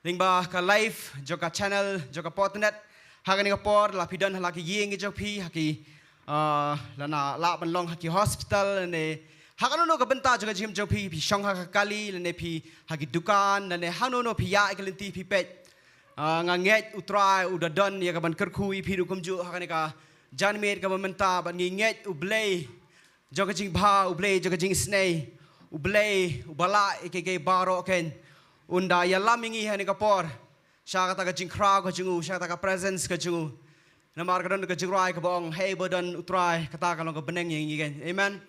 Lingba ka live joka channel joka potnet hagani ka por la pidan halaki yeng jok pi haki lana la ban long haki hospital ne hagano no ka benta joka jim jok pi shong ha kali ne pi haki dukan ne hano no pi ya iklinti pi pet nganget utrai udadon ya ka ban kerkhui pi dukum ju hagani ka janmet ka benta ban nginget ublei joka jing bha ublei joka jing snei ublei ubala ikege baro ken unda ya lamingi hani kapor sya kata ka jing crowd ka jingu sya kata ka presence ka jingu namar ka don ka jingrai ka bong hey bodan utrai kata ka long ka beneng yang igen amen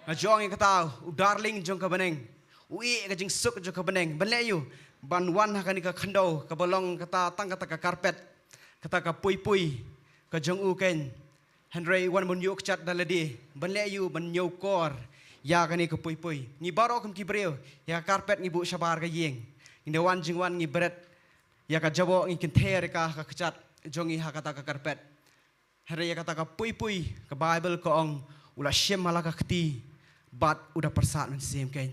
na jong yang kata darling jong ka beneng ui ka jing suk jong ka beneng benle yu ban wan ha ka ni ka khando ka bolong kata tang kata ka carpet kata ka pui pui ka jong u ken henry wan mun yuk chat daladi benle yu ban nyau kor ya ka ni ka pui pui ni baro kum ki breu ya carpet ni bu shabar ka yeng Inde wan jing wan ngi beret ya ka jabo ngi kinter ka kacat jongi ha kata ka karpet hari ya kata ka pui pui ka bible ko ong ula shem malaka kti bat udah persat men sim kain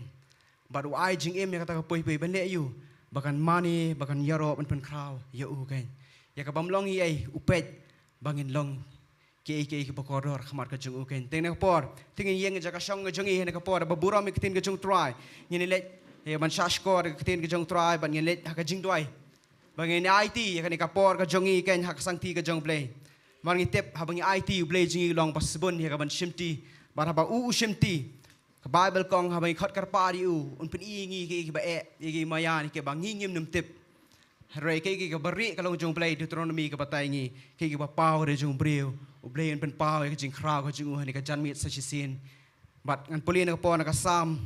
bat u ai jing em ya kata ka pui pui ben le yu bakan mani bakan yaro ben pen kraw ya u kain ya ka bamlong i ai upet bangin long ke bakodor khamar ka jung u kain teng por tingin yeng ja ka shong jongi he ka por ba buram mi ktin ka jung try ni le ya ban shashkor ketin ke jong try ban ngelet ha ka jing doi bangin IT ya kan kapor ka jongi ken hak sangti ka jong play man ngitep ha bang IT play jingi long pasbon ya ka ban shimti bar ha ba u shimti ka bible kong ha bang khot kar pa ri u un pen i ngi ke ba e gi maya ni ke bang ngim num tip re ke ka bari ka long jong play Deuteronomy ka batai ngi ke ba pau re jong breu u play un pen pau ya ka jing khrau ka jing u ha ni ka janmit sa sin bat ngan polin ka pon ka sam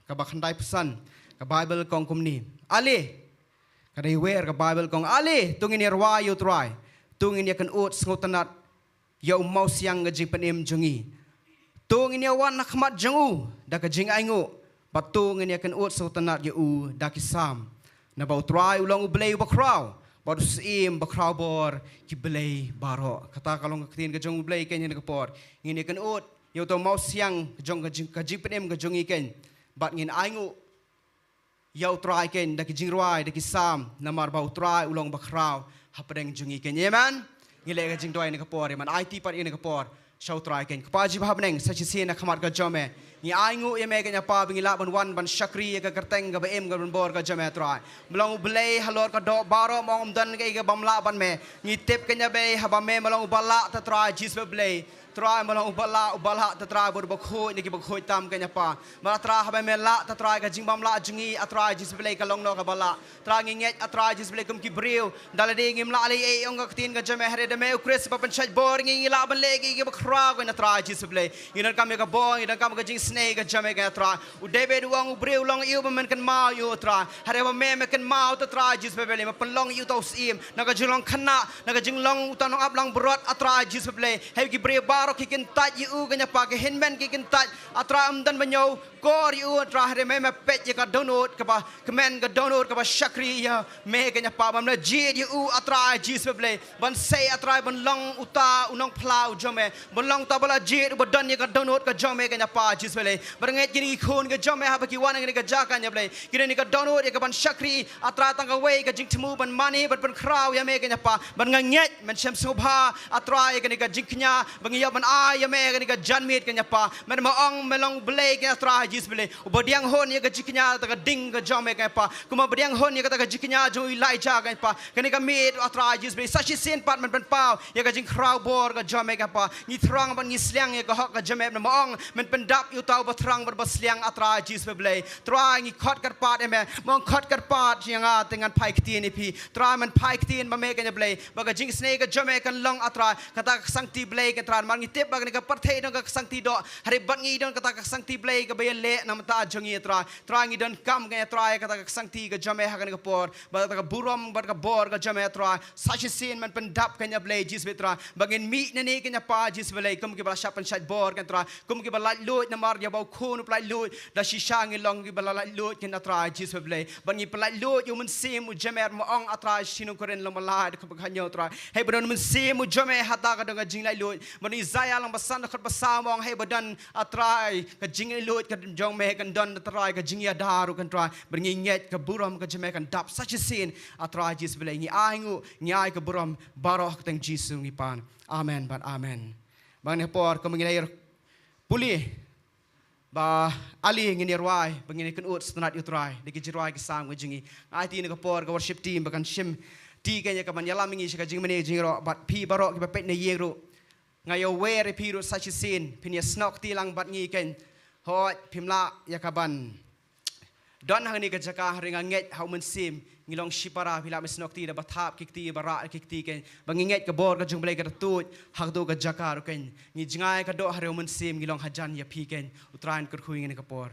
ka bakhandai pesan ka bible kong kumni ali ka dai wer ka bible kong ali tungin yarwa yu try tungin yakan ut sngotanat ya mau siang ngajing penem jungi tungin ya wan nakmat jungu da ka jing aingu patungin yakan ut sngotanat ya u da kisam na bau try ulong ublay bakraw baru sim bakraw bor ki blay baro kata kalong katin ka jong ublay ken ka por ngin yakan ut yu to mau siang jong ka jing penem ka jungi ken bat ngin aingu yau try ken daki jingruai daki sam namar bau try ulong bakraw hapreng jungi ken yeman ngile ka jingdoi ne kapor man IT par ine kapor shau try ken kapaji bhabneng sachi sina khamar ka jome ni aingu yeme ken pa bingila ban wan ban shakri ka kerteng ka em ka ban bor ka jome try mlong blei halor ka do baro mong dan ka bamla ban me ni tep ken be haba me mlong bala ta try jis blei try malang ubala ta try bor bakhoi ni ki bakhoi tam kanya pa mala tra ha me la ta try ka jingbam la jungi atra jis blei ka long no ka bala tra nginget atra jis blei kum ki breu dalade ngim la ali e ong ka tin ka jame hare de me ukres pa pan chaj bor ngi la ban le ki bakhra ko na tra jis blei inan kam ka bong inan kam ka jing snake ka jame ka tra u debe duang u breu long iu men kan ma yu tra hare ba me kan ma ta tra jis blei ma pan long iu to sim na ka jilong khana na ka jinglong utanong ap lang brot atra jis blei he ki breu kikin taj yu kanya pa ke hinmen kikin taj atra amdan banyo kor yu atra hare me pet ye ka download ka ba comment ka download ka ba shakri ya me kanya pa bam na jid yu atra jis ble ban say atra ban long uta unong plau jome ban long tabala jid ba dan ye ka download ka jome kanya pa jis ble baranget kini khon ka jome ha ba ki wan ngi ka jaka nya ble kini ni ka download ye ka ban shakri atra tang ka we ka jing tmu ban mani ban kraw ya me kanya pa ban nganget men shem subha atra ye ka jingknya bang ya ban ya me ga ni ka janmit kanya pa men ma ong melong blay ka tra jis blay ubodiang hon ye ka jiknya ta ka ding ka jome ka pa kuma bodiang hon ye ka ta ka jiknya jo ilai cha ka pa kani ka mit atra jis blay sachi sin pat men pen pau ye ka jing kraw bor ka jome ka pa ni thrang ban ni sliang ye ka hok ka jome men ma ong men pen dap yu tau ba thrang bar ba sliang atra jis blay tra ni khot kar pat me mong khot kar pat yanga tengan pai kti ni pi tra man pai kti ba me ka blay ba ka jing snake ka jome kan long atra kata sangti blay ka tra man ni tep ba ni ka parthei dong ka sangti do hari bat ngi don kata ka sangti play ka bayale nam ta jongi tra ngi don kam ka tra kata ka sangti ka jame ha ka por ba ka burom ba ka bor ka jame tra sachi sin man pen dap ka nya play jis betra bagin mi ne ne ka nya pa jis belai kum ki ba shapan shat bor ka tra kum ki ba lat lut na mar tar ya bau khun plai lut da shisha ngi long gi balala lut kin atra Jesus ble bangi plai lut yu mun sim u jemer mo ong atra sinu koren long mala de khanyo atra he badan mun sim u jome hata ka dong jing lai lut mani zaya lang basan khot basamong he badan atra ka jing lai lut ka jong me kan don atra ka jing ya daru kan tra bangi nget ka buram ka jeme kan dap such a scene atra Jesus ble ngi aingu ngi ai ka buram baroh teng Jesus ngi pan amen ban amen bang ne por ko menginai puli ba ali ngini ruai bangini kan ut snat utrai de jirai ki sang jingi ai ti ne ko por ko worship team bakan shim ti kanya ka man yala mingi ka jing mane jing ro bat pi baro ki pet ne yero ngayo were pi ro such a scene pin ya snok ti lang bat ngi ken hot pimla ya kaban don hang ni ka jaka ringa nget how mun sim ngilong shipara pila misnok ti da bathap kikti bara kikti ken banginget ka bor ka jung blai ka tut hak do ka jakar ken ngi jingai ka do hare mun sim ngilong hajan ya pi ken utran kur khuing ni ka por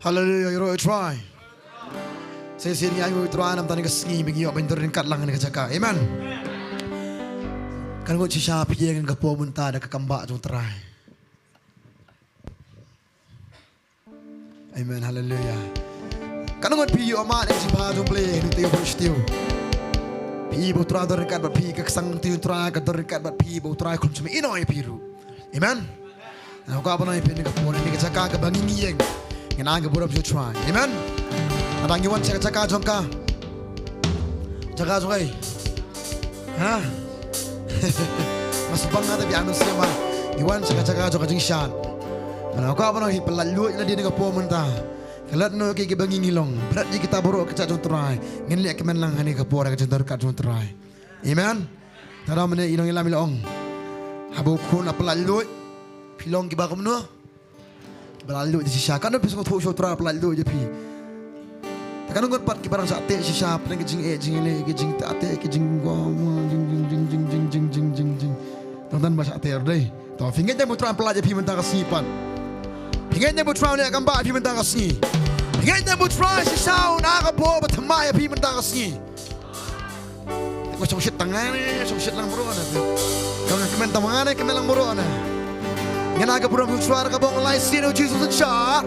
Hallelujah, you try. Saya sini ayu try nam tani ka ski bigi yo bendur kat lang ni ka jaka. Amen. Kan go chisha pi yang ka po mun ta da ka kamba jung try. Amen, hallelujah. Kan ngon pi yo ma ni si ba jung play ni te bo stiu. Pi bo tra dor kat ba pi ka sang ti tra ka dor kat ba pi bo tra kun chumi ino e piru. Amen. Na ko abana pi ni ka po ni ka jaka ka bangi ngiyeng. Ngana ka burap jo try. Amen. Abang iwan cakap cakap jong ka. Cakap jong ay. Ha? Mas bang ada biar manusia mah. Iwan cakap cakap jong kajing shan. Mana aku apa nak pelalu ila dia dengan pomen ta. Kalau no kiki bangi ngilong. Berat je kita borok kecak jong terai. Ngin lihat kemen lang hani kapor kecak jong terai. Amen. Tara mana ilong ilam ilong. Habu kun apa lalu. Pilong kibar kamu no. Pelalu di sisa. Kan habis kau tu show terai pelalu je pi. Kan ngot pat ki barang sate si sap nang jing jing le jing ate ki jing gom jing tonton bahasa ate ardai to finget dia mutran pelajar pi mentang kasipan finget dia mutran ne gamba pi mentang kasi finget dia mutran si sau na ka bo batmai pi mentang kasi ko so shit tangane so shit lang bro na kalau kemen tamangane kemen lang bro na ngana ka bro mutran ka bong lai sino Jesus cha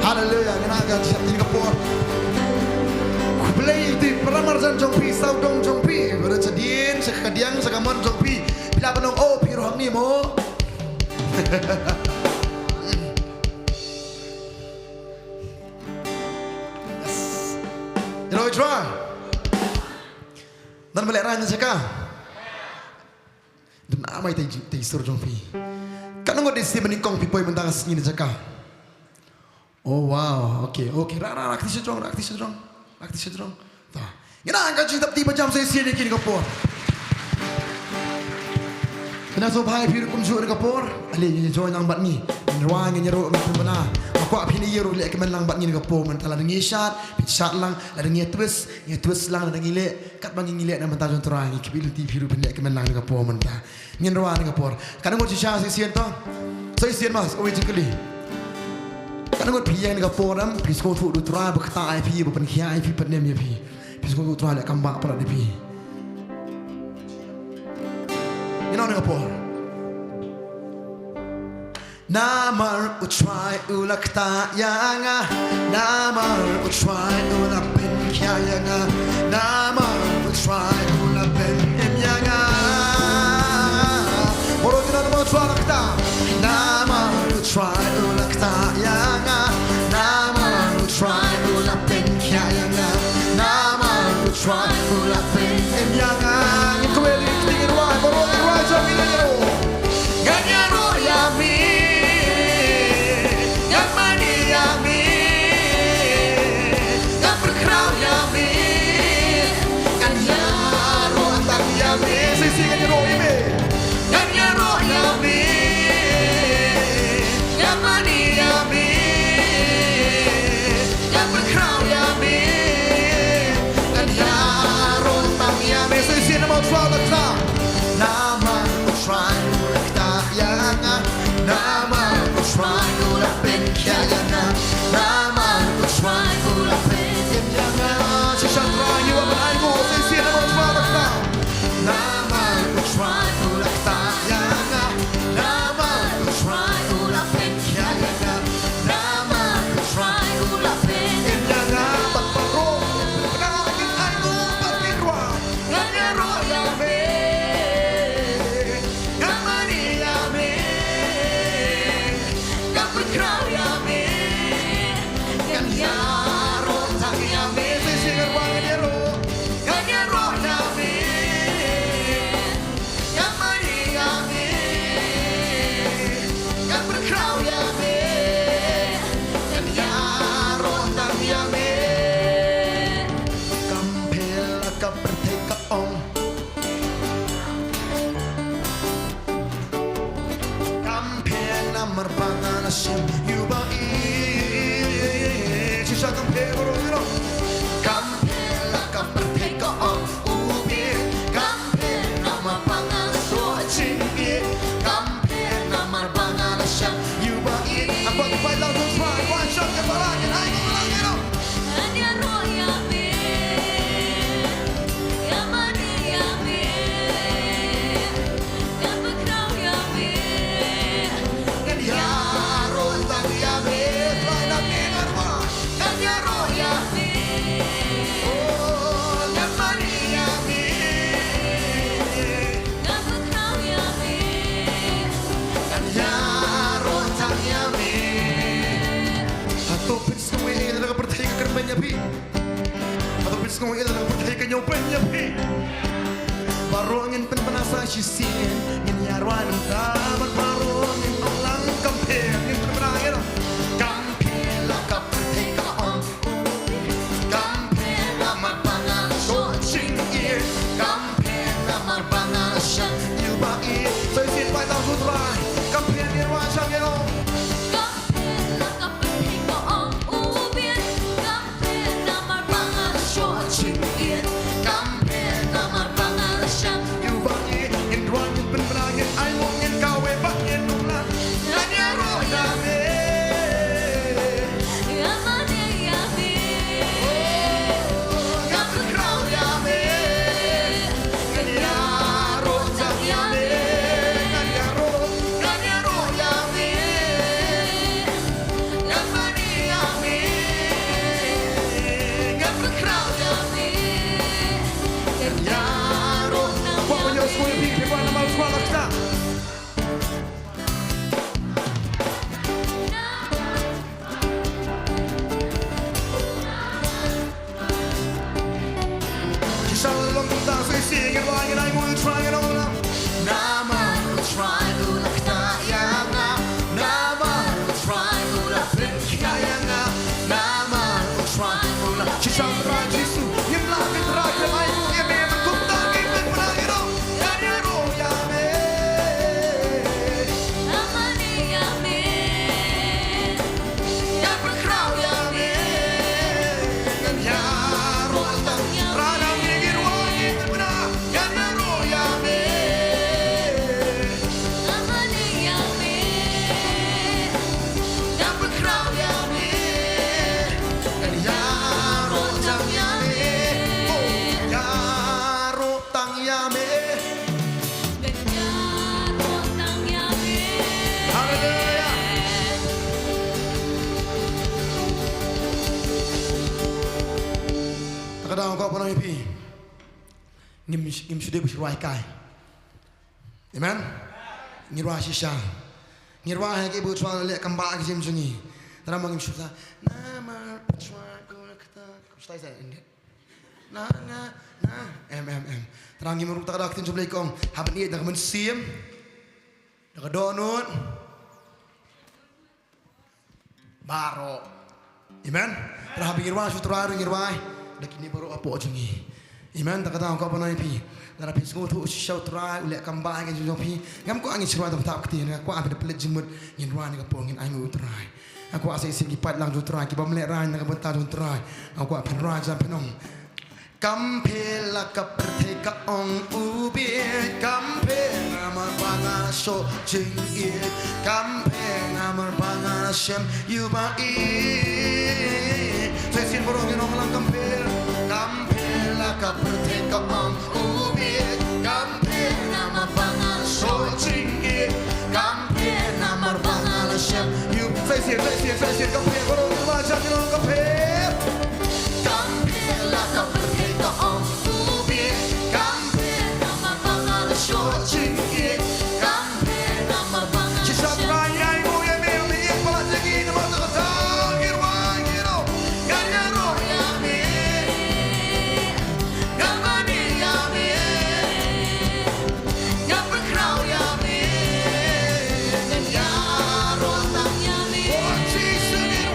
Hallelujah, kenaga siap di kapor. Play di peramarjan jongpi, saudong jongpi. Bercedian sekadiang sekamar jongpi. Bila penong oh piru hang ni mo. You know it's right. Dan balik ranya seka. Dan amai tay sur jongpi. Kan ngot di sini menikong pipoi mentang sini seka. Oh wow, okay. Aktif sedang. Tah, kita angkat cinta tiba jam saya sini kini kapor. Kena sobai piru kumsur kapor. Ali ni join lang bat ni. Ruang ni ro nak mana. Aku api ni ro lek kemen lang bat ni kapor. Mentala dengi shot lang, la dengi twist lang, la dengi le. Kat bangi ngile nak mentajun terang. Kibil ti piru pendek kemen lang kapor mentah. Ngin ruang kapor. Kadang mo cisha saya sien to. Saya sien mas, oi jikeli. Kan ngot piang ni kapor am pisko tu tra bakta ai pi bukan kia ai pi penem ya pi pisko tu tra lek kambak pala de pi ino ni kapor namar utrai ulakta yanga namar utrai ulapen kia yanga namar utrai ulapen em yanga moro tina namar utrai ulakta namar utrai ulakta yanga namar utrai ulapen kia yanga namar utrai ulapen em yanga ngikueli tingin wai moro wai jami yo ganyaro yami yamani yami yang berkerau yami kan marbangan Hashem yubai Shisha kampe borogiro kampe laka perteka om ubi kampe nama pangan so chingi kampe nama marbangan Hashem yubai apa tupai lau tu tuai wan shot ke barangin ai ngomong Ngomong itu dalam pertanyaan nyopenya pi Barongin penasa sisien Ngin yarwan taman barongin Olang kampe Ngin penang kampe lakap perteka om Kampe namar pangal so ching ie Kampe namar pangal shan yubai Saya sin pai tau sutrai Kampe yarwan shan yelong Kadang kau pernah mimpi ngim sudah bersuai kai, amen. Ngirwa sisa, ngirwa yang ibu suara lihat kembang ke sunyi. Terang ngim sudah nama bersuai kau kata kustai saya ini. Nah. Terang ngim rute kadang tin sebelah kong haben ia dah mensim, dah donut, baro, amen. Terang ngirwa sutra ngirwa. Kini baru apa aja ni? Iman tak kata kau pernah pi. Lara pi semua tu show try ulek kambang kan juga pi. Ngam kau angin seruan tak keti ni. Aku ada pelet jemut ngin ruan ni kau ngin angin try. Aku asyik segi pat lang try. Kita melek ran nak bentar try. Aku apa raja penong. Kampela kaperteka ong ubi. Kampela marbangan so chingi. Kampela marbangan shem yubai. Sesin borongin ong lang kampela. Kampela kaperteka ong ubi. Kampela marbangan so chingi. Kampela marbangan shem yubai. Sesin kampela borongin macam ni ong kampela. Kampela kaperteka ong ubi. Kampela marbangan so chingi. Kampela marbangan shem Jesus.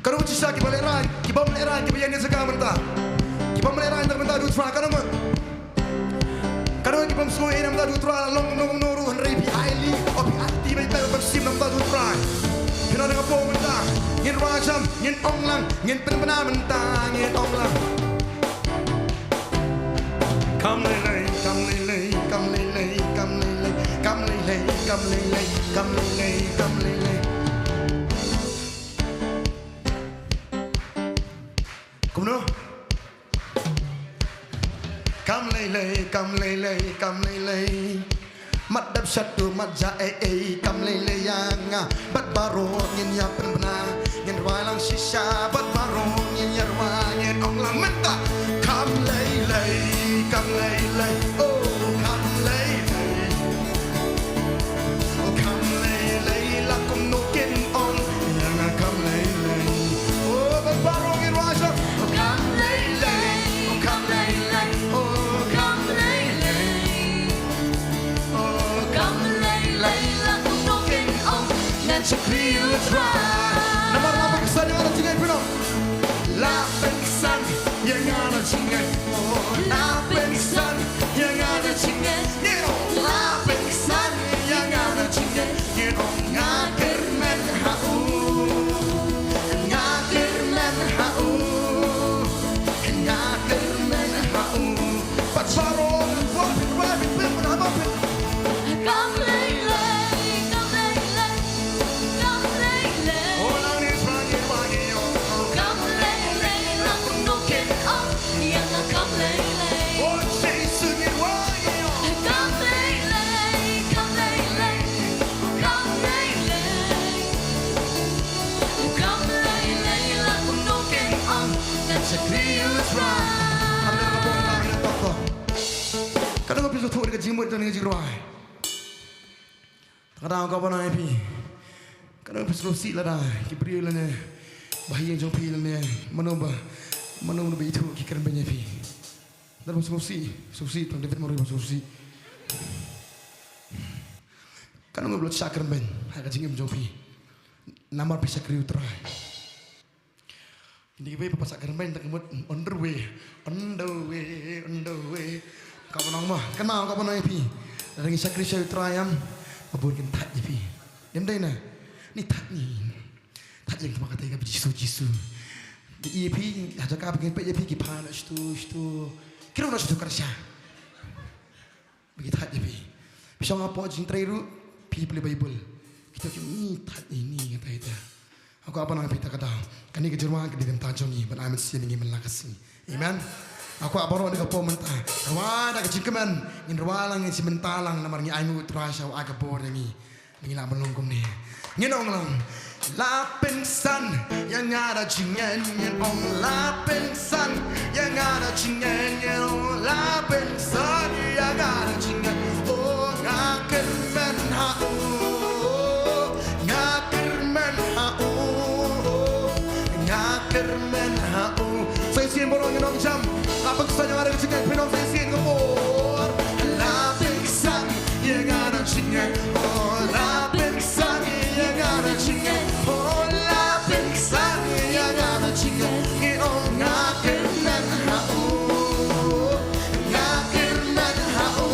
Kalau uci sa kibaleran, kibamleran, kibayan sa kamenta. Kibamleran tak benta dutra kanama. Kalau kibam semua enam tak dutra long nuru henry pi highly opi ati bai bai bersim nam tak dutra. Kena dengan po menta, ngin rajam, ngin onglang, ngin penbena menta, ngin onglang. Come lay, come lay, come lay, come lay, come lay, come lay, come lay, come lay. Come no. Come lay, come lay, come lay. Mat dap satu mat jae come lay yang bat baru ngin ya penbena ngin walang sisa bat baru ngin ya ngin onglang menta. Come lay, come lay, oh come lay, oh come lay, lakum nukin on yang come lay, oh bat baru ngin wasa, oh come lay, oh come lay, oh come lay, oh come lay, lakum nukin on dan sekriu try. Nama apa kesan yang ada tinggal pino? La pensan yang ada tinggal. La pensan yang ada tinggal. La pensan yang ada tinggal. Ngaker men hau, ngaker men hau, ngaker men hau. Pacaron, wapit wapit pun apa pun. Come lay, come lay, come lay. Orang ni sebagai bagi yo. Come lay, lakum nukin on yang come lay. Oh, saya sungguh bagi yo. Come lay, come lay, come lay. Come lay, lakum nukin on dan sekriu try. Anda ngomong lagi toko. Kadang kau pisau tuh dekat jimut dan dekat jiruai. Kadang kau pernah epi. Kadang pisau si lah dah. Kibri lah ni. Bahaya jauh pi lah ni. Mana itu kikiran banyak epi. Dan pisau si tuan David Mori pisau si. Kadang kau belum cakran ben. Agak jingim jauh pi. Nama pisau kriu terai. Hindi ba papasakar ba yung underway. Kapanang mo, kanang kapanang ipi. Narang isa krisya yung trayam. Mabuhin kang tat ipi. Yan day na. Ni tat ni. Tat yung tumakatay ka jisu. Di ipi, haja ka pagin pa ipi kipana ito. Kira na siya karsya. Bagi tat ipi. Bisa nga po jing trayru, people Bible. Kita ni tat ini kata ita. Aku apa nak pita kata, kani kejerman ke dalam tajongi, but I'm seeing him lakasi. Amen. Aku apa orang dekat pom mentah, rawada kecikeman, ingin rawalang ingin simentalang, namar ni ainu terasa agak borengi, ingin nak melongkong ni, ingin orang la pensan yang ada cingen, ingin la pensan yang ada cingen, la pensan yang ada cingen, oh ngaker men hau. Kermen hau, saya sian borong yang jam, apa kesan yang ada di sini, pinong saya sian ngepor, la pingsan yang ada di sini, oh la pingsan yang ada di sini, oh la pingsan yang ada di sini, oh ngakermen hau, ngakermen hau,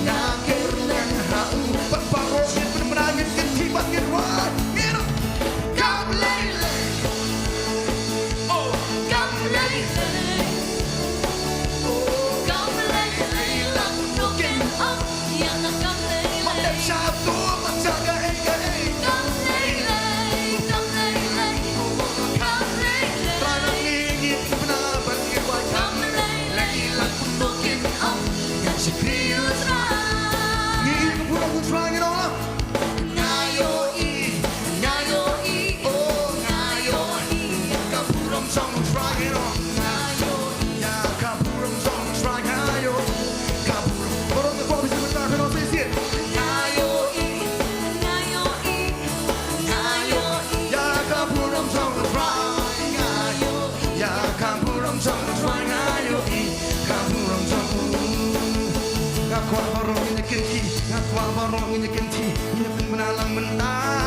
ngakermen hau, berparong yang benar-benar ketibat ngerwan, come lay.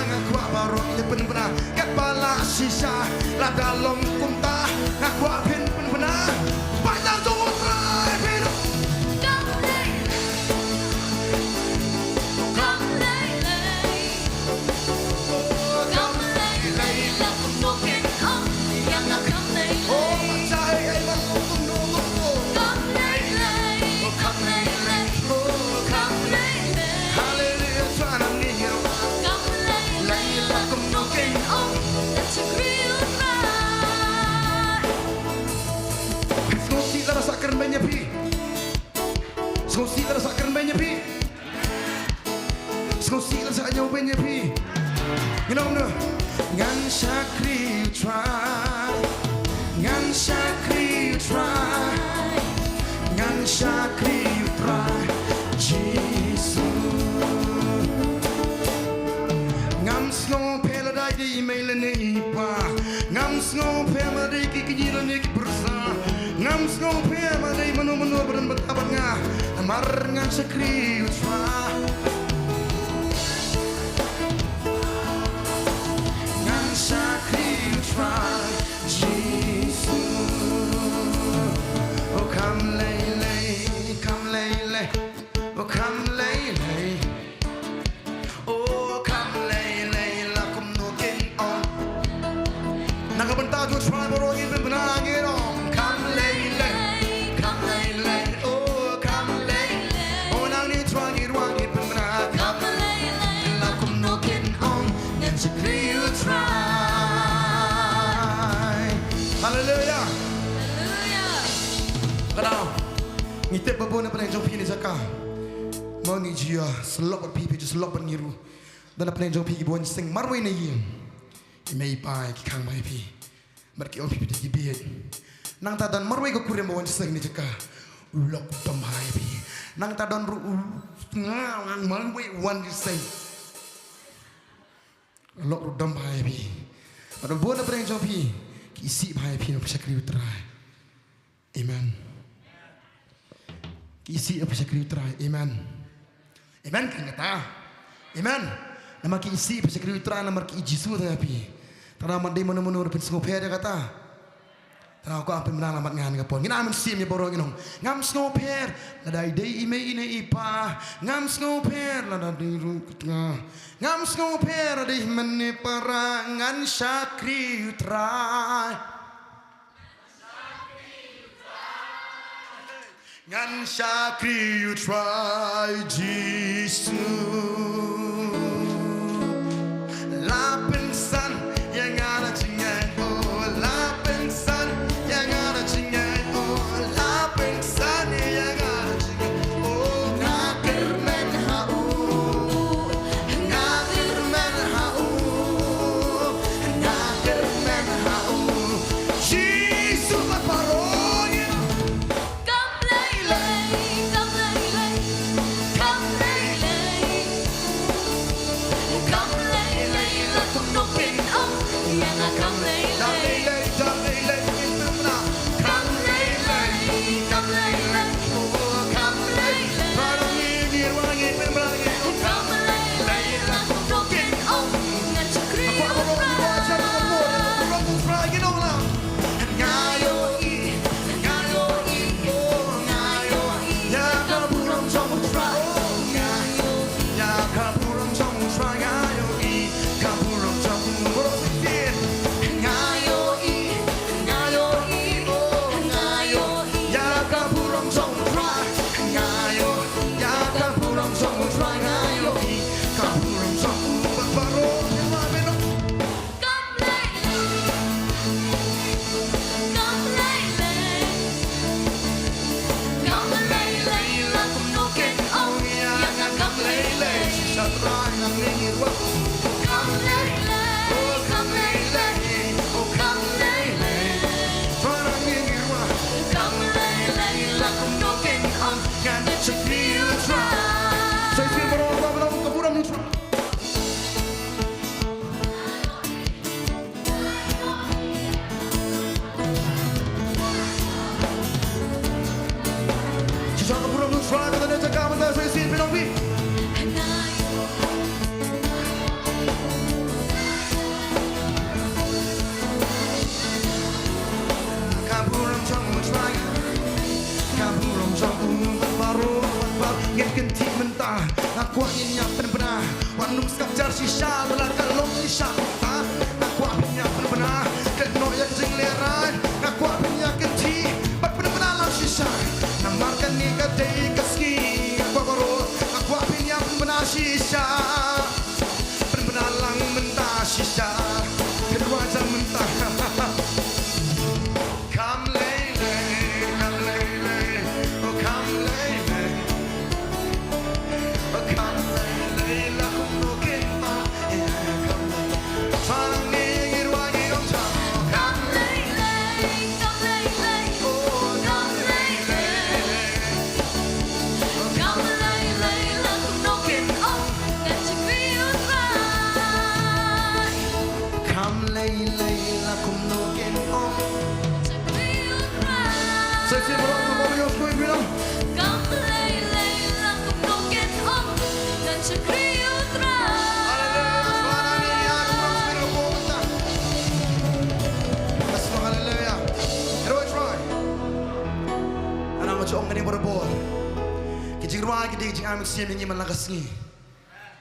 Aku apa baru ini benar kepala sisa la dalam kunta aku apin benar panjang tuh try pin oh macai ai bang hallelujah tuan ni Skosi rasakan banyak pi Skosi rasakan banyak pi Skosi rasakan banyak pi You know no Ngan syakri you try Ngan syakri you try Ngan syakri you try Jesus Ngam snow pela dai di email ni pa Ngam snow pela dai ki kijila ni ki bursa Ngam snow pela dai manu beran betabat nga Amar ngan sakri utwa Ngan sakri utwa Jesus Oh come lay Oh come lay Oh come lay lakum nukin on Nakabanta to try more in the banana on Come lay Oh come lay Oh nang ni try it one it banana Come lay lakum nukin on And to you try Hallelujah Kadang ngitip babon na panenjong pini saka Mau ni jia selok pipi just selok pengiru Dan panenjong pini buan sing marway na yin Imay pai ki kang mai pi Marki on pipi di biet Nang tadan marway ko kure buan sing ni saka Ulok pamai pi Nang tadan ru ngang marway wan di sing Ulok ru dam pai pi Pada buan na panenjong pini ki isi pai pi no pasakri utrai Amen Isi apa sakri utrai, amen. Amen kata, amen. Nama ki isi apa sakri utrai nama ki Yesus tapi. Tara mandi mana urpin sngoper dia kata. Tara aku ampe menang amat ngan kapon. Ngina amen sim ya borong inong. Ngam sngoper, ladai dei ime ine ipa. Ngam sngoper, ladai ru ketengah. Ngam sngoper dei mene parangan sakri utrai. Ngan syakri you try Jesus La pensan yang ada cingan oh La pensan yang ada cingan oh La pensan yang ada cingan oh Ngakir men hau Ngakir men hau Ngakir men hau Jesus la parole shisha la kalong shisha ta na kwa pinya benar ke no ya jing leran na kwa pinya ke ti bat benar la shisha na markan ni ka dei ka ski kwa baro na kwa pinya benar shisha benar lang mentah shisha kedua jam mentah come lady come lady oh come lady oh come lady la como que no come farang ni irwa ni ong cha come lady oh come lady Come lay la como que no that you feel right. come lay la como que no Say it bro no more yo fui bro Come lay la como que no that you feel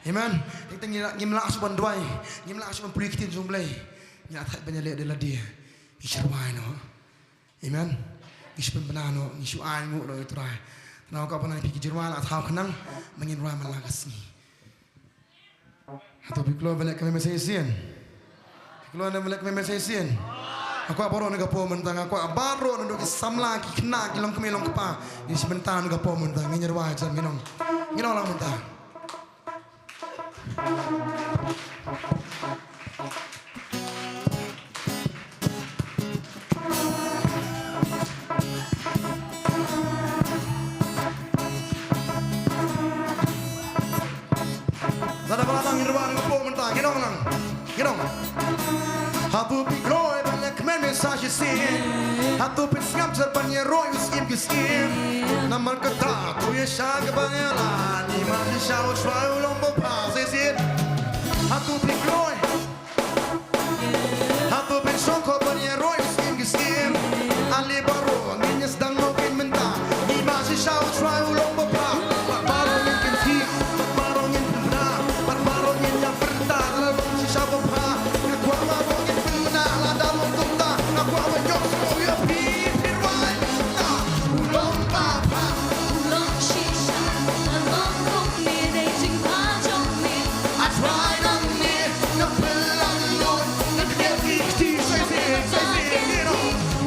Amen. Kita ngimla asuban duai, ngimla asuban pulikitin jumlai. Nyata banyak lihat adalah dia. Isirwai no. Amen. Ispen benano, isu aingu lo itu rai. Nah kau pernah pikir jirwan atau kenang mengirwai malagasni. Atau pikir balik kami mesesian. Pikir anda balik kami mesesian. Aku abaro naga po mentang aku abaro nando samla ki kena kilong kemelong kepa. Ini sebentar naga po mentang ngirwai jam nginong. Nginong lang mentang. Nada balatang irwan ngapo mentang ginong lang. Ginong. Hatu pigroi banyak men mensagem sin. Hatu pisngam serbannya roy uskim kiskim. Namal kata tu ye shaga bangela ni ma shao shwa ulong bo pa zin. Hatu pigroi. Hatu pensong ko banyak roy uskim kiskim. Ali baro nginyes dang no kin menta. Ni ma shao shwa ulong bo pa. Baro ngin ti. Baro ngin na. Baro ngin ya perta la shao bo pa. Kwa ma bo ngin na la da lo tumta. Kwa ma yo so yo pi pirwai. Ulong pa pa. Long shisha, a long cook me, they sing pajong me. I tried on me, no pelang lord, no creativity, say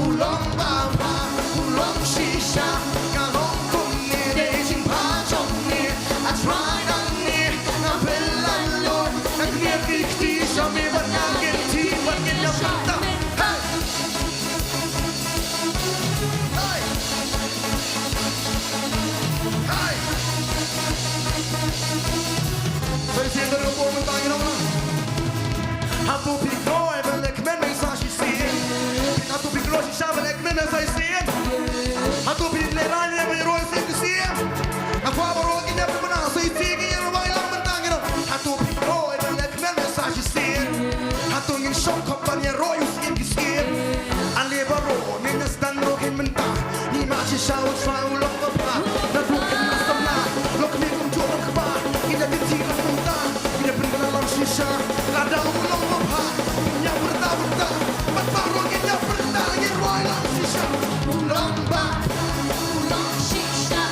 ulong baba, ulong shisha, kalong kung ni, daising pajong me. I tried on me, no pelang lord, no creativity, show me what I can see, what can you put up? Hey! Hey! Hey! Say siendo no puedo mentar que no no. Hatu pikro e belek men mensagem sin. Hatu pikro si sabe lek men mensagem sin. Hatu pikle ranya me roi sin sin. Aku abro que nem para não sei se que não vai lá mentar que no. Hatu pikro e belek men mensagem sin. Hatu ngin show company roi sin sin. Ali baro minhas dan no que mentar. Ni ma si shao try ulong pa. Na bukan masamna. Lok ni kum jo lok pa. Ina biti ka punta. Ina brinda lang shisha. La da ulong pa. Nya berta. Pat baro nya berta ni roi lang shisha. Ulong pa. Long shisha,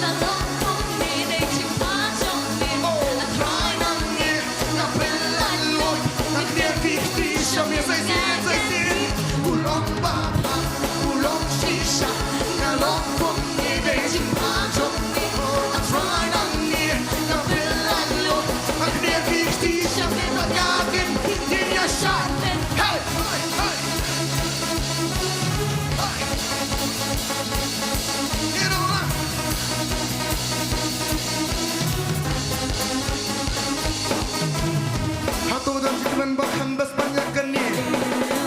a long cook me, they sing pajong me. I tried on me, Na bella lord. Na creativity. Show me say ulong pa. Ulong shisha. Na long kung ni daising pajong me. I tried on me. Na bella lord. Na creativity. Show me what I can in your shot. Hey! Hey! Hey! Get on up. Hatu dan jikman bahkan bas banyak keni.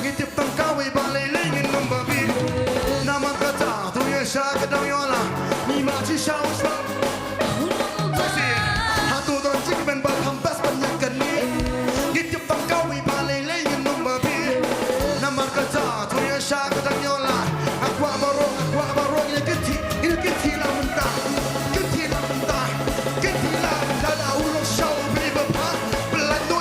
Ngitip tangkawai balai lingin membabi. Nama kata tu ye sha kedang yola. Ni ma chi shao shwa. Hatu dan jikman bahkan bas banyak keni. Ngitip tangkawai balai lingin membabi. Nama kata tu ye sha kedang yola. Aku abaro ini keti la mentah. Keti la mentah. Keti la da ulong shao beri bapa. Belando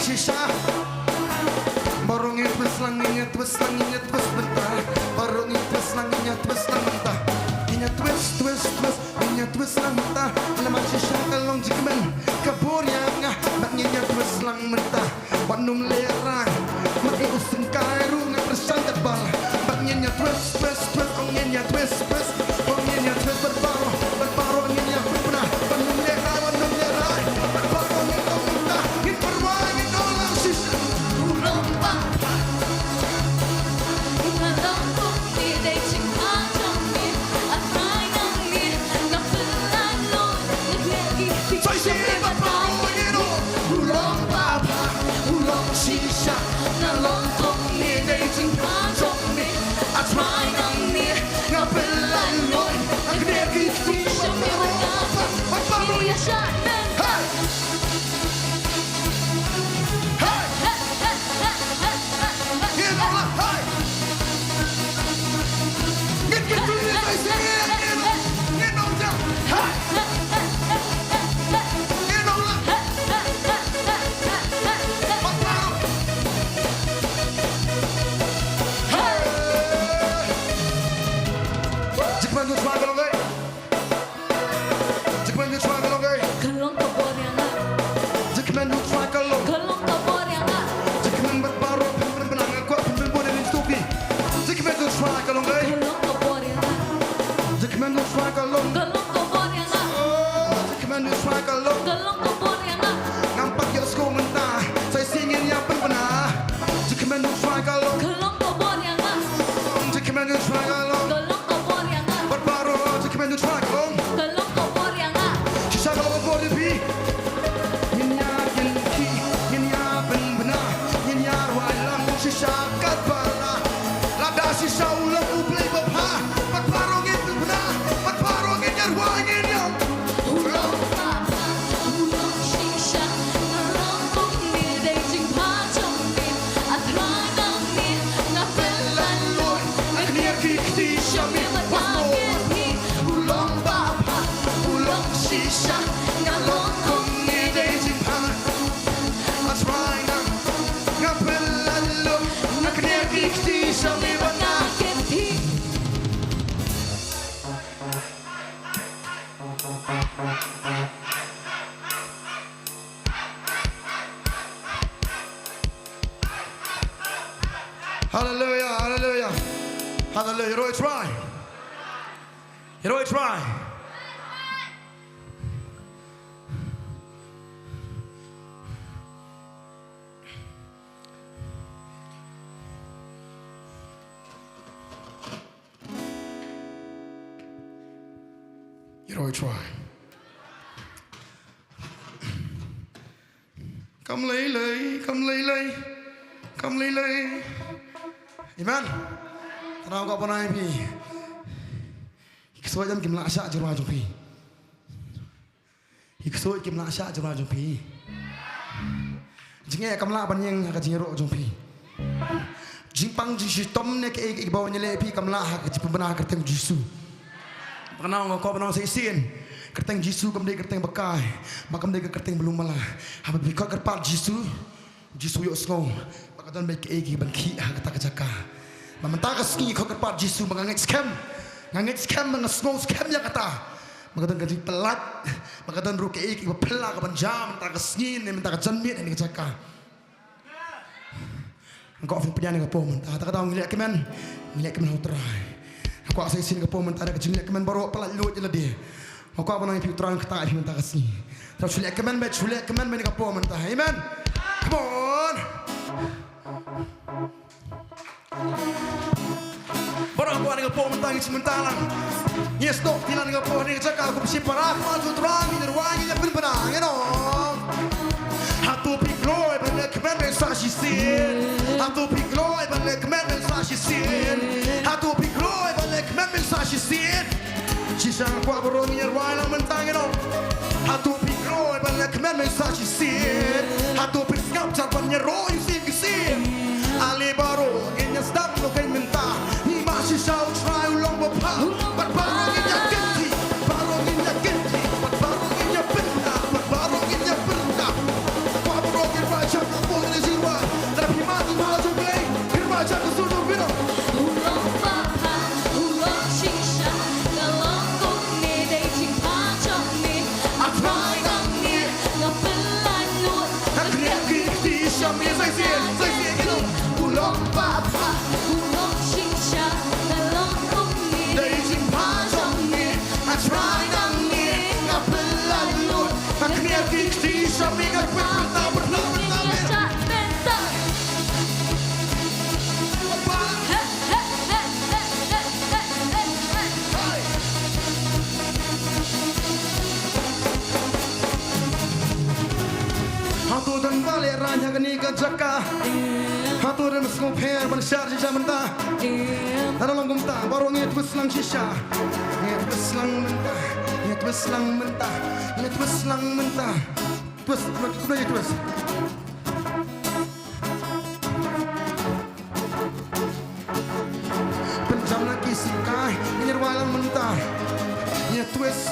shisha. Barongin twist lang inya twist bentar. Barongin twist lang inya twist lang bentar. Inya twist inya twist lang bentar. Lama shisha kalong jikmen kaburyang maknya twist lang bentar. Wanum lerang mati useng kairu ngepersan tebal. Maknya twist ongnya twist ongnya twist berbaro ongnya pernah. Wanum lerang berbaro ongnya minta hiperwang nolak shisha. Hallelujah, hallelujah, hallelujah. Heroic try. Heroic try. Heroic try. Come lay, come lay, come lay. Amen. Tanah kau pernah pi. Ikso jam kim laksa jurah jumpi. Ikso kim laksa jurah jumpi. Jingnya kam lak banyeng hak jingro jumpi. Jingpang jisu tom ne ke bawa nyele pi kam lak hak pembenah kerteng jisu. Kenal kau pernah seisin. Kerteng jisu kemudian kerteng bekai. Makam dia kerteng belum malah. Habis bikau kerpat jisu. Jisu yuk slow. Makatan baik egi bangki hak kata kecaka. Mementaka ski kau kerpat jisu mengangit scam. Ngangit scam mengesnow scam yang kata. Makatan gaji pelat. Makatan ruke egi pelak kapan jam. Mentaka ski ni mentaka jenmit ini kecaka. Engkau fin penyan ke pom. Tak kata ngiliak kemen. Ngiliak kemen terai. Aku asal isin ke pom mentara kejiliak kemen baru pelat luat je dia. Aku apa nang piutran kata ifi mentaka ski. Terus ngiliak kemen bet ngiliak kemen ben ke pom mentah. Amen. Come on. Barang aku ada pom mentang sementara. Yes dok tilan dengan pom ni cakap aku mesti parah maju terang ni ruang ni benar you know. Hatu pikloi balik kemen mensasi sin. Hatu pikloi balik kemen mensasi sin. Hatu pikloi balik kemen mensasi sin. Cisang aku baru ni ruang ni mentang you know. Hatu pikloi balik kemen mensasi sin. Hatu piskap japan nyero yusin kisin. Ali baru inya stop lo kain mentah. Ni masih shout try ulong bapa. Baru inya ganti, baru inya ganti, baru inya benda, baru inya benda. Baru inya baca Baba, ulong shisha, nalong kumi, Daisy Pajong ni, I try nang ni, nga pelalut, ang kniakikti sa mga pagpata, Cak benta. Hatu dan balik ranya kini ke jaka, hatu dan mesku per bersyar sisa mentah. Dalam gumta baru nget beslang sisa, nget beslang mentah, nget beslang mentah, nget beslang mentah. Terus, terus. Penjam lagi sikai, ini walang mentah. Ya twist,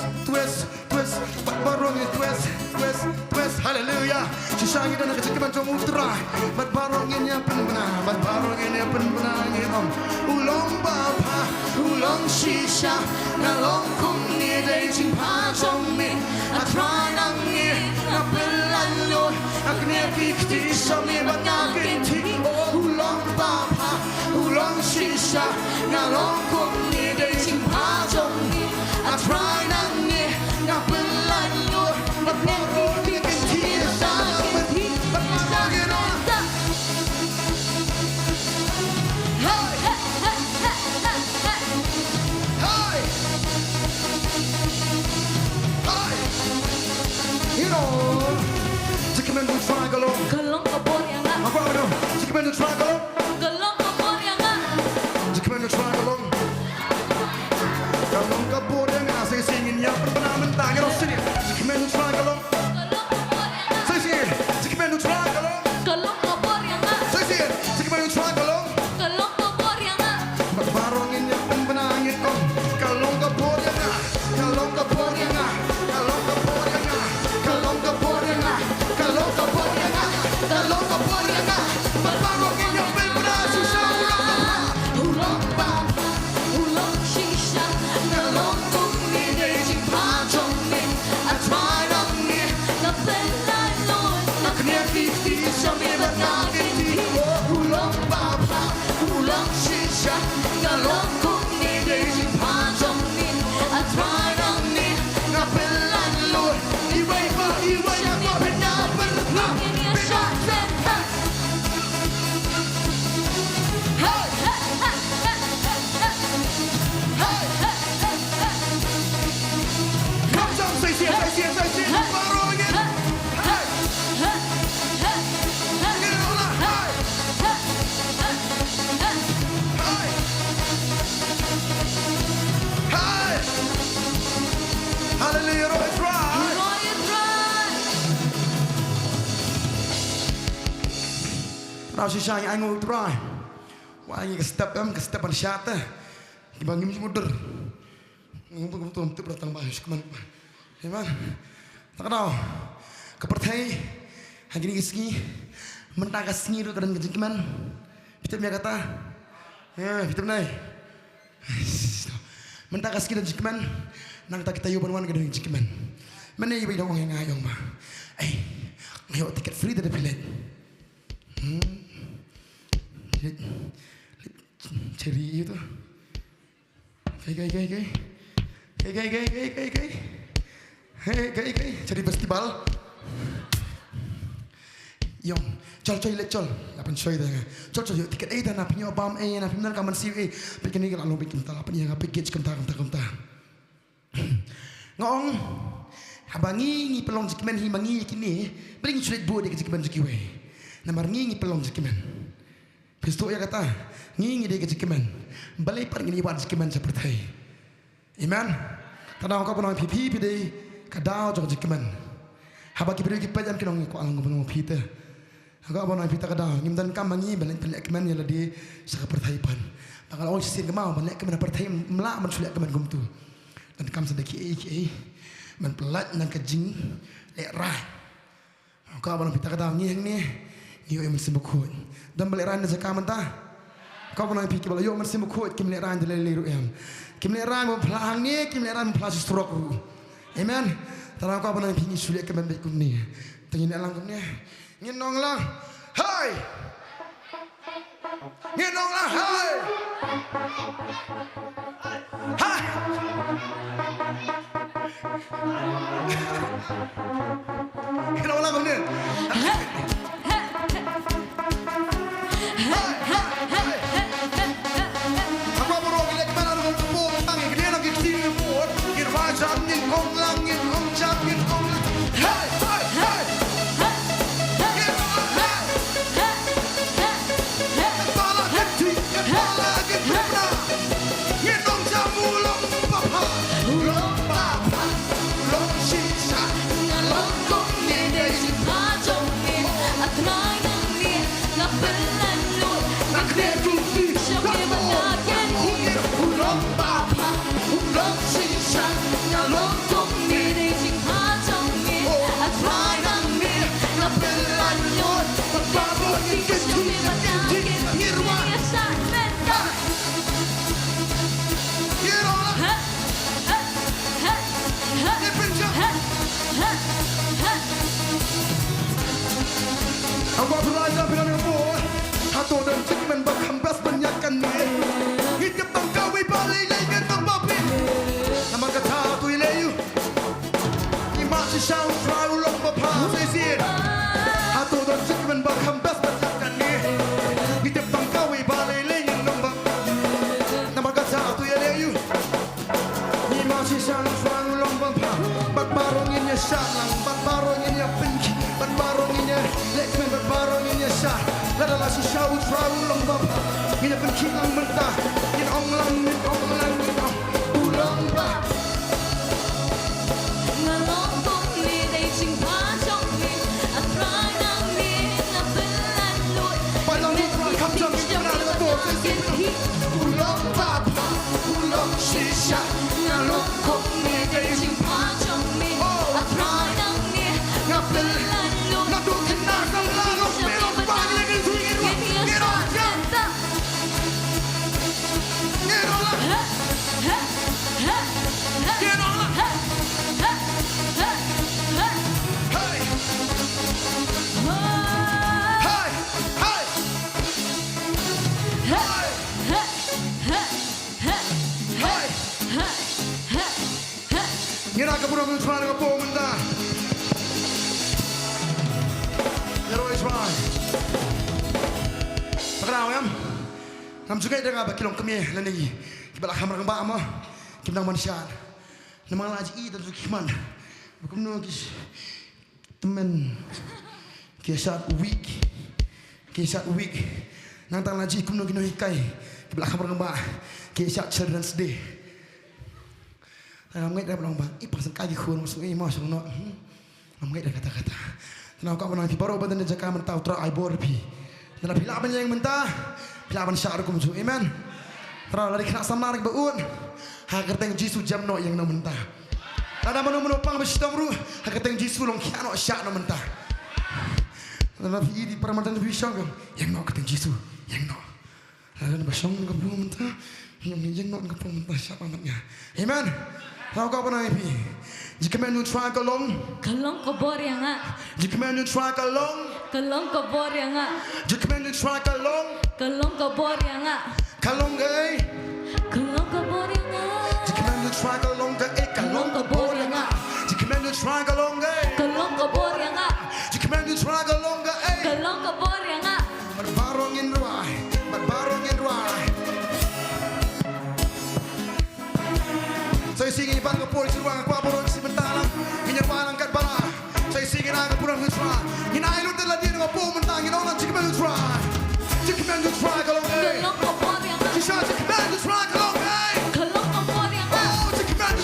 baru nget twist, haleluya. Sisangi dan kecekiman cuma utara, baru ngetnya penbenar, baru ngetnya penbenar ngetom. Ulong bapa, ulong shisha, nalong kumni day jimpa jommi, atrai nangi, napelalot, akne kikti somi bangakinti. Ulong bapa, ulong shisha, nalong kumni day jimpa jommi, atrai nangi, napelalot, napelalot. Jikamen du try galong, Galong kabor yang ngak, apa dong? Jikamen du try galong, galong kabor yang ngak. jikamen du try galong. Galong kabur yang ngasih singin yang pernah mentah galong sini. Jikamen du try galong, Galong kabor yang ngak, saya sini. Jikamen du try galong, galong kabor yang ngak, saya sini. Jikamen du try galong, galong kabor yang ngak. barongin yang penbenangin kong. Galong kabur yang nggak, galong kabur yang nggak, galong kabur yang nggak, galong kabur yang nggak, galong kabur yang nggak, galong kabur yang nggak. Barongin yang penbenang susah ulang. Ulong baba, ulong shisha, nalong kumi, daging pajongni, atrai nangi, napelalot, Kniakikti sa mga nakinti. ulong baba, ulong shisha, nalong kumi, daging pajongni, atrai nangi, Napelalot, iway pa ako pinapalala. Ini shot center. Hey, hey, hey, hey, hey, hey, hey, hey, hey. Come down, say see, barongin. Hey, get on up, hey, hey. Hallelujah, Roy Drive. Now she's saying, I'm going to try. Why you step ke step on shot? Dibagi mudur. Ngumpul berdatang bahas kemana? Amen. Tak tahu. Kepercayaan. Hari ini kisah mentaka sengiru kadang kejekiman. Kita punya kata. Ya, kita benar. Mentaka sengiru kejekiman. Nang tak kita yuban kadang kejekiman. Mana ibu dong yang ngayong mah. Ngayo tiket free dari pilih. Ceri itu. Kayak. Ceri festival. Yong, col lecol. Lapan soy dah. Col yuk tiket dah nak punya bam nak punya kaman siu Bikin ni kalau bikin tak lapan yang package kentar. Ngong. Habangi ni pelong jikiman himangi kini. Beli sulit buat dia jikiman jikiwe. Namar ngi pelong jikiman. Pisto ya kata ngi dia jikiman. Balai par ngi wan jikiman seperti. Amen. Tanah kau pernah pipi pide kadau jog jikiman. Habaki pide kipan jam kinong ko alang ngomong pita. Agak pernah pita kadau ngimdan kam mangi balai pelak kiman ya ladi seperti pan. Bakal orang sisir kemau balai kiman seperti melak mensulik kiman gumtu. Dan kam sedeki man pelat nang kejing lek rah. Kau pernah pita kadau ngi ni. Iyo yang mesti bukut. Dan balik ran sa kamanta. Kau pernah pikir bala yo mesti bukut kim lek ran de liru em. Kim lek ran mo plang ni, kim lek ran mo plas stroke. Amen. Tarang kau pernah pikir sulit ke bambek kum ni. Tengin alang kum ni. Nginong lang. Hai. Nghe nông là hai hai Nghe nông là con nè Apa borong ini kemana dengan tepung tangi Gede lagi kiri buat Gir wajah ngin ong lang ngin ong jam ngin ong lang Hai hai hai Gir hai Kepala hati Kepala gimana Ngin ong jam ulong papa Ulong papa Ulong sisa Ngalong kong ni day si pajong ni At nay nang ni Napelan nun Nakdetuti Siyempre manakin ni Ulong papa Ulong sisa Ngalong kong ni day si pajong ni At nay nang ni Napelan nun Pagbaboy Siyempre manakin ni Sa menta Gir ong lang Aku belajar bila ni buat Hato dan cikmen berkambas banyakkan ni Hidup tangkawi balik lagi tang babi Nama kata tu ilayu Imasi syau try ulong bapa sesin Hato dan cikmen berkambas banyakkan ni Hidup tangkawi balik lagi tang babi Nama kata tu ilayu Imasi syau try ulong bapa Bagbarongin ya syalang Bagbarongin ya benci Bagbarongin ya lekmen Bagbarongin ya syah Ladalah si syau try ulong bapa Ini benci lang mentah Ini ong lang Ini ong lang Ini ong ulong bapa Ngalong kong ni day si pajong ni At nay nang ni Napelan nun Palang ni try kam jam Ini pernah dengan bos sesin Ulong bapa Ulong sisa Ngalong kong ni day si pajong ni At nay nang ni Ngapel Napelan nun Natu kena sang langok Melok bagi lagi suingin wak Ngerong jam Ngerong lang Ngerong lang Hai Hai Hai Hai Ngira ka pura mutwa nga po munda Nero is right Pakraw yam Nam juga ida nga ba kilong kami Lanigi Kibala kamar kang ba mo Kimnang manisyan Namang laji i dan sukiman Bukum no kis Temen Kisat week Kisat week Nantang laji kum no gino hikay Kibala kamar kang ba Kisat Children's Day Ngamait dah belong bang, ipasang kaki kurang masuk ini masuk no. Ngamait dah kata-kata. Tenang kau menang baru badan dia jaka mentau tra aibor pi. Tenang pilaban yang mentah, pilaban syar kum su. Amen. Tenang lari kena samar ke baun. Hagar teng Jisu jam no yang no mentah. Ada menu pang berstam ru, hagar teng Jisu long kiano syak no mentah. Tenang pi di permatan lebih syang yang no keteng Jisu, yang no. Lalu bersong ke belum mentah. Yang no ke belum mentah syak amatnya. Amen. Tahu kau apa nanti? Jika menu try kalong, Kalong ko bor yang nga jika menu try kalong, Kalong ko bor yang nga jika menu try kalong, Kalong ko bor yang nga kalong gay. Kalong ko bor yang nga Jika menu try kalong gay, kalong Kalong ko bor yang nga jika menu try kalong gay, Kalong ko bor yang nga jika menu try kalong gay. Kalong ko bor yang nga Berbarongin ruai, berbarongin ruai. Saya singin iban ke polisi ruang aku aborong si bentalang Inyawalang kat bala Saya singin aga purang hutra Inailun telah dia dengan po mentang Inolang jika menu try Jika menu try kalong gay. Kalong ko bor yang nga Jika menu try kalong gay. Kalong ko bor yang nga Oh jika menu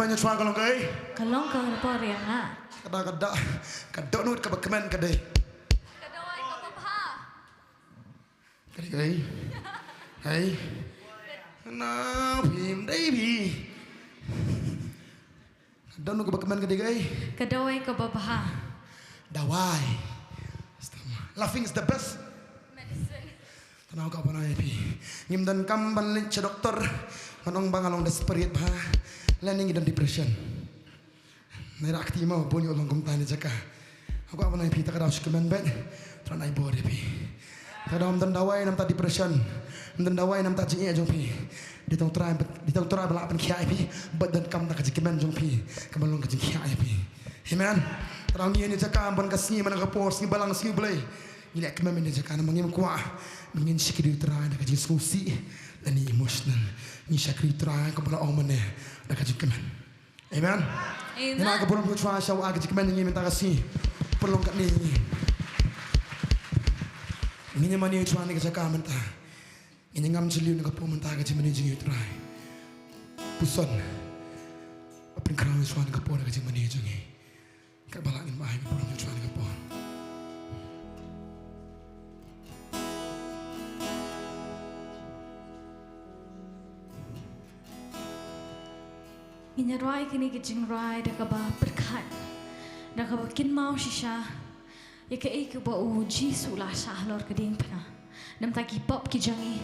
Kemen yang cuan kalau gay. Kalong kang na po riyan nga. Kada nut ka kemen kada. Kadaway ka pa pa. Kada gay. Hey. Na phim đây bi. Kada nut ka kemen kada gay. Kadaway ka pa pa. Dawai. Laughing is the best. Medicine. Tanaw ka pa na pi. Ngimdan kam banlit sa doktor. Manong bangalong desperate ba. Landing in depression. Nera aktima bonyo long kum tani jaka. Aku apa nai pita kada uskemen ben. Tran ai bore pi. Kada om dan dawai nam ta depression. Dan dawai nam ta jinge jong pi. Ditong try bala pen kiai pi. But dan kam ta ka jikemen jong pi. Kamalong ka jing kiai pi. Amen. Terang ni jaka ambon ka sni mana ka por sni balang sni blai. Ini kemen ni jaka nam ngim kwa. Mengin sikidi try na ka jing susi. Dan ni emotional. Ni sakri try ka bala omane. Na ka jikemen. Amen. Amen. Nina ka pulong kutswa siya wa agad jikemen ni minta kasi. Pulong ka ni. Ini man ni kutswa ni ka jaka menta. Ini ngam jiliw na ka po menta ka jikemen ni jing try. Puson. Apin kraw kutswa ni ka po na ka jikemen ni jing. Ka balangin bahay ka pulong kutswa ni ka po. Inyarai kini kijing rai dah kaba berkat, dah kaba kin mau shisha, ya ke ik ba uji sulah sah lor keding pena, nam tak pop kijangi,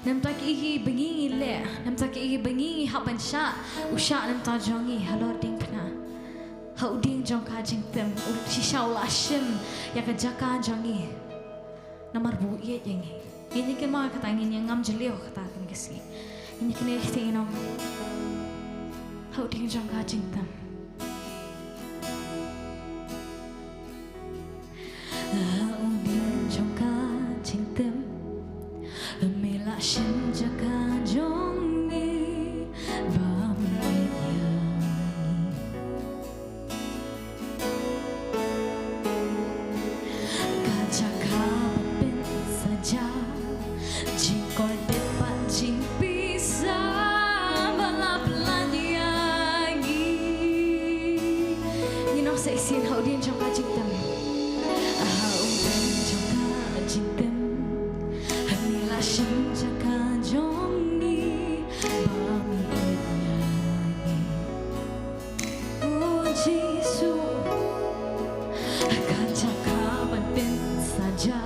nam tak iki bengi le, nam tak iki bengi hapan sha, usha nam tak jangi halor ding pena, hau ding jong kajing tem, shisha ulah shim, ya ke jaka jangi, namar bu iya jangi, ini kin mau kata ingin yang ngam jelio kata kan kesi, ini kini ikhtiinom. Hậu thiên trong ca trình tâm hậu thiên trong ca trình tâm mê lạ xin cho ca trong đi và mê yang ca cha ca bên saja jingkol depan jing bisa sẽ xin hậu điên trong ca trình tâm hậu điên trong ca trình tâm hằng ni là sinh cho ca trong đi ba mi nhà oh Jesus kan cakap ban saja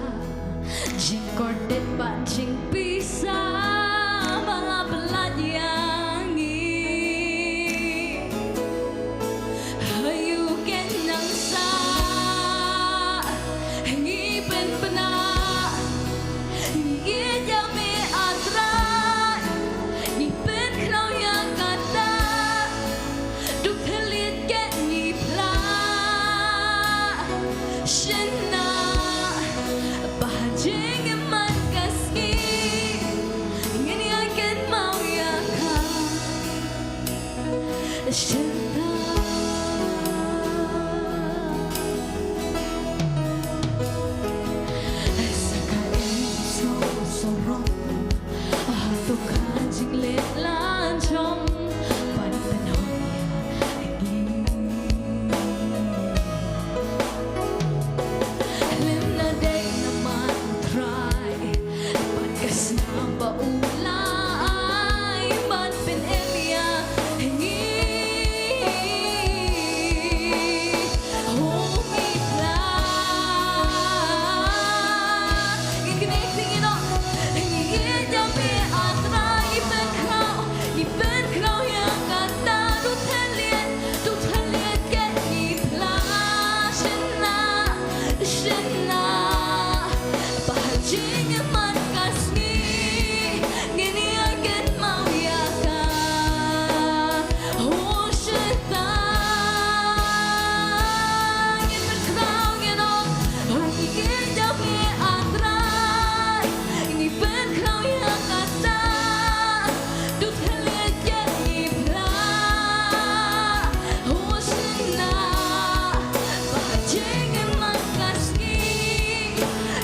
jingkor det ban jing bisa bala beladang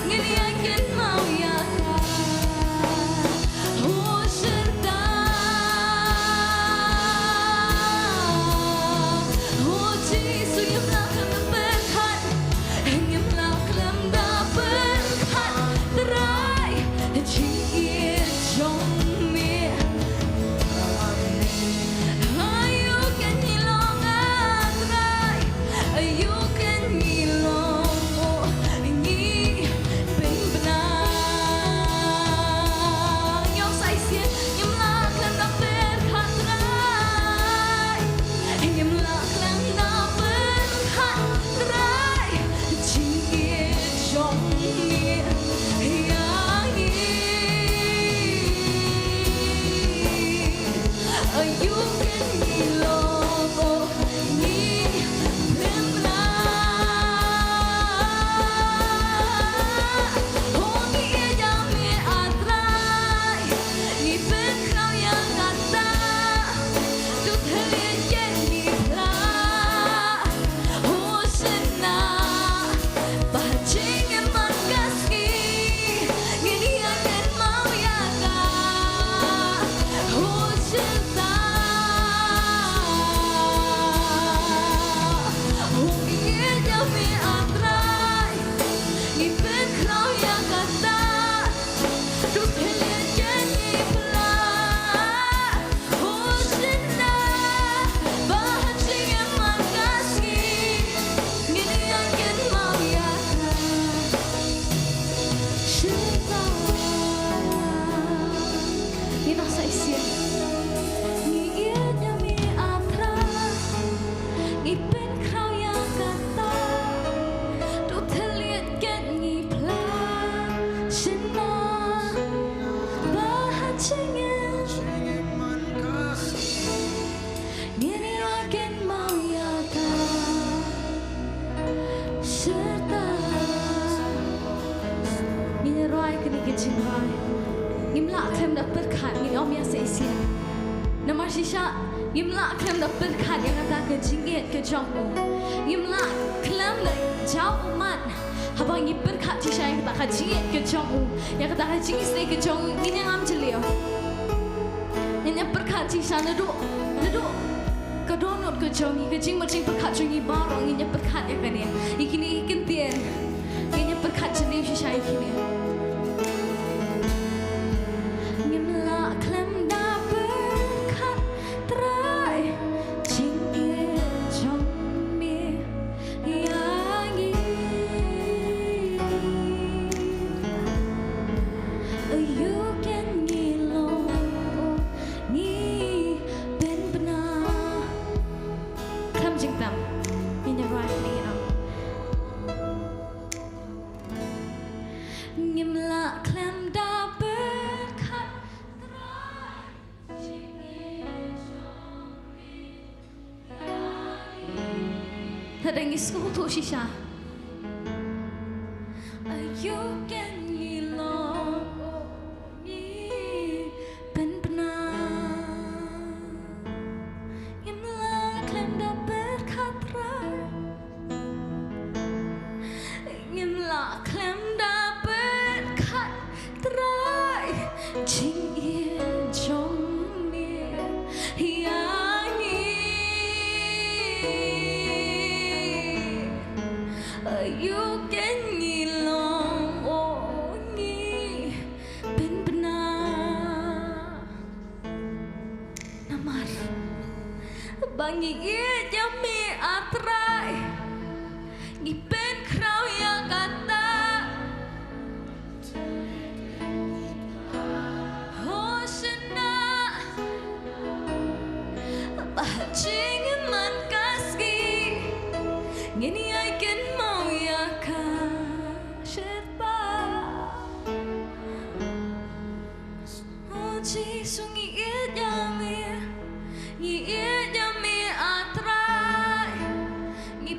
Ngini akan mau ya Yimla klem da berkat yang kata ke jingit ke jongmu. Yimla klem da jauh man. Habang yi berkat tisha yang kata ke jingit ke jongmu. Yang kata ke jingit ke jongmu ini ngam jelio. Yang berkat tisha neduk ke donut ke jongi ke jing macing berkat jongi barong ini berkat yang kan ya. Ikini ikintian. Ini berkat jelio tisha ikini. Yimla klem Terengis kutu shisha. Ayu kan ngilong ni ben benar. Imla klem da berkatra. Imla klem da berkatra. Jing ye jong ni you can ngilong ongi ben benar namar bangi ye jami atrai ni ben krau yang kata hosna bahjing man kaski ngini I can sungi jami atrai ni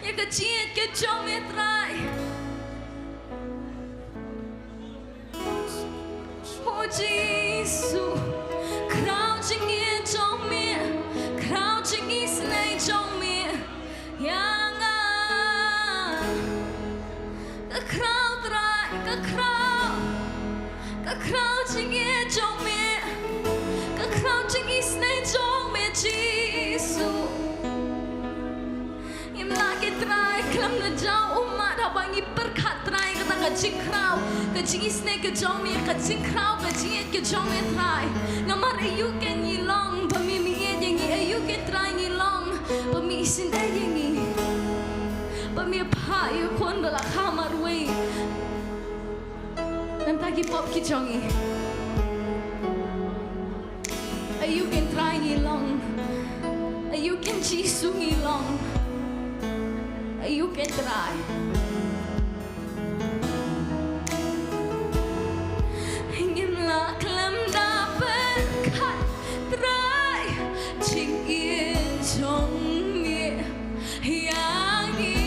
ya ka chiet ke chong me trai oh Jesus crouching in chong me crouching is nay chong me yang ka crowd trai ka crouching in chong me ka crouching is nay chong me Jesus lagi try kelam na jauh umat abang i berkat try kata kajing krau kajing isne kejong me kajing krau kajing kejong me try namar ayu ken yilong pamimi yang ayu ken try yilong pami isin yang pami pa yu kon bala kamar we nam tagi pop kijongi ayu ken try yilong ayu ken jisu yilong you can try. Ingin lah kelam dapat kat try, cingin jong me yang ni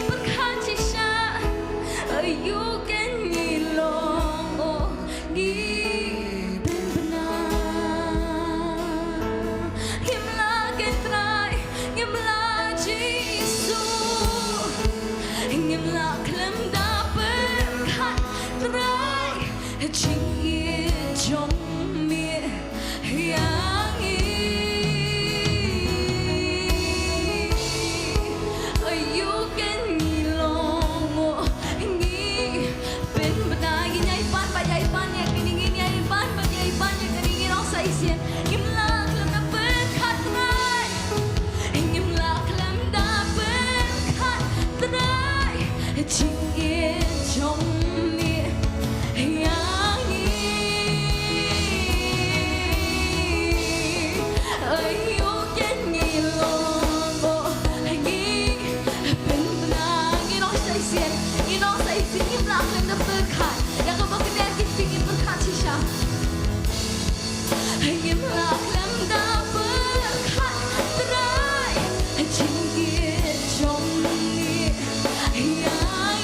berkat cisha, you can nilong ni benar. Ingin lah can try, ingin lah ingin lah kelam dapat kat try cingin jong me yang ayu kan nilong ni ben benar nyai pan ba nyai pan ya keningin nyai pan ba nyai pan ya keningin orang sai sian ingin lah kelam dapat kat try ingin lah kelam dapat kat try cingin jong me yang ayu kan nilong ni benar orang sai sian ingin lah kelam dapat kat yang kau kena ingin berkat cisha ingin lah kelam dapat kat try cingin jong me yang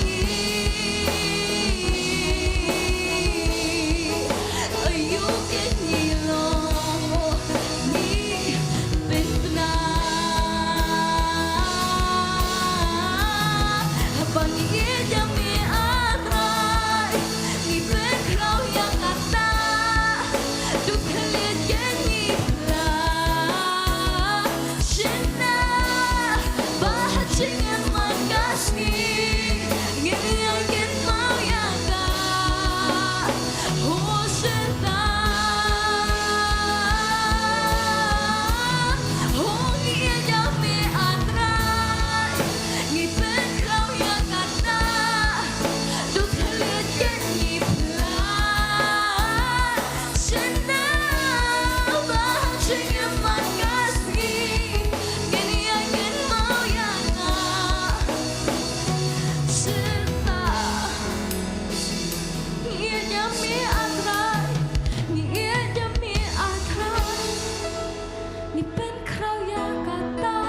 ayu kan nilong ni benar abang ye jami atrai ni ben krau yang kata tu kalian ni lah shina bahacing makasih ngiriangin mau yang ka oh senta oh dia jami atrai ni ben krau yang kata tu kalian ni lah shina bahacing makasih ngiriangin mau yang ka serta ia jami atrai ni pen krau ya kata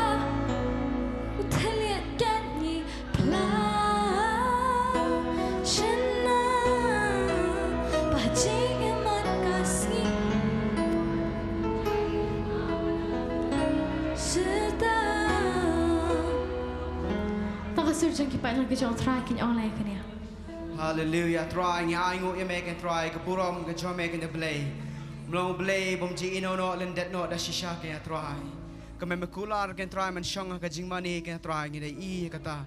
uteliat kan ni pelan shena bajing emat kasih serta tak kasih jangki pak nak kejong try kin online kan ya Hallelujah. Try ngi aingu ye make and try ke purom ke jom make and play. Mlong play bom ji ino no len det no da shisha ke try. Ke me kular ke try man shong ke jing mani ke try ngi dai I kata.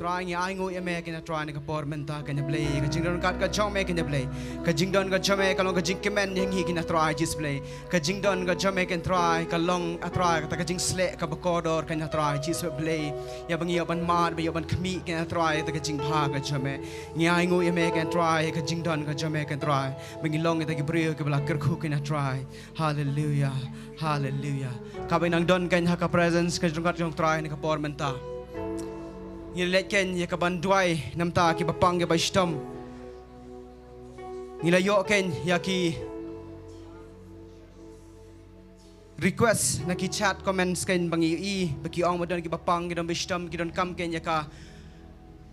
Try ngi aingu ye make and try ke por menta ke play. Ke jing don kat ke jom make and play. Ke jing don ke jom kalau ke jing kemen yang hi ke try just play. Ke jing don ke jom make and try ke long try kata ke jing slek ke bekodor ke try just play. Ya bangi ban mat be ban kemi ke try ke jing pha ke jom ngi aingu ye make and try ke jing don ke jom make and try. Bangi long ke brio ke bela kerku ke try. Hallelujah. Hallelujah. Kabe nang don kan ha ka presence ke jong kat jong try ke por menta. Ngilet ken ya kaban duai namta ki bapang ya baistam ngilayo ken ya ki request na ki chat comments ken bangi i baki ong modon ki bapang ki don wisdom ki don kam ken ya ka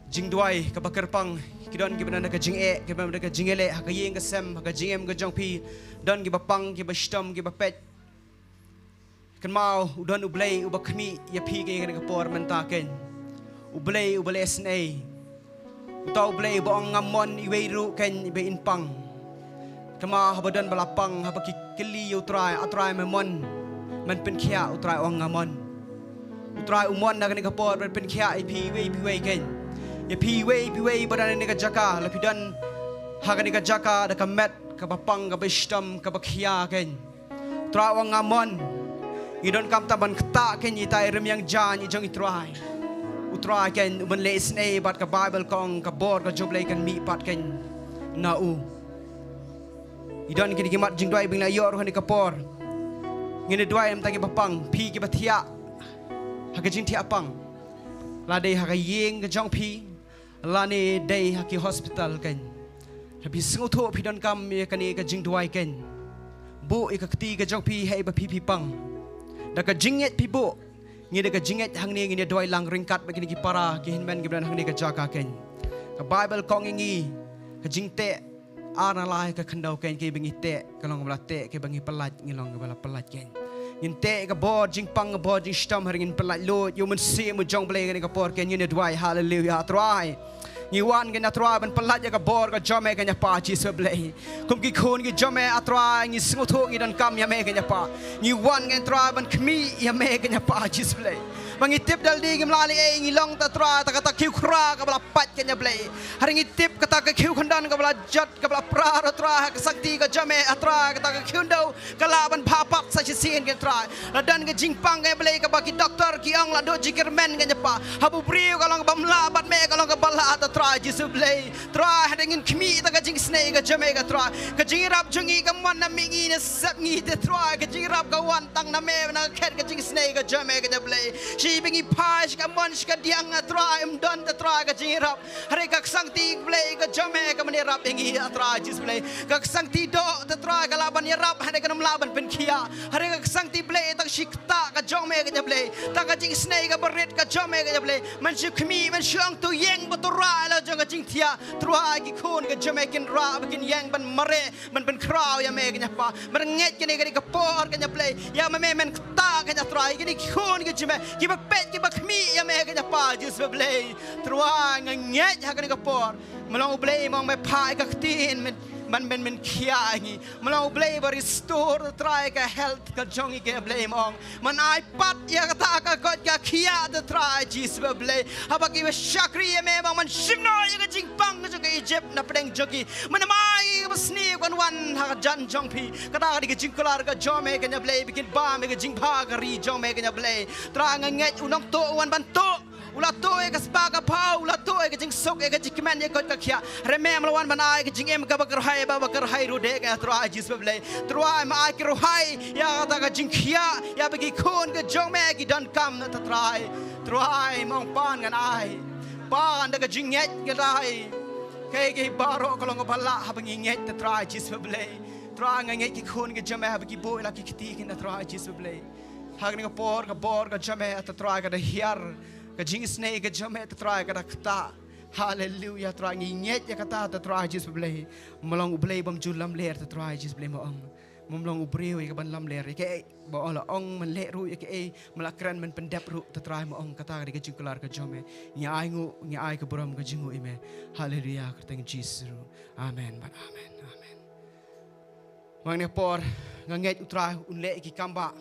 jing duai ka bakerpang ki don ki bana ka jing e ki bana ka jing ele ha ka yeng ka sem ha ka jing em ka jong pi don ki bapang ki wisdom ki bapet kan mau udon ublay ubakmi ya pi ke ka por menta ken ublay sna utau ublay bo ong ngamon iweiru ken ibe inpang kama habadan balapang habaki kili utrai memon man pen khia utrai ong ngamon utrai umon na kan ka por pen khia ip we ken ya pi we badan ni ka jaka lapidan ha kan ka jaka da ka met ka bapang ka bistam ka bakhia ken utrai ong ngamon idon kam taban kta ken itai rem yang jan i jong utrai ken uban lesne bat ka bible kong ka bor ka joblay kan mi pat ken na u idon kini kimat jing duai bing la yor hani kapor ngene duai am tangi bapang pi ki bathia ha ka jing thi apang la dei ha ka yeng ka jong pi la ne dei ha ki hospital ken ha bi singu tho pi don kam me kani ka jing duai ken bu i ka kti ka jong pi hei ba pi pang da ka jinget pi bu ngene ka jinget hang ne ngene duai lang ringkat ba kini ki para ki hinmen ki ban hang ne ka jaka ken ka bible kong ngi ka jing te ana lai ka khandau ken ke bengi te kalong bala te ke bengi pelat ngilong bala pelat ken ngin te ka bod jing pang bod jing stam haringin pelat lo yo mun se mu jong ble ken ka por ken ngine dwai hallelujah try ngi wan ken atrai ban pelat ya ka bor ka jome ken ya pa chi se ble kum ki khon ki jome atrai ngi singu tho ngi dan kam ya me ken ya pa ngi wan ken trai ban khmi ya me ken ya pa chi se ble bangi tip dal di gim lali e ngi long ta tra ta kata kiu khra ka bala pat ken ya ble haringi tip kata ka kiu khandan ka bala jat ka bala pra ra tra ka sakti ka jame atra kata ka kiu ndau ka la ban pha pak sa chi sin ken tra la dan ka jing pang ka ble ka ba ki doctor ki ang la do jikir men ken ya pa habu briu ka long bam la bat me ka long ka bala ta tra ji su ble tra hadingin khmi ta ka jing snei ka jame ka tra ka jing rap jungi ka man na mingi ne sap ngi te tra ka jing rap ka wan tang na me na khet ka jing snei ka jame ka ja ble shi bingi paj ka mon ka diang atra im don ta tra ka jing rap hare ka sang ti ble ka jame ka mani rap bingi atra ji ble ka sang ti do ta tra ka laban ya rap hare ka nam laban pen khia hare ka sang ti ble ta shikta ka jome ka ja ble ta ka jing snei ka baret ka jome ka ja ble man shi khmi man shang tu yeng ba tu ra la jong ka jing thia tra ki khon ka jame kin ra ba kin yeng ban mare man pen kraw ya me ka ja pa man nget kin ka por ka ja ble ya me men ta ka ja tra ki khon ka jame ki ba pet ki ba khmi ya me ka ja pa ji se ble tra nget ha ka por malong ble mong me pa ka tin men khia ngi malong ble ba restore try ka health ka jongi ke ble mong man ai pat ya ka ta ka god ka khia the try ji se ble haba ki shakri me mong man shimno ya ka jing pang ka ka egypt na pedeng jogi man mai ba sni kan wan ha jan jong pi ka ta ka jing kolar ka jome ka nya ble bikin ba me ka jing ba ka ri jome ka nya ble tra nget unong to wan ban to ula to e ka spaga pa ula to e ka jing sok e ka jikman e ka ka khia remem lawan banai ka jing em ka bakar hai ru de ka tra ji sble tra ma ai ka hai ya ta ka jing khia ya bagi khon ka jong me ki dan kam na ta trai mong pan kan ai pan da ka jing nget ka dai ke baro ka long bala ha bangi nget ta tra ji sble tra nget ki khon ka jame ha bagi bo la ki kiti ki na tra ji sble ha ka bor ka jame ta tra ka da hiar ka jing snei ka jame ta tra ka da kta hallelujah tra ngi nyet ya kata ta tra jis ble malong ble bam julam ler ta tra jis ble mo ong momlong ubreu ka ban lam ler ke bo ola ong man le ru ke malakran man pendap ru ta tra mo ong kata ka jing kelar ka jame nya ai ka boram ka jingu ime hallelujah ka teng jesus amen ban amen mang ne por nganget utra unle ki kamba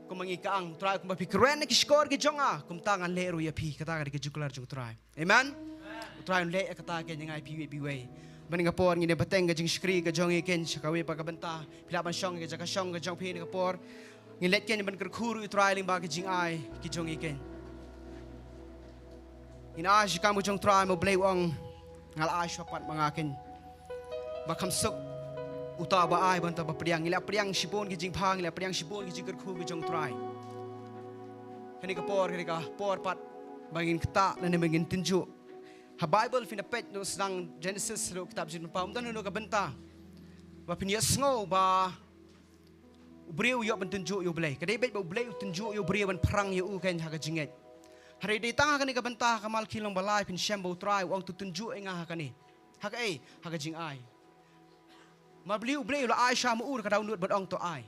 kumangi kaang try kum pi kren ki score ki jonga kum tangan le ru ya pi kata ka jukular jung try amen try le kata ke ngai pi we baninga por ngine bateng ga jing skri ga jong ken chakawe pa ka banta pila ban shong ga jaka shong ga jong pi ga por ngilet ken ban ker khuru try ling ba ki jing ai ki jong ken ina shi kamu jong try mo blay wong ngal ai shopat mga ken ba kham suk uta ba ai ban ta ba priang shibon ki jing phang la priang shibon ki jing ker khu ki jong try kani ka por pat bangin kta na ne bangin tinju ha bible fina pet no sang genesis ro kitab jin pa umdan no ka benta ba pinya sngo ba beriu yo bentunjuk yo belai kadai bet belai tunjuk yo beriu ban perang yo kan ha ka jinget hari di tang kan ka bentah kamal kilong balai pin syam bau trai wang tu tunjuk engah ha kan ni ha ka ai ha ka jing ai ma beliu la ai syam ur ka download bat ong to ai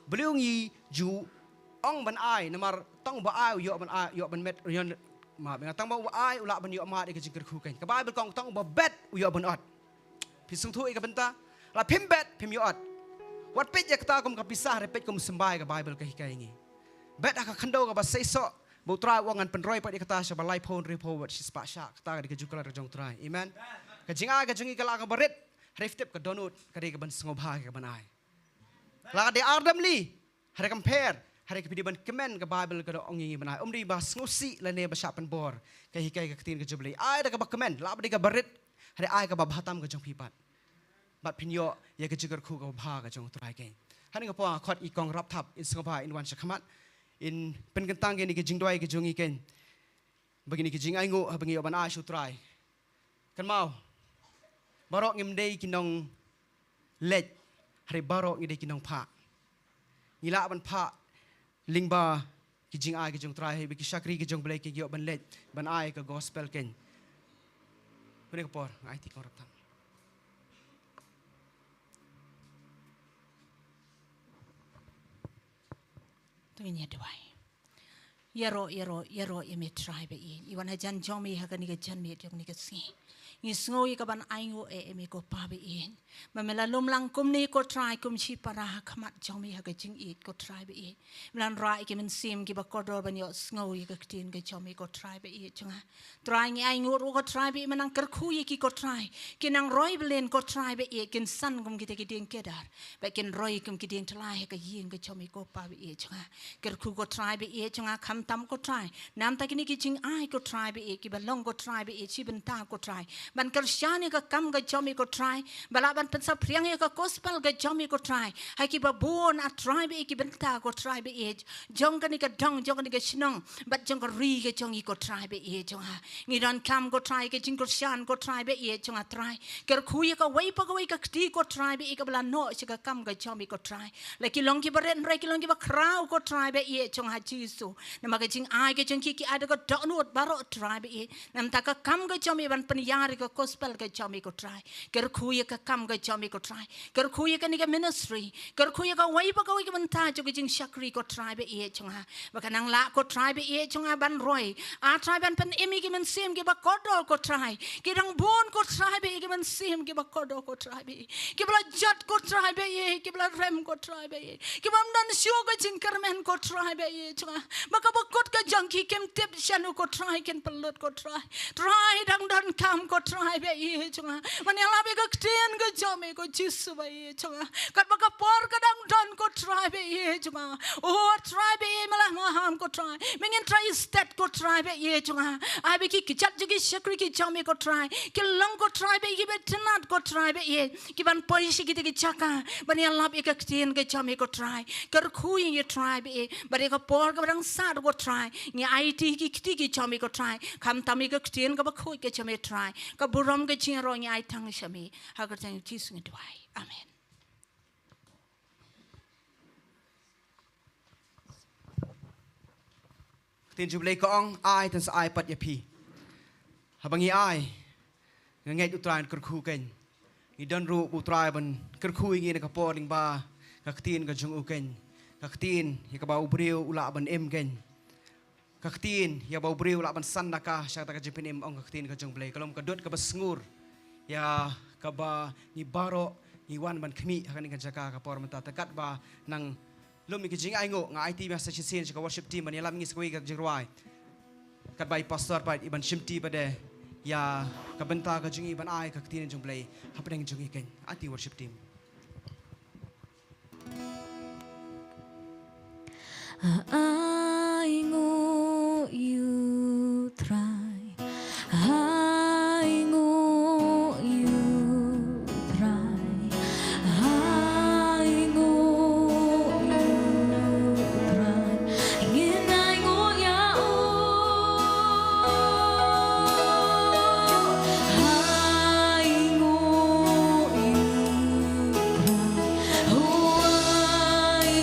beliu ngi ju ong ban ai namar tong ba ai yo ban met yon ma benga tang ba ai ula ban yo ma de ka jing ku kan ka bible kong tong ba bet yo ban ot pisung thu ka bentah la pim bet pim yo ot wat pet ya kata kum kapisah repet kum sembai ka bible ka hikai ngi bet aka khando ka ba seiso bo trai wangan penroi pat kata sa balai phone repo wat sispa sha kata ka di jukala jong trai amen ka jinga ka jungi kala ka barit reftep ka donut ka di ka ban sngobha ka ban ai la de ardam li hari compare hari ka pidi ban kemen ka bible ka ong ngi ban ai di ba sngosi la ne ba sha pan bor ka hikai ka tin ka jubli ai da ka ba kemen la ba di ka barit hari ai ka ba bhatam ka jong pipat bat pinyo ya ke jigar ku ka bha ka jong trai ke hani ka po khot I kong rap thap in sngobha in wan shakhamat in pen kentang ke ni ke jingdoi ke jongi ken begini ke jingai ngo bangi ban a shu trai kan mau barok ngim dei kinong lej hari barok ngi dei kinong pha ngila ban pha lingba ki jingai ke jong trai he ki shakri ke jong blai ke yo ban lej ban ai ka gospel ken bani ka por ai ti kong rap thap Tuinya duai. Yero ime tribe in. Iwan hajan jomi hakani ke jan mi jong ni ke si. Ngisngo I kaban aingo eme ko pabe in. Mamela lumlang kum ni ko try kum chi para kamat jomi hakajing it ko tribe in. Melan ra ke men sim ki ba kodor ban yo sngo I ka tin ke jomi ko tribe in chunga. Try ngi aingo ro ko tribe menang kerku ki ko try. Kinang roi belen ko tribe in kin san kum kita ki ding kedar. Ba kin roi kum ki ding tlai ka yin ke jomi ko pabe in chunga. Kerku ko tribe in chunga kam tam ko try. Nam ta kini ki jing ai ko tribe in ki ba long ko tribe in chi benta ko try. Ban kersyani ka kam ga jomi ko try balaban pensa priang ka gospel ga jomi ko try haki ba bon a tribe ki benta ko tribe age jong ka ni ka dong jong ka ni ka sinong bat jong ka ri ga jongi ko tribe age jong ha ngiran kam ko try ka jing kersyan ko tribe age jong a try ker khuya ka wai pa ka wai ka ti ko tribe ka bala no si ka kam ga jomi ko try laki long ki baren re ki long ki ba kraw ko tribe age jong ha jisu na ma ka jing ai ka jong ki ada ko donut baro tribe age nam ta ka kam ga jomi ban penyar ka gospel ka jomi ko try ker khuya ka kam ka jomi ko try ker khuya ka ni ka ministry ker khuya ka wai pa ka wai ka banta jo ka jing shakri ko try be e chunga baka nang la ko try be e chunga ban roi a try ban pen emi ki men sim ki ba kodol ko try ki rang bon ko try be ki men sim ki ba kodol ko try be ki bla jat ko try be e ki bla rem ko try be e ki bam dan sio ka jing kermen ko try be e chunga baka ba kot ka jang ki kem tip shanu ko try ken pelot ko try dang dan kam ko try be e chunga mani ala be ka ten ka jomi ko jisu ba e chunga kat baka por ka dang dan ko try be e chunga oh try be e mala maham ko try mengen try stat ko try be e chunga ai be ki kijat jigi shakri ki jomi ko try ki long ko try be ki be tenat ko try be e ki ban poisi ki te ki chaka mani ala be ka ten ka jomi ko try kar khui ye try be e bare ka por ka dang sad ko try ni IT ki kiti ki jomi ko try kam tami ka ten ka ba khui ka jomi try ka buram ka ching ro ni ai thang shami ha ka tang jisu ngi dwai amen. tin jublei ko ong ai tan sa ai pat ya pi habangi ai ngai utran ker khu ken I don ru utrai ban ker khu ngi na ka po ding ba ka tin ka jung u ken ka tin ya ka ba ubriu ula ban em ken ka tin ya ba ubriu ula ban san na ka sha ta ka jipin em ong ka tin ka jung blei kalom ka dot ka ba sngur ya ka ba ni baro ni wan ban khmi ha kan jaka ka por mata takat ba nang lumi ki jing ai ngo nga IT ma sa sin ka worship team man lam ngi skoi ka jirwai kat bai pastor bai iban shimti ba de ya ka benta ka jingi ban ai ka tin jung play hapeng jungi ken IT worship team I know you try. I know you try. I know you try. Ingin I know ya I know you try. Oh I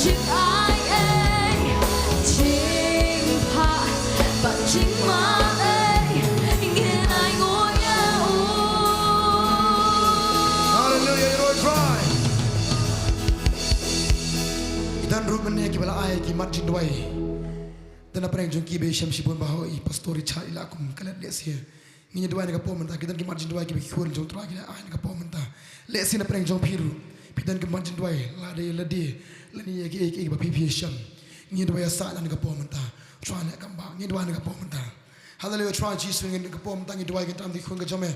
chính ai ấy chính phạt và chính mà ấy nghe ai ngồi nhau Hallelujah, you know it's right. Itan rumen ni kibala ay ki margin duai. Dan apa yang jongki be syam sibun bahawa i pastori cha ila kum kalat lesia. Nginya duai ni kapo menta kita ki margin duai ki be khur jong tra ki ay ni kapo menta. Lesia na preng jong piru. Pidan ki margin duai la de lani ki ba pi syam. Nginya duai sa ni kapo menta. Try ni kamba nginya duai ni kapo menta. Hallelujah, try Jesus nginya kapo menta nginya duai ki tam di khun ka jome.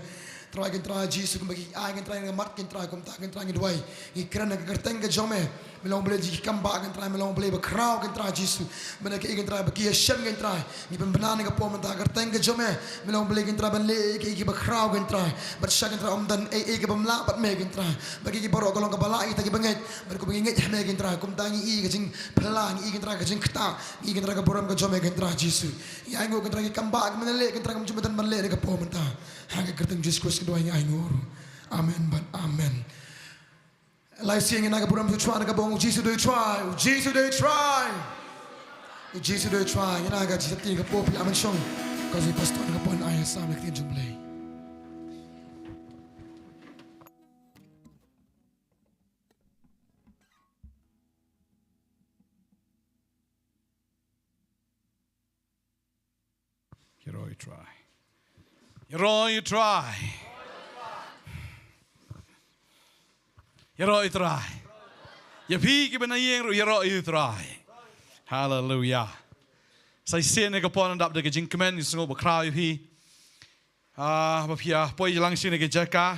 Try kan try Jesus kum bagi ay kan try mat kan try kum ta kan try nginya duai. Ngi kran ka kerteng ka jome. Melong boleh ji kamba kan try melong boleh ba kraw kan try Jesus. Mana ke kan try ba ki syam kan try. Ngi pembenan ka po menta kerteng ka jome. Melong boleh kan try ban le ki ba kraw kan try. Ba sya kan try om dan ke bamla bat me kan try. Bagi ki borok kolong ka bala ta ki banget. Bar ko banget me kan try kum ta ngi ka jing phala ngi kan try ka jing kta. Ngi kan try ka boram ka jome kan try Jesus. Ya ngo kan try ki kamba kan le kan try ka jum dan ban le ka po menta. Ha ka kerteng Jesus Christ kedua ngi ay ngoro. Amen but amen. Lai singing naga buram tu try naga bong Jesus do you try Jesus do you try Jesus do you try you naga Jesus tiga popi amen song kasi pastor naga pon ay sa mek tin jumblay. You try. You try. You try. You pi ki benayeng you try. Hallelujah. Sai sen ne ka pon dap de ke jing kemen sungo ba kraw pi. Ba pia poi lang sin ke jaka.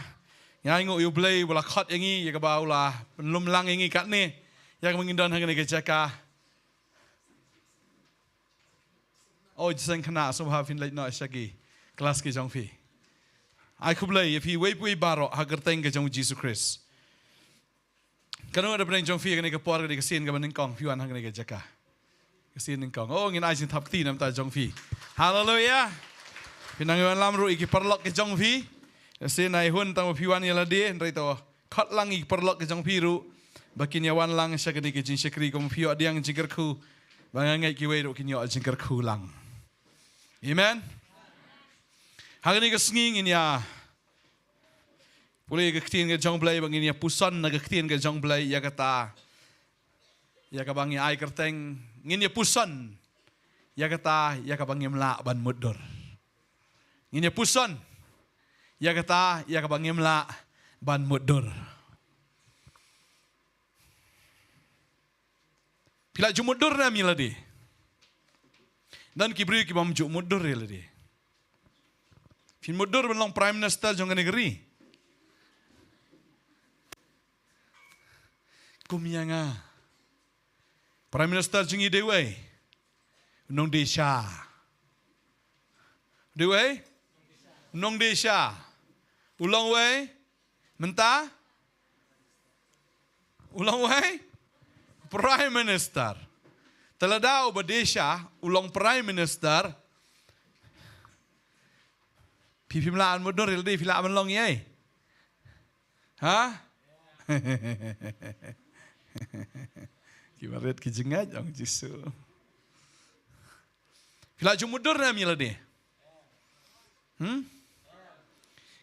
Ya ngo you play wala khat yangi ya ka ba ula lum lang yangi kat ni. Ya ka mengindon hang ne ke jaka. Oh jeng khana so ha fin lait no shagi. Kelas ke jong pi. Ai kublai if he wei baro hagar teng ke jong Jesus Christ. Kanu ada pernah jong fi kan ke por ke sin ke baning kong piwan hang ke jaka. Ke sin ning kong. Oh ngin ai sin thap ti nam ta jong fi. Hallelujah. Pinang wan lam ru iki perlok ke jong fi. Ke sin ai hun tang piwan ya lade ndai to. Khat lang iki perlok ke jong fi ru. Bakin ya wan lang sya ke jing sekri kom piwa diang jingker ku. Bangangai ki wei ru kin yo jingker ku lang. Amen. Hang ni ke singing in ya. Boleh ketiin ke jong blai bangin ya pusan na ketiin ke jong blai ya kata ya ka bangi ai kerteng ngin ya pusan ya kata ya ka bangi mla ban mudur ngin ya pusan ya kata ya ka bangi mla ban mudur pila jumudur na miladi dan kibri ki bam jumudur ladi fin mudur belong prime minister jong negeri kumyanga Prime Minister jingi dewe nong desha dewe nong desha ulang we menta ulang we Prime Minister teladau badesha ulang Prime Minister pipi mlaan modor ildi pila aman ye ha Kibaret ki jengaj ang jisu. Pila jumudur na mila de.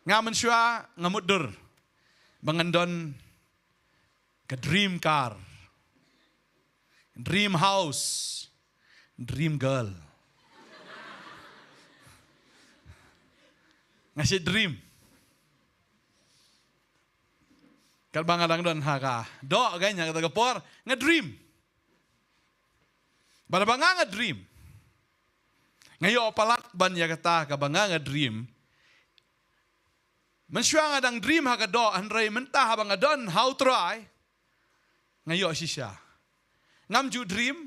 Ngamen syua ngamudur. Bangandon ke dream car. Dream house. Dream girl. Ngasih dream. Kalau bang adang don haka, do agaknya kata kepor ngedream. Pada bang ngedream. Ngayo palak ban ya kata ka bang ngedream. Mensyang adang dream haka do andrei mentah bang adon how try. Ngayo sisya. Ngamju dream.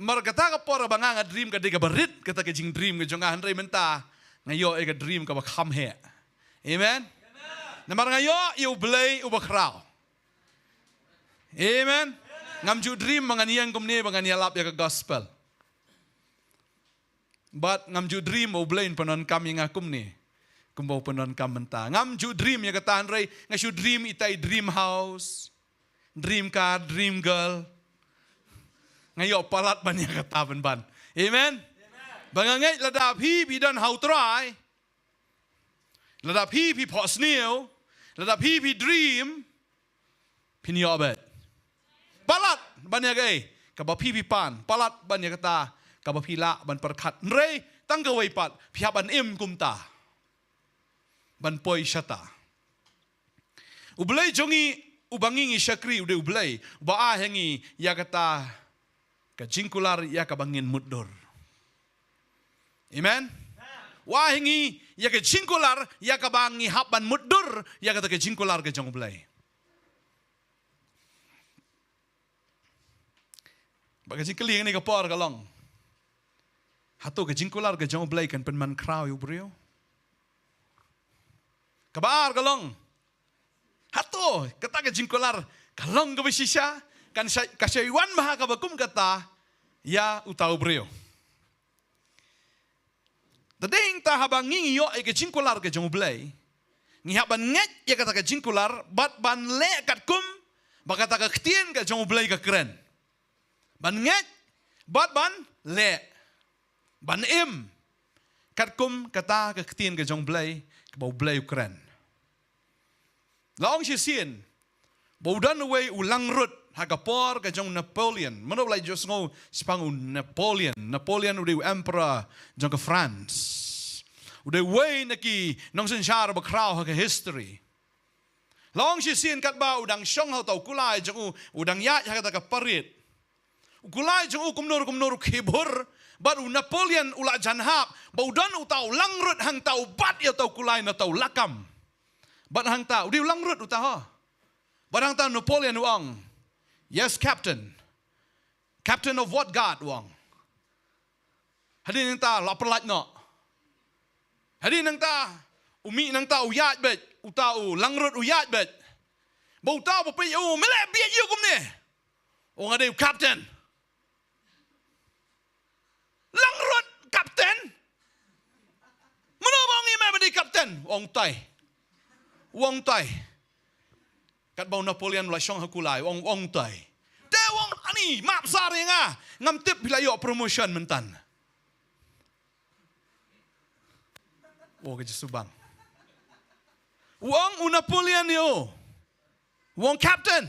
Mar kata kepor bang ngedream kadika berit kata kejing dream kejong andrei mentah. Ngayo eka dream ka bakam he. Amen. Namar ngayo you blay ubakraw. Amen. Ngamju dream manganian kumni mangania lap ya ke gospel. But ngamju dream o blain panon kam yang akum ni. Kumbaw panon kam menta. Ngamju dream ya katahan ray ngasyu dream itai dream house. dream car, dream girl. Ngayon palat ban yang kata ban. Amen. Bangangai ladap hi bidan how try. Ladap hi pot snew. Ladap hi dream. Pini obat. Palat ban yang gay. Kabap hi pan. Palat ban yang kata. Kabap hila ban perkat. Nrei tanggawai pat. Pihak ban kumta. Ban poi syata. Ublay jongi ubangingi syakri udah ublay. Ba'a hengi ya kata kajingkular ya kabangin muddur. Amen. Wah hengi ya kajingkular ya kabangi haban muddur ya kata kajingkular ke jong ublay. Baka jingkeli ni kapor kalong. Hato kajingkular ke jong ublay kan penman kraw ubrio. Kabar kalong. Hato, kata ke jingkular, kalong ke besisya, kan kasyaiwan maha kabakum kata, ya utau brio. Tadeng ta habang ngingi yo ke jingkular ke jongublay, ngihaban nget ya kata ke jingkular, bat ban le kat kum, bakata ke ketien ke jongublay ke keren. Ban nget, bat ban le, ban kat kum kata ke ketien ke jongublay, ke bau blay keren. Laong si sien, baudan away ulang rut hagapor ke jong Napoleon. Mana ulai jos ngau sepangu Napoleon. Napoleon udah emperor jong ke France. Udah way neki nongsen syar bakrau ke history. Laong si sien kat ba udang syong hau tau kulai jong udang yat kata ke parit. Kulai jong kumnur kibur. Baru Napoleon ulak janhap. Baudan utau lang rut hang tau bat ya tau kulai na tau lakam. Bat hang tau, di ulang rut utaha. Bat hang tau Napoleon uang. Yes, captain. Captain of what God uang? Hadin nang ta lapar lat no. Hadin nang ta umi nang ta uyat bet, utau lang rut uyat bet. Bau tau papai mele biat you kum ne. Ong ada captain. Lang rut captain. Mana bang imam di captain? Ong tai. Wong tai. Kat bau Napoleon la syong hakulai wong tai. De wong ani map sare nga ngam tip bila yo promotion mentan. Oh ke subang. Wong Napoleon yo. Wong captain.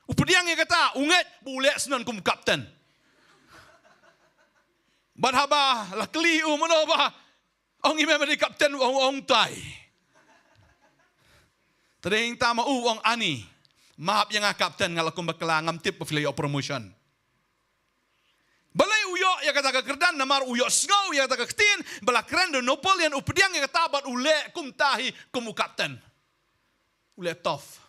Upediang yang kata unget bulek senan kum captain. Ban haba la kli mano ba. Ong imam di captain wong tai. Tering tama uang ani. Mahap yang kapten ngalakum bakelangam tip pefilio promotion. Balai uyok ya kata kekerdan namar uyok sngau ya kata ketin bala keren do Napoleon upediang ya kata bat ule kum tahi kum kapten. Ule tof.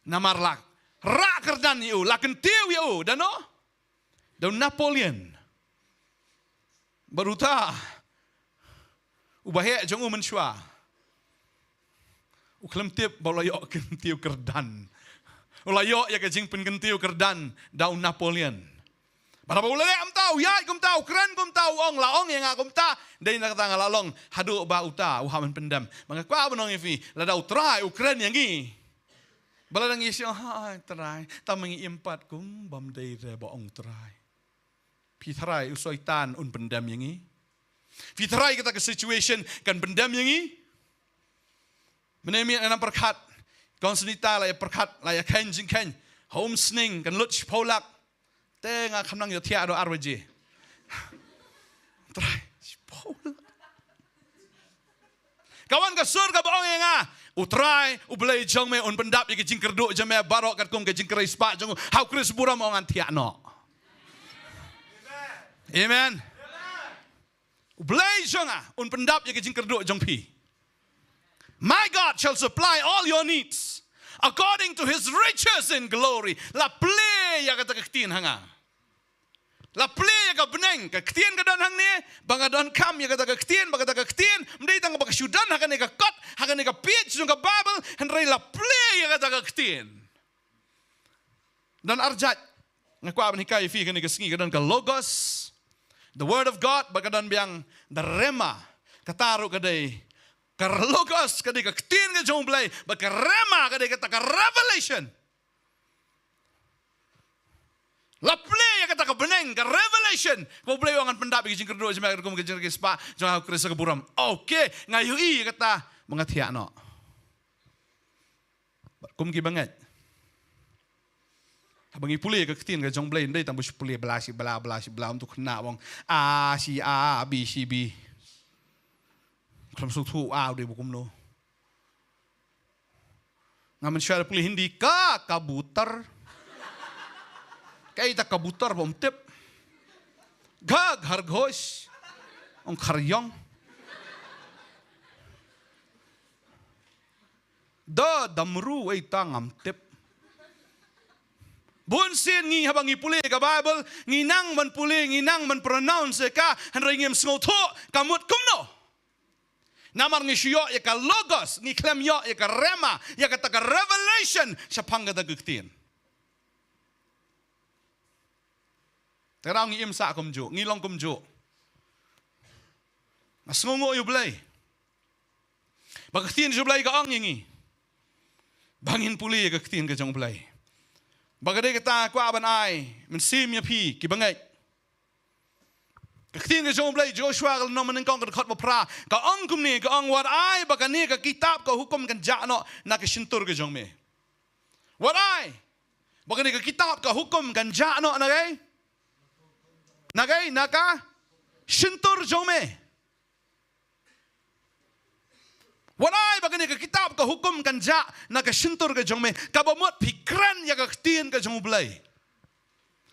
Namar lak. Rak kerdan yu laken tiu yu dano. Do Napoleon. Baruta. Ubahek jong mensyua. Uklam tip balayok kentiu kerdan. Ulayok ya kejing pen kentiu kerdan daun Napoleon. Para baulale am tahu ya kum tahu keren kum tahu ong laong yang akum ta dai nak tang lalong hadu ba uta uhaman pendam. Maka kwa benong ifi la dau try ukren yang gi. Baladang isyo ha try tamangi empat kum bam dai re ba ong try. Pi try usoitan un pendam yang gi. Pi try kita ke situation kan pendam yang gi. Menemi enam perkat, konsenita lah ya perkat lah ya kain jingkain, home sning kan luch polak, tengah kamnang yo tiada do arwaji. Try polak. Kawan ke surga baong yang utrai ubelai jong me un pendap ye jingker do jame barok kat kum ke jingker ispa jong hau kris buram ongan tiano. Amen. Ubelai jong un pendap ye jingker do jong pi. My God shall supply all your needs according to his riches in glory. La play ya kata ketin hanga. La play ya ka beneng ka ketin ka dan hang ni banga dan kam ya kata ketin banga kata ketin mendai tang baka syudan hakan ni ka kot hakan ni ka pitch jung ka Bible henry la play ya kata ketin. Dan arjat ngakwa ni kai fi kan ni ka singi ka dan ka logos the word of God baka dan biang the rema kataru kadai Karlogos kadai ka ketin ka jong blay, ba karema kadai kata ka revelation. La play ya kata kebeneng ke revelation. Kau play wangan pendap bikin kedua jemaah kum kejar ke spa jangan keresa ke buram. Oke, ngayui kata mengatia no. Kum ki banget. Abangi pulih ke ketin ke jong play ndai tambah pulih belasi bela untuk kena wong A si A B si B. Kelam sutu A udah bukum no. Ngamen syar pulih Hindi kabutar. Kayak kabutar bom tip. Gag hargos. Ong karyong. Da damru ay tangam tip. Bunsin ngi habang ipuli ka Bible, nginang man puli, nginang man pronounce ka, hanray ngim sngoto, kamut kumno. Namar ngi siyo ya ka logos, ngi klem yo ya ka rema, ya ka taka revelation, siya panggada guktin. Terang ngi imsa kumjo, ngilong kumjo. Masngongo yu blay. Bagaktin yu blay ka ang ngi. Bangin puli ka ktin ka jong blay. Bagay kita ko aban ay mensim ya pi ki bangay. Ktin ka jong blay Joshua kal no manen kong ka khot mo pra ka ang kumni ka ang wat ay bagani ka kitab ka hukum kan jano na ka sintur ka jong me. Wat ay bagani ka kitab ka hukum kan jano na gay. Nagay naka sintur jong me. Walay bagani ka kitab ka hukum kan ja na ka sintur ka jong me kabamot pikran ya ka ktin ka jong blay.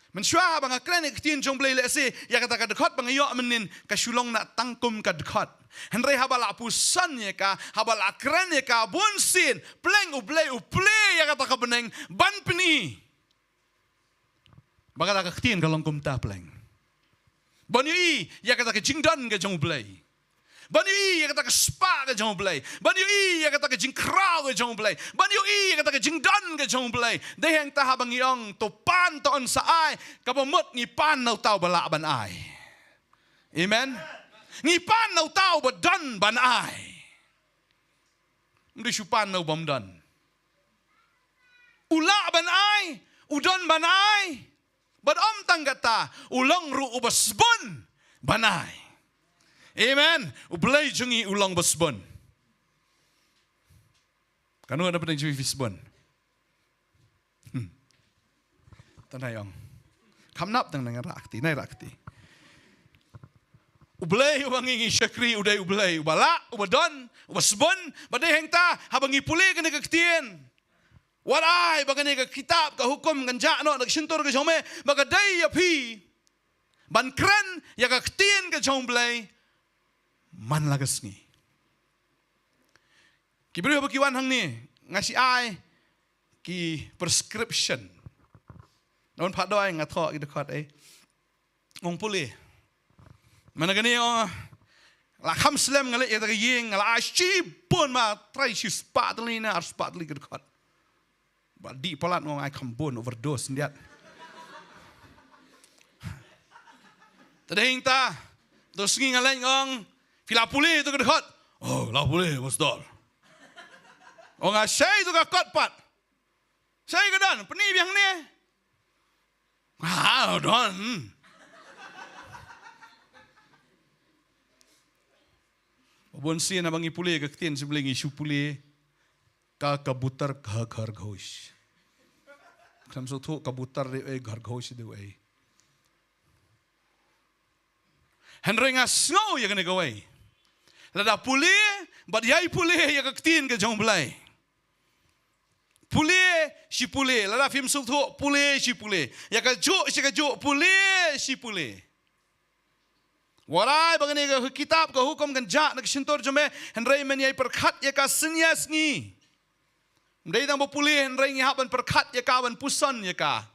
Menswa bang akran ka ktin jong blay le se ya kata ka dekat bang yo menin ka sulong na tangkum ka dekat. Henry habala pusan ya ka habala akran ya ka bunsin pleng ublay ya kata ka beneng ban peni. Bagala ka ktin ka longkum ta pleng. Banyu ya kata ka jingdan ka jong blay. Banyu ya kata ke spa ke jong blay. Banyu ya kata ke jing krau ke jong blay. Banyu ya kata ke jing dan ke jong blay. Deh yang taha bang yong to pan to on sa ai kapamut ngi pan nau tau bala ban ai. Amen. Ngi pan nau tau ba dan ban ai. Mdi supan nau bam dan. Ula ban ai, udon ban ai. Bad om tanggata ulang ru ubasbon ban ai. Amen. Ublay jungi ulang basbon. Kanu ada penting jungi basbon. Tanayong. Kamnap tang nang rakti, nai rakti. Ublay wangi syakri uday ublay ubala ubadon ubasbon badai hengta habang ipuli kena kektien. Warai bagani ka kitab ka hukum kan jano nagsintur ka jome bagadai api. Ban kren ya ka kektien ka jomblay. Man lagas ni. Kibri apa kiwan hang ni ngasih ai ki prescription. Non pat doi ngathok ki dekat ngong puli. Mana gani la kham slam ngale ya ta ying la shi pun ma trai shi spat li na spat li ki dekat. Ba di palat ngong ai khambon overdose ndiat. Tadeng ta dos ngi ngale ngong Fila pulih itu kedekat. Oh, lah pulih, Masdor. Oh, nggak saya itu kakot pat. Saya kedan, peni biang ni. Ah, don. Bonsi na bangi pulih kaktin sebelah isu pulih. Ka kabutar ghar ghosh. Kam so tu kabutar ghar ghosh itu Henry ngasno ya kena gawai. Lada pulih, bad yai pulih ya kaktin ke jong belai. Pulih, si pulih. Lada film sutu pulih, si pulih. Ya kajuk, si kajuk, pulih, si pulih. Warai bagani ke kitab ke hukum kan jak nak sentor jome Henry menyai perkat ya ka senyas ni. Mdai tang pulih Henry ngi haban perkat ya kawan pusan ya ka.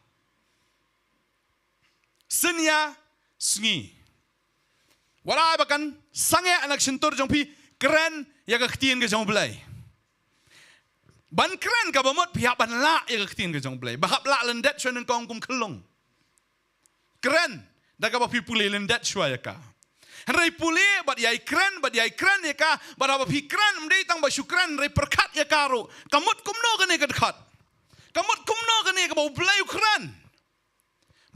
Senya sngi. Warai bakan sange anak sentur jong pi keren ya ka ketin ke jong belai. Ban keren ka bamot pihak ban la ya ka ketin ke jong belai. Bahap la lendet shwen kong kum kelong. Keren da ka ba pi puli lendet shwa ya ka. Henry puli bat yai keren ya ka bat ba pi keren mdei tang ba syukran re perkat ya karo. Kamut kumno ka ne ka dekat. Kamut kumno ka ne ka ba belai keren.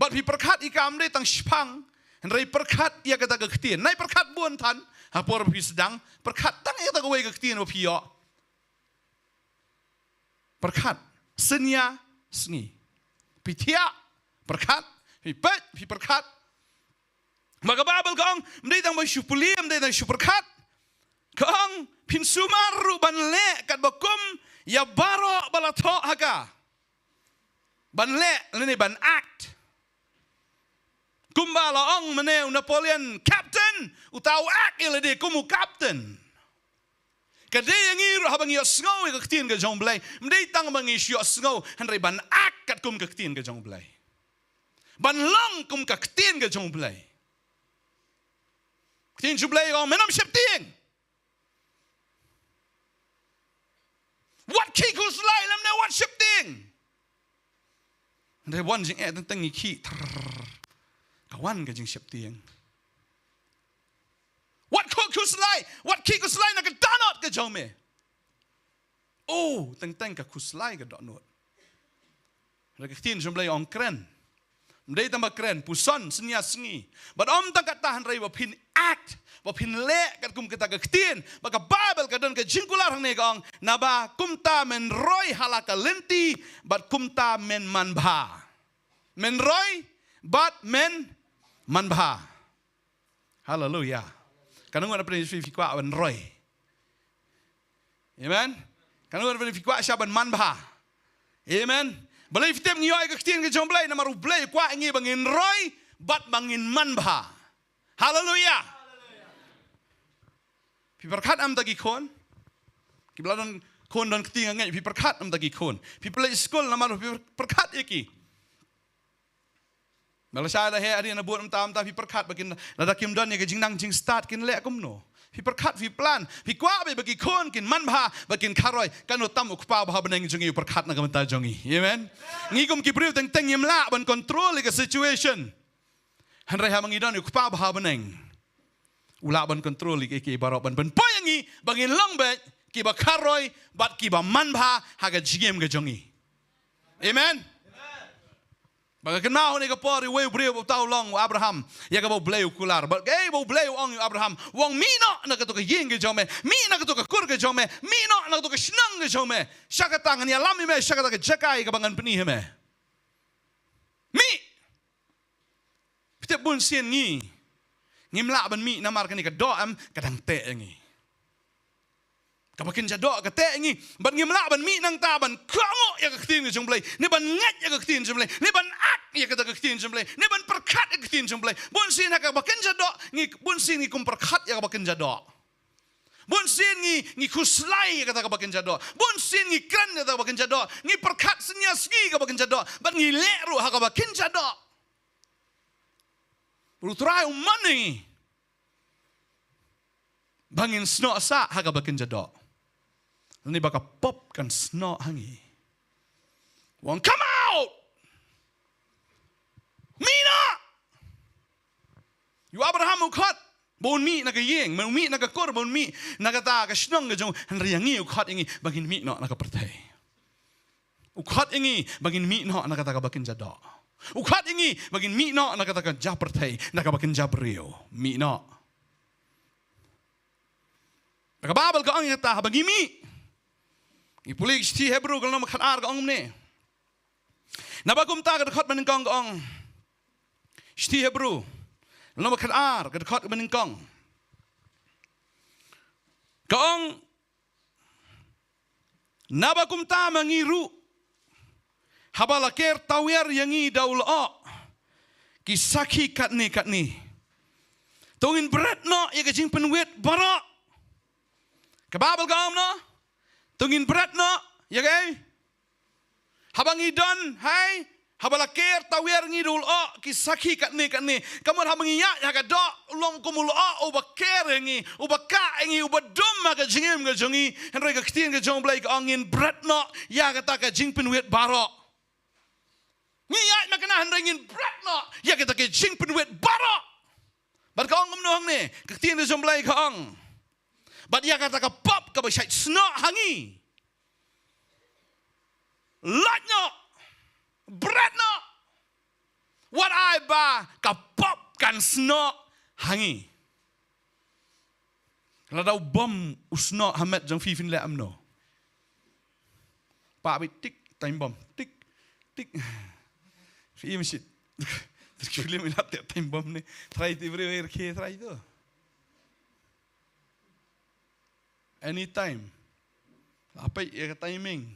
But pi perkat ikam dei tang spang. Hendrai perkat ia kata kektian. Nai perkat buan tan. Hapor pi sedang. Perkat tang ia kata kawai kektian wa pi yo. Perkat. Senya sengi. Pi tiak. Perkat. Pi pet. Pi perkat. Maka Babel kong. Mdei tang bayu puliam. Mdei tang perkat. Kong. Pin sumaru ban le kat bakum. Ya baro balatok haka. Ban le. Lene ban act. Kumba laong meneu Napoleon captain utau ak ile de kumu captain. Kade yang iru habang yo sngau ke ktien ke jong blai. Mdei tang bangi yo sngau hanrei ban ak kat kum ke ktien ke jong blai. Ban long kum ke ktien ke jong blai. Ktien jong blai ong menam syep tieng. What kikus lai lam ne what syep tieng. Hanrei wan jing tentang iki. Kawan ke jing siap tiang. What kokus lai? What kikus lai nak danot ke jong me? Oh, teng ke kus lai ke danot. Lagi tin jom lai ong kren. Mdei tambah kren, puson senya sengi. But om tang kat tahan rai wapin act, wapin le kat kum kita ke tin. Baka Babel kadon ke jingkular hang ne gong. Naba kumta men roy halaka lenti, but kumta men manbha. Men roy, but men manbha. Hallelujah. Kanungan apa ni fikwa awan roy. Amen. Kanungan apa ni fikwa syaban manbha. Amen. Balai fitem ngioi ke ktien ke jomblai na maru blai kwa ngi bangin roy bat bangin manbha. Hallelujah. Pi perkat am tagi kon. Ki bladon kon don ktien ngai pi perkat am tagi kon. Pi play school na maru pi perkat iki. Malaysia dah hari na buat am tapi perkat bakin lada kim don ye jing nang jing start kin le kum no. Pi perkat pi plan pi kwa be bagi kon kin manbha bakin karoi kan utam ukpa bah beneng jungi perkat na kamta jungi. Amen. Ngi kum ki briu teng yem la ban control ke situation. Han rai ha mangidon ukpa bah beneng. Ula ban control ke barok ban poyangi bangin long be ki ba karoi bat ki ba manbha ha ga jigem ke jungi. Amen. Bagaimana kenal ni kapor iwe beri tahu long Abraham ya kau beli ukular, bagai bau beli orang Abraham, wang mina nak tu ke yeng ke jome, mina nak tu ke kur ke jome, mina nak tu ke senang ke jome, syakat tangan ya lami me, syakat ke jakai ke bangan penih me, mi, kita pun sien ni, ngimla ban mi namar kini ke doam kadang te ni. Kapakin jadok kata ini, ban ngimla ban mi nang taban, kamu ya ketin ke jomblai, ni ban ngat ya ketin jomblai, ni ban ak ya kata ketin jomblai, ni ban perkat ya ketin jomblai. Bunsin nak kapakin jadok, ni bunsin ni kum perkat ya kapakin jadok. Bunsin ni kuslai ya kata kapakin jadok. Bunsin ni kran ya kata kapakin jadok. Ni perkat senya segi kapakin jadok, ban ni leru ha kapakin jadok. Berutrai umani, bangin sno sa ha kapakin jadok. Ini bakal pop kan snot hangi. Wong come out. Mina. You Abraham ukhat bon mi nak yeng, mon mi nak kor bon mi nak ta ka snong ke jong hanriangi ukhat ingi bagin mi no nak pertai. Ukhat ingi bagin mi no nak ta ka bakin jada. Ukhat ingi bagin mi no nak ta ka ja pertai, nak bakin jabrio mi no. Nak Babel ka ang ta bagi mi. Ipulik sti Hebrew kalau nama khatar kong ne. Nabakum ta kad khat maning kong kong. Sti Hebrew kalau nama khatar kad khat maning kong. Kong nabakum ta mangiru habalaker tawer yangi daul o kisaki katni. Tungin berat no ya kajing penwet barak. Kababel kong no. Tungin berat no, ya gay. Habang idon, hai, habalakir tawer ngidul o kisaki katni. Kamu habang iyak ya kada long kumul o ubakir ngi, ubaka ngi ubadom ka jingim ka jongi, henry ka ktin ka jong blai ka angin berat no, ya kata ka jing penwet barok. Ngiyak na kana henry ngin berat no, ya kata ka jing penwet barok. Bar ka ong no hang ne, ka ktin ka jong blai ka ang. But dia kata ka pop ka basyai snot hangi. Latno. Beratno. What ba kapop kan sno hangi. Lada bom usno hamet jong fi fin le amno. Pa bi tik time bom tik tik. Fi misit. Terkuli milat time bom ni. Try everywhere ke try tu. Anytime. Apa ya timing.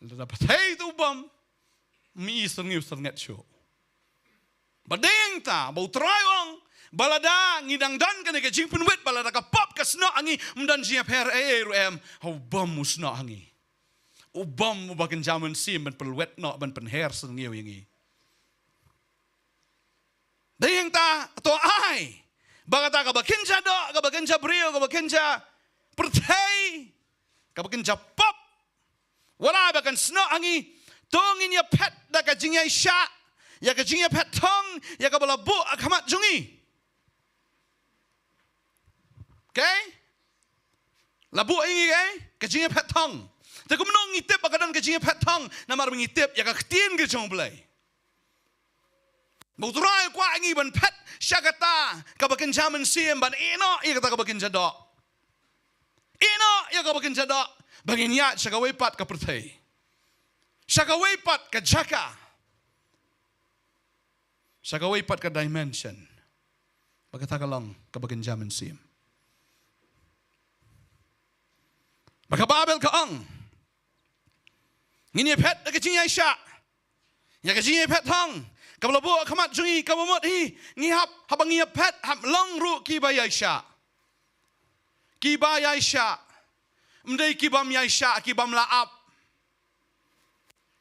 Dapat hey tu bom. Mi iseng nget show. Badeng ta bau trayong balada ngidang dan kene ke jingpun wet balada ka pop ka sno angi mdan siap her em how bom musno angi. O bom bakin jaman sim ben pelwet no ben pen her sengiu yangi. Deng ta to ai. Bagata ka bakin jado ka bakin jabrio ka bakin ja pertai ka bakin ja pop. Wala bakan sno angi tongin ya pet da ka jingya sha ya ka jingya pet tong ya ka bala bu akamat jungi. Okay? Labu ingi ka jingya pet tong. Te kum nong ngitip bakadan ka jingya pet tong na mar ngitip ya ka ktien ke jong blai. Mutrai kwa ingi ban pet syakata ka bakin jaman siem ban ino ya kata ka bakin jado. Ino ya ka bakin jado. Bangin ya syaka wepat ka pertai. Syaka wepat ka jaka. Syaka wepat ka dimension. Bagata ka lang ka bakin jaman siem. Baka babel ka ang. Ngini pet ka jingya sya. Ya ka jingya pet hang. Kabla bo kamat jungi kabamot hi ngihap habang ngihap pet hap long ru ki bayai sya. Ki bayai sya. Mdai ki bam yai sya ki bam laap.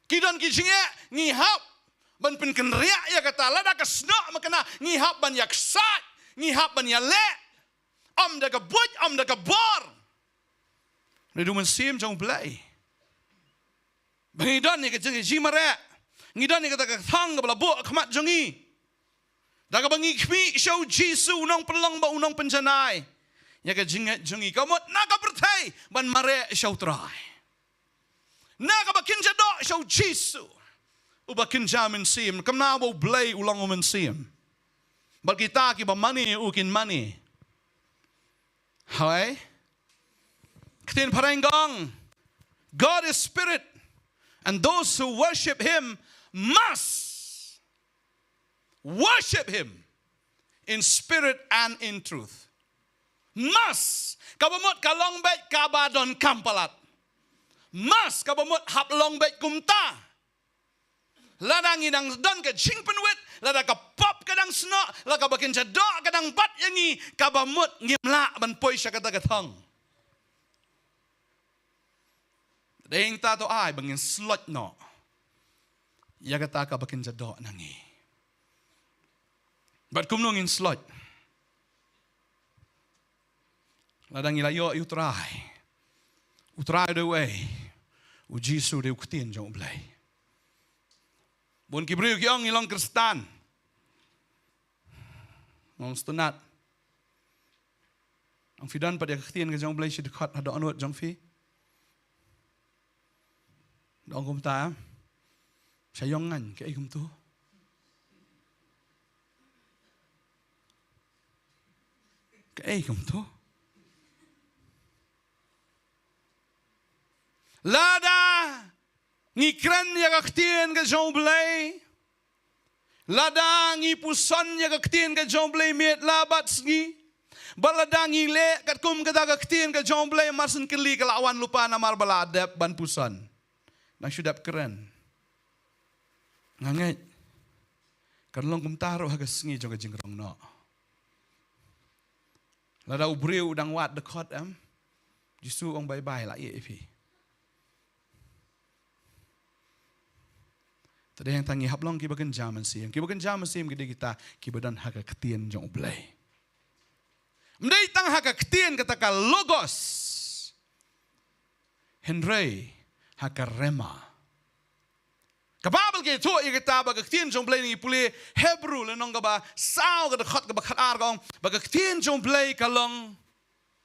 Ki don ki jingya ngihap ban pen kenria ya kata lada ka sno makana ngihap ban yak sat ngihap ban ya le. Om da ka buj om da ka bor. Redu men sim jong blai. Bangidon ni ka jingi jimare. Ngidon ni kata ka thang ka bala bo kamat jongi. Da ka bangi kmi show Jisu unong pelong ba unong penjanai. Ya ka jingat jongi kamot na ka pertai ban mare show try. Na ka bakin jado show Jisu. Ubakin jamin sim kam na bo blai ulang men sim. Bal kita ki ba money ukin money. Hai. Ketin parenggang. God is spirit. And those who worship him must worship him in spirit and in truth. Must. Kabamot kalong bet kabadon kampalat. Must kabamot hap long bet kumta. Ladang inang don ke chingpenwit. Lada ka pop kadang sno. Lada bakin jado kadang bat yangi. Kabamot ngimla ban poy siya katagatang. Dahing tato ay bangin slot no. Yagata ka bakin jado nangi. But kumnongin slot. Ladang ilayo utray. Utray the way. Ujisu de uktin jong blay. Bon kibriu kiong ilang kristan. Ngong stunat. Ang fidan pa dia uktin ka jong blay si dekat hado anut jong fi. Dong kum ta. Sayongan kay kum tu. Kay kum tu. Lada ngikren ya kaktien ka jomblay. Lada ngipuson ya kaktien ka jomblay miet labat sgi. Balada ngile kat kum ka kaktien ka jomblay marsen keli kalawan lupa namar baladep ban puson. Nang sudap keren. Ngangit. Karlong kum taro hagas ngi jong jingrong no. Lada ubriu udang wat dekot am. Jisu ong bye-bye la ifi. Tadi yang tangi hablong kibakan jaman sim. Kibakan jaman sim gede kita kibadan haka ketien jong ublay. Mdai tang haka ketien kataka logos. Henry haka rema. Kababel ke to ikita baga ketien jong ublay ni puli Hebrew lenong kaba sao kada khat kaba khat argong baga ketien jong ublay kalong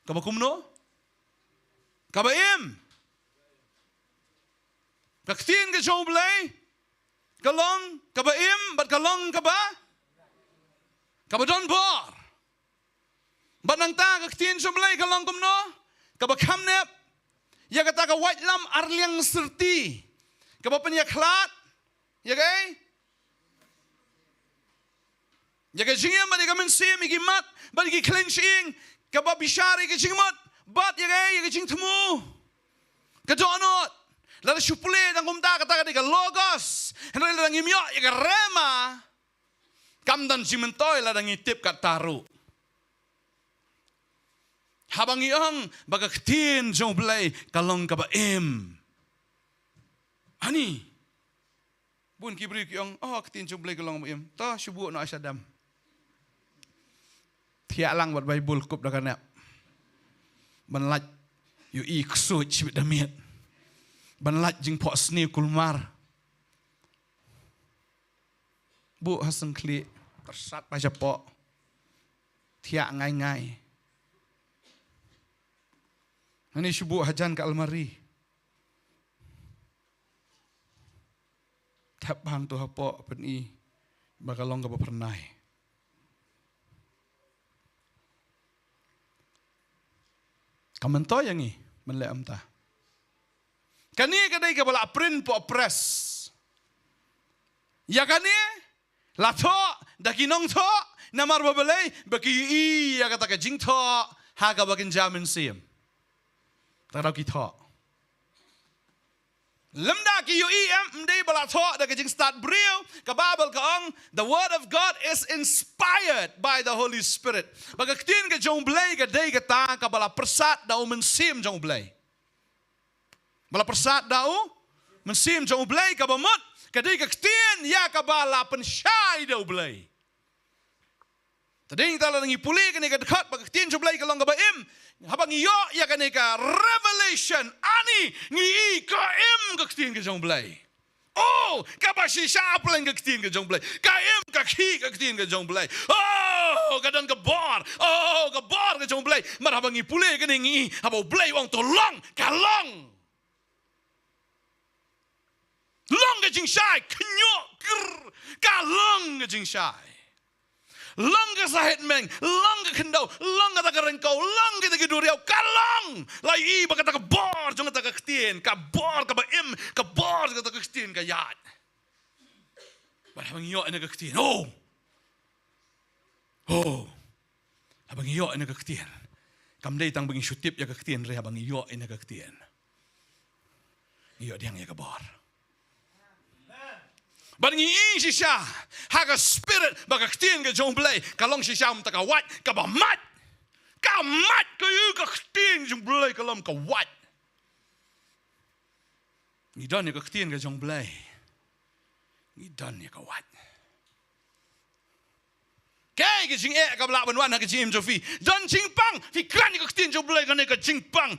kaba kumno kaba im. Ketien ke jong ublay kalong kaba im bat kalong kaba don bor. Bat nang ta ka tin sublay kalong kumno kaba kamnep ya kata ka white lam arliang serti kaba penyaklat ya gay ya ka jingem ba ka mensim igi mat ba igi cleansing kaba bishari ka jingmat bat ya gay ya ka jing temu ka donot la supule dang kumta kata ka logos henry dang imyo ya ka rema kamdan simentoy la dang itip ka taru habang iyang bagaktin jong blay kalong kabaim. Ani bun kibrik yang ketin jong blay kalong kabaim. Ta subuh na asadam. Tiak lang buat Bible kup dah kanap. Banlat yu iksuj bit damiat. Banlat jing pok sni kulmar. Bu haseng kli persat baca pok. Tiak ngai-ngai. Ini subuh hajan ke almari. Tap bang tu hapok peni bakalong ke pernai. Kamanto yang ni menle amta. Kani kadai ke bala print po press. Ya kani lato dakinong to namar babelai bagi i ya kata ke jing to haga bagin jamin sim. Taraw kita. Lemda ki yu em mdei bala talk da kajing start brio ka Bible ka ang the word of God is inspired by the Holy Spirit. Baga ktin ka jong blay ka day ka ta ka bala persat da mensim jong blay. Bala persat da mensim jong blay ka bamut ka day ka ktin ya ka bala pensyai da blay. Tading tala nang ipuli ka ni ka dekat baga ktin jong blay ka long ka baim. Habang iyo ya kaneka revelation ani ngi ka im ka ktin ka jong blay. Oh, ka ba si saplen ka ktin ka jong blay. Ka im ka ki ka ktin ka jong blay. Oh, ka dan ka bar. Oh, ka bar ka jong blay. Mar habang ipuli ka ngi habang blay wang to long ka long. Long ka jing shai knyo ka long ka jing shai. Langga sahit meng, langga kendo, langga tak rengkau, langga tak duriau, kalang. Lai baka tak bor, jangan tak ketien, kabor, kabaim, kabor, jangan tak ketien, kayat. Abang iyo ina ketien, oh, abang iyo ina ketien. Kamday tang bangin syutip ya ketien, re abang iyo ina ketien. Iyo diang ya kabor. Bani si siya, haga spirit baga ktin ka jong blay, kalong si siya mta ka wat, ka ba mat kayu ka ktin jong blay kalam ka wat. Ngidan ni ka ktin ka jong blay, ngidan ni ka wat. Kay ka jing ka bla banwan ka jim jofi, dan jing pang, fi kan ni ka ktin jong blay ka ni ka jing pang,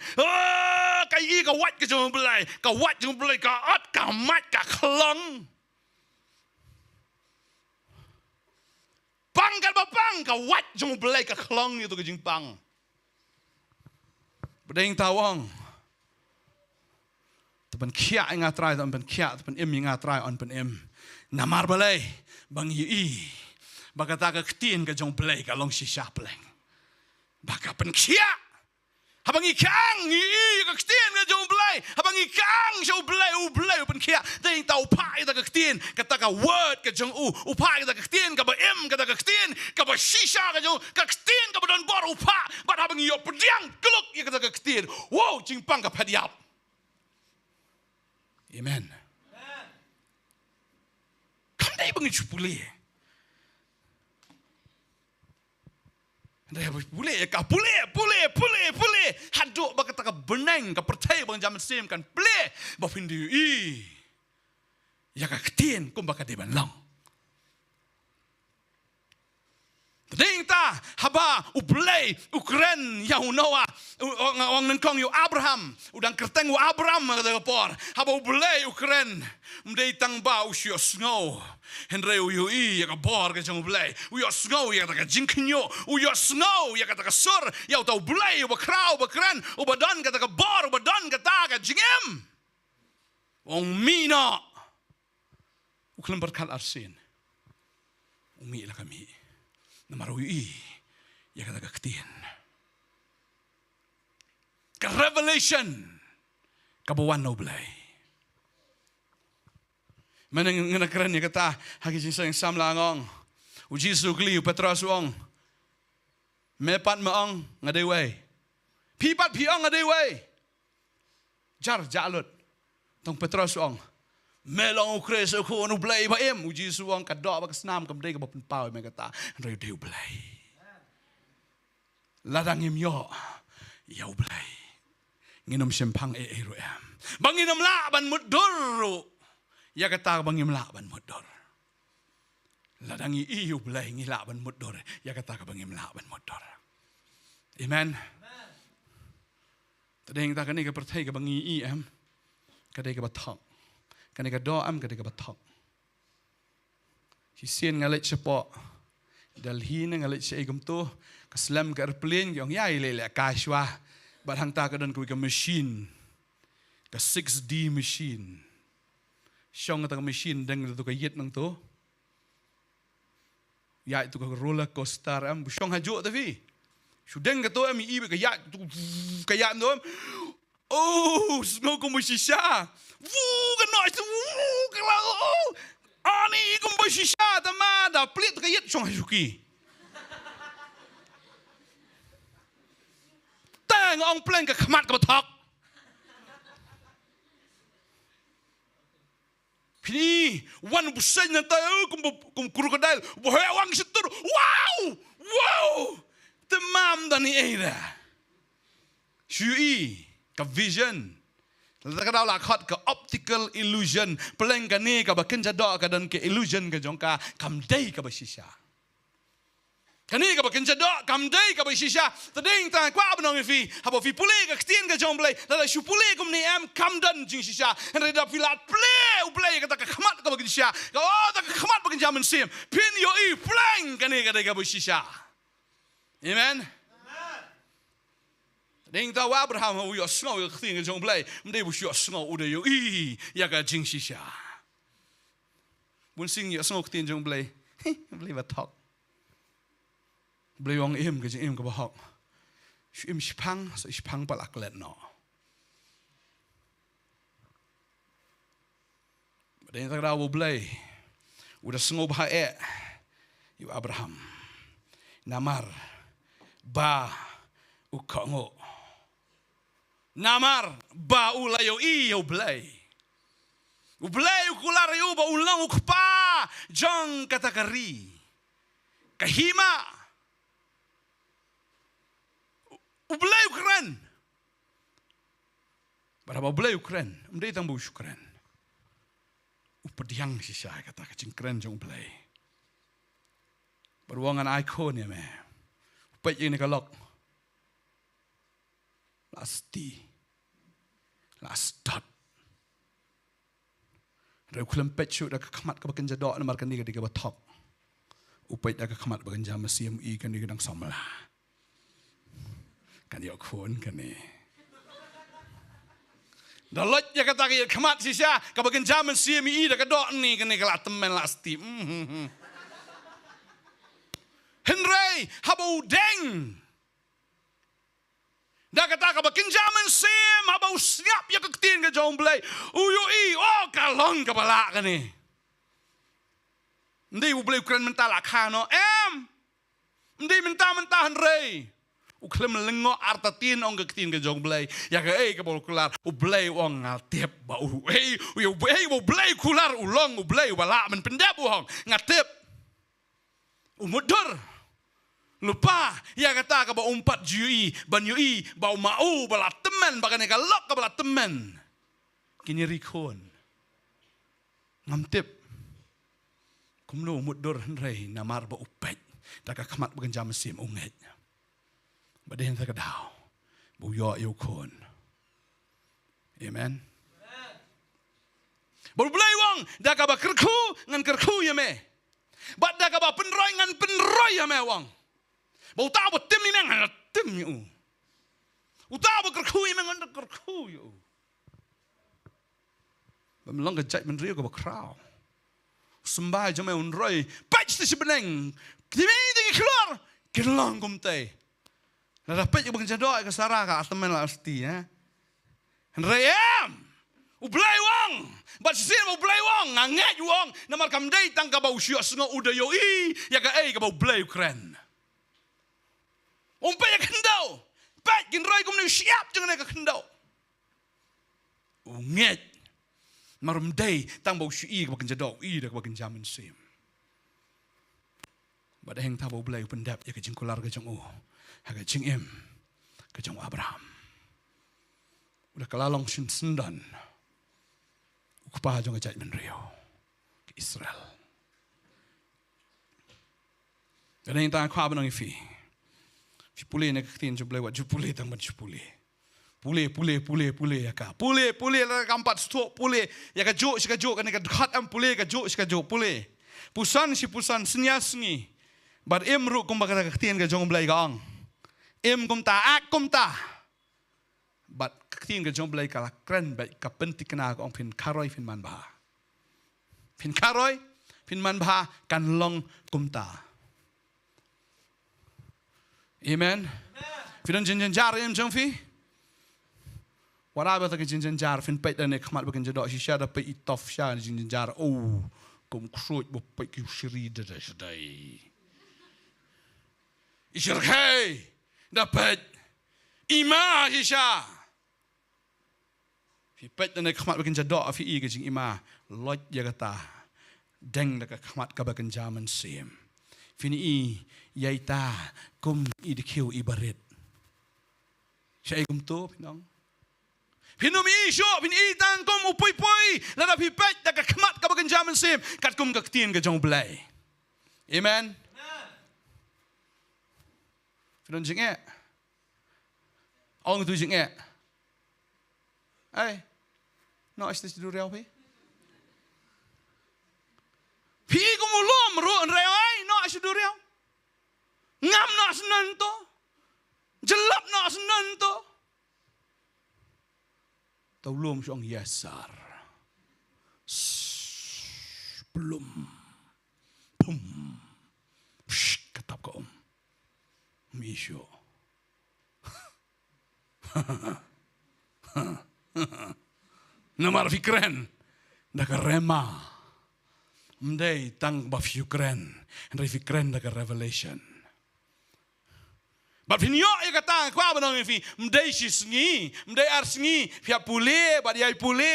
kay ka wat ka jong blay, ka wat jong blay ka at ka mat ka kalong. Pang ka bapang ka wat jong belai ka klong itu ke jing pang. Bedeng tawang. Tepan kia ingat try tepan kia tepan im ingat try on pen im. Namar belai bang yi. Baka ta ka ktin ka jong belai ka long si shapleng. Baka pen kia. Habang ikang i ka ktin ka jong belai. Habang ikang jong belai pen kia. Deng tau pa ita ka ktin kata ka word ka jong upa ita ka ktin ka ba im kata ka ktin ka ba shisha ka jong ka ktin ka ba don bor upa bat habang iyo pediang keluk ya kata ka ktin. Wow jingpang ka pediap. Amen. Kandai bang chupuli. Dia boleh ka boleh haduk baka taka beneng ka percaya bang zaman sim kan boleh ba findu i ya ka ketien kum baka de ban long Tading ta haba ublay ukren yahu Noah ong nengkong yu Abraham udang kerteng u Abraham kata por haba ublay ukren mdei tang ba usyo snow henre u yu i ya ka bor ka jang ublay u yo snow ya kata ka jinknyo u yo snow ya kata ka sur ya uta ublay u bakrau bakran u badan kata ka bor u badan kata ka jingem ong mina Uklam berkat arsin. Umi lah kami. Namarui ya kata ketien. Ke revelation kabawan no belai. Mana ngena keren ya kata haki jinsang samlangong. Uji sugli Petrus wong. Mepat maong ngadewai. Pipat piong ngadewai. Jar jalut. Tong Petrus wong. Melong ukres aku anu belai ba em. Uji suwong kadok ba kesnam kamdai ka bapen pau me kata. Andai deu belai. Ladang em yo. Yau belai. Nginom sempang ero em. Banginom la ban mudur. Ya kata bangim la ban mudur. Ladangi iu belai ngila ban mudur. Ya kata bangim la ban mudur. Amen. Tadeng ta kani ka perthai ka bangi i em. Kadai ka bathak. Kani ka do am kadai ka bathak. Hisien ngalit sepo. Dalhi na ngalit sa igam to. Kaslam ka airplane yung yai lele kashwa. Barang ta ka dan ka machine. Ka 6D machine. Siyang nga machine deng ito ka yit ng to. Ya itu ka roller coaster am. Siyang hajo tabi. Sudeng ka to am iibi ka ya. Kaya no am. Oh, snow ko mo siya. Woo, ka noise. Woo, ka lang. Oh, ani ko mo siya. Tama, da plit ka yit. Siyang hajuki. Tang ang plan ka kamat ka batak. Pini, wan busan na tayo kung krokodil. Buhayawang situr. Wow! Wow! Temam dan ni era. Shui, ka vision. Lata daw lakhat ka optical illusion. Peleng ka ni ka bakin jadok ka dan ke illusion ka jong ka kamday ka basisya. Kani ka bakin jadok kamday ka basisya. Tadeng ta kwa abnong fi. Habo fi pule ka ktien ka jong play. Lata shu pule kum ni am kamdan jing sisya. Henry da filat play kata ka khamat ka bakin sisya. Ka oh ta ka khamat bakin jaman sim. Pin yo i pleng kani ka dai ka basisya. Amen. Ding ta wa Abraham hu yo sngo yo ktien ka jong play. Mdei bu yo sngo u de yo i ya ka jing sisya. Bun sing yo sngo ktien jong play. Play ba talk. Blay wong im ke im ke bahok. Im spang so spang palak let no. Badai tak rawo blay. Udah sengob hae. Yu Abraham. Namar ba ukongo. Namar ba ulayo iyo blay. Ublay ukular yu ba ulang ukpa jong katakari. Kahima. Ublay Ukran. Berapa ublay Ukran? Mdei tang bu Ukran. Upadiang sisa kata kacing keren jong ublay. Beruangan ikon ya me. Upai ini kalok. Lasti. Last dot. Reu kulam pecu dah kekamat ke bakan jadok namar kan ni ketika batok. Upai dah kekamat bakan jam CME kan ni kedang samlah. Kan yo kun kan ni. Dalot ya kata kaya kamat sisya kabagan zaman CME dah kadok ni kan ni kalah temen lasti. Henry habau deng. Dah kata kabagan zaman CM habau siap ya keketin ke jom belai. Uyo i oh kalon kepala kan ni. Ndi u belai ukuran mentah lah kano Ndi mentah Henry. Uklam lengo artatin ong keketin ke jong belai. Ya ke ka bol kular u belai wong ngatip ba u u belai kular ulong u belai bala men pendap wong ngatip. Umudur. Lupa ya kata ka ba umpat jui ban yui ba mau bala teman bagane ka lok ka bala teman. Kini rikon. Ngamtip. Kumno umudur Henry namar ba upet. Daka kamat bagan jam sim unget. Badai tak kadaw. Buyo yukon. Amen. Baru belai wong. Dah kaba kerku ngan kerku ya me. Bad dah kaba penroy ngan penroy ya me wong. Bau tahu tim ni ngan tim you. Utahu kerku ya me ngan kerku you. Bamlang kejat menriu kaba kraw. sembah jom unroi patch tu sebeneng kimi tinggi keluar kelong kumte la dapat yang bekerja doa ke sarah ka teman la asti ya rayam ublai wang bat sir ublai wang nganget wang namar kam dai tang ka bau syok sengo udayo i ya ka ka bau blai keren umpe ya kendau pat gin roi kum ni siap jangan ka kendau unget marum dai tang bau syui ka bekerja doa i dak bekerja mensim bad heng ta bau blai pendap ya ka jingkular ka jong haga jing em ka jong Abraham udah kelalong sendan ukupah jong ajak menrio ke Israel dan yang tak kau benang fi pulih nak ketin jumlah wat pulih tang ban pulih ya ka pulih la kampat stok pulih ya ka jok kan ka khat am pulih ka jok pulih pusan senyas ni bar emru kum bakata ketin ka jong blai gang kum ta bat ketin ka jong blai kala kren ba ka pentik na ka ong pin karoi fin man ba kan long kum ta amen fidan jinjan jar em jong fi wara ba ta jinjan jar fin pait dan khmat ba kan jado shi sha da pe itof sha jinjan jar kum khroj bo pe ki shiri da dai ishirkai dapat ima hisha fi pet dan khmat bakin jado fi i ke jing ima loj ya kata deng dak khmat ka bakin jaman sim fini i yaita kum i dikhiu ibarit syai kum tu pinong pinumi syo pin i tang kum upoi la da fi pet dak khmat ka bakin jaman sim kat kum ka tin ka jong blai amen Finon jing Ông tu jing ai no is this do real pi ko mulum ru real ai no is do real ngam no senan to jelap no senan to taulum syong yasar belum pum katap ko misyo namar fikren daka rema mdei tang ba fikren ndai fikren daka revelation ba finyo ya kata kwa banong fi mdei sisngi mdei arsngi pia pule ba yai pule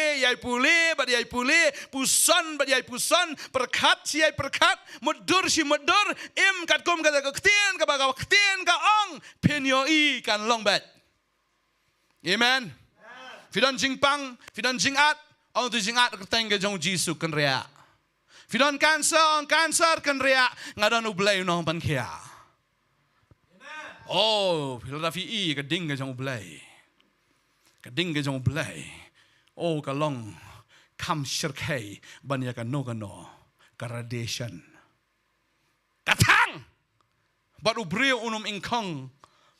ba yai pule pusan ba yai pusan perkat si yai perkat medur si medur im kat kom kata ketien ka ba ketien ka ong penyo i kan long bat amen Fidan jingpang, fidan jingat, ong tu jingat keteng ke jong Jisu kan ria. Fidan cancer kan ria, ngadan ublay nong pan kia. Oh, filada fi i keding ke jong ublay. Keding ke jong ublay. Oh, kalong kam syirkai banya kan no ka radiation. Katang. Baru brio unum ingkong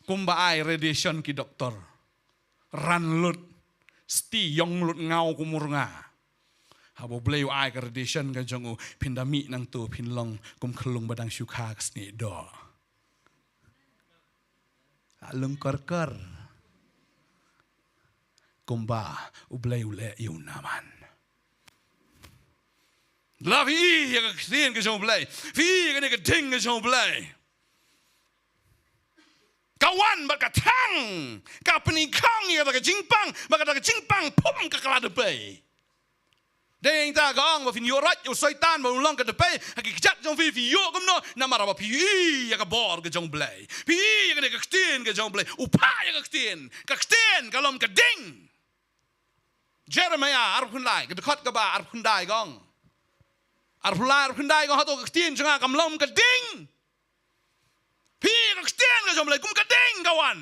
kumbaai radiation ki doktor. Ran lut sti yong lut ngau kumurnga habo bleu ai ka radiation ka jongu pindami nang tu pinlong kum khlung badang syukha kasni do alung kor kumba ubleu le yu naman lavi ya ka ksin ka jong blai fi ka ne ka ding ka jong blai kawan berkatang, ka penikang ya tak jingpang, maka tak jingpang pum ka kala depai. Deng ta gang ba fin yorat yo syaitan ba ulang ka depai, haki kjat jong fi yo kumno namara ba pi ya ka bor ka jong blai. Pi ya ka ktin ka jong blai, upa ya ka ktin kalom ka ding. Jeremiah arpun lai ka dekat ka ba arpun dai gang. Arpun dai gang hato ka ktin jong ka mlom ka ding. Pi kestian ka jomlay kum kadeng kawan.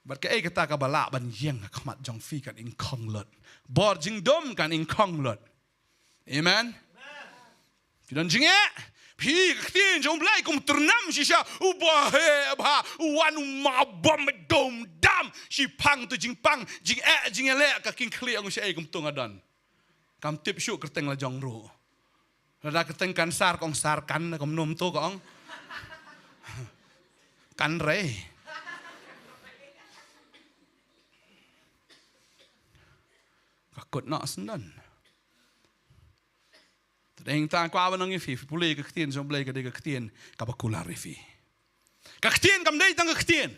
Bat ka kata ka bala ban yeng khmat jong fi kan in khong lot. Bor jing dom kan in khong lot. Amen. Fidan jing pi kestian jomlay kum ternam shisha ubahe ba wan ma bom dom dam si pang tu jing pang jing le ka king kli ang si kum tung adan. Kam tip syuk kerteng la jong ru. Lada ketengkan sar kong sar kan kom nom tu kong. Kan re. Kakut nak sendan. Tadeng ta kwa banang ifi pulih ke ketien som blai ke de ke ketien kabakular ifi. Kaketien kam dei tang kaketien.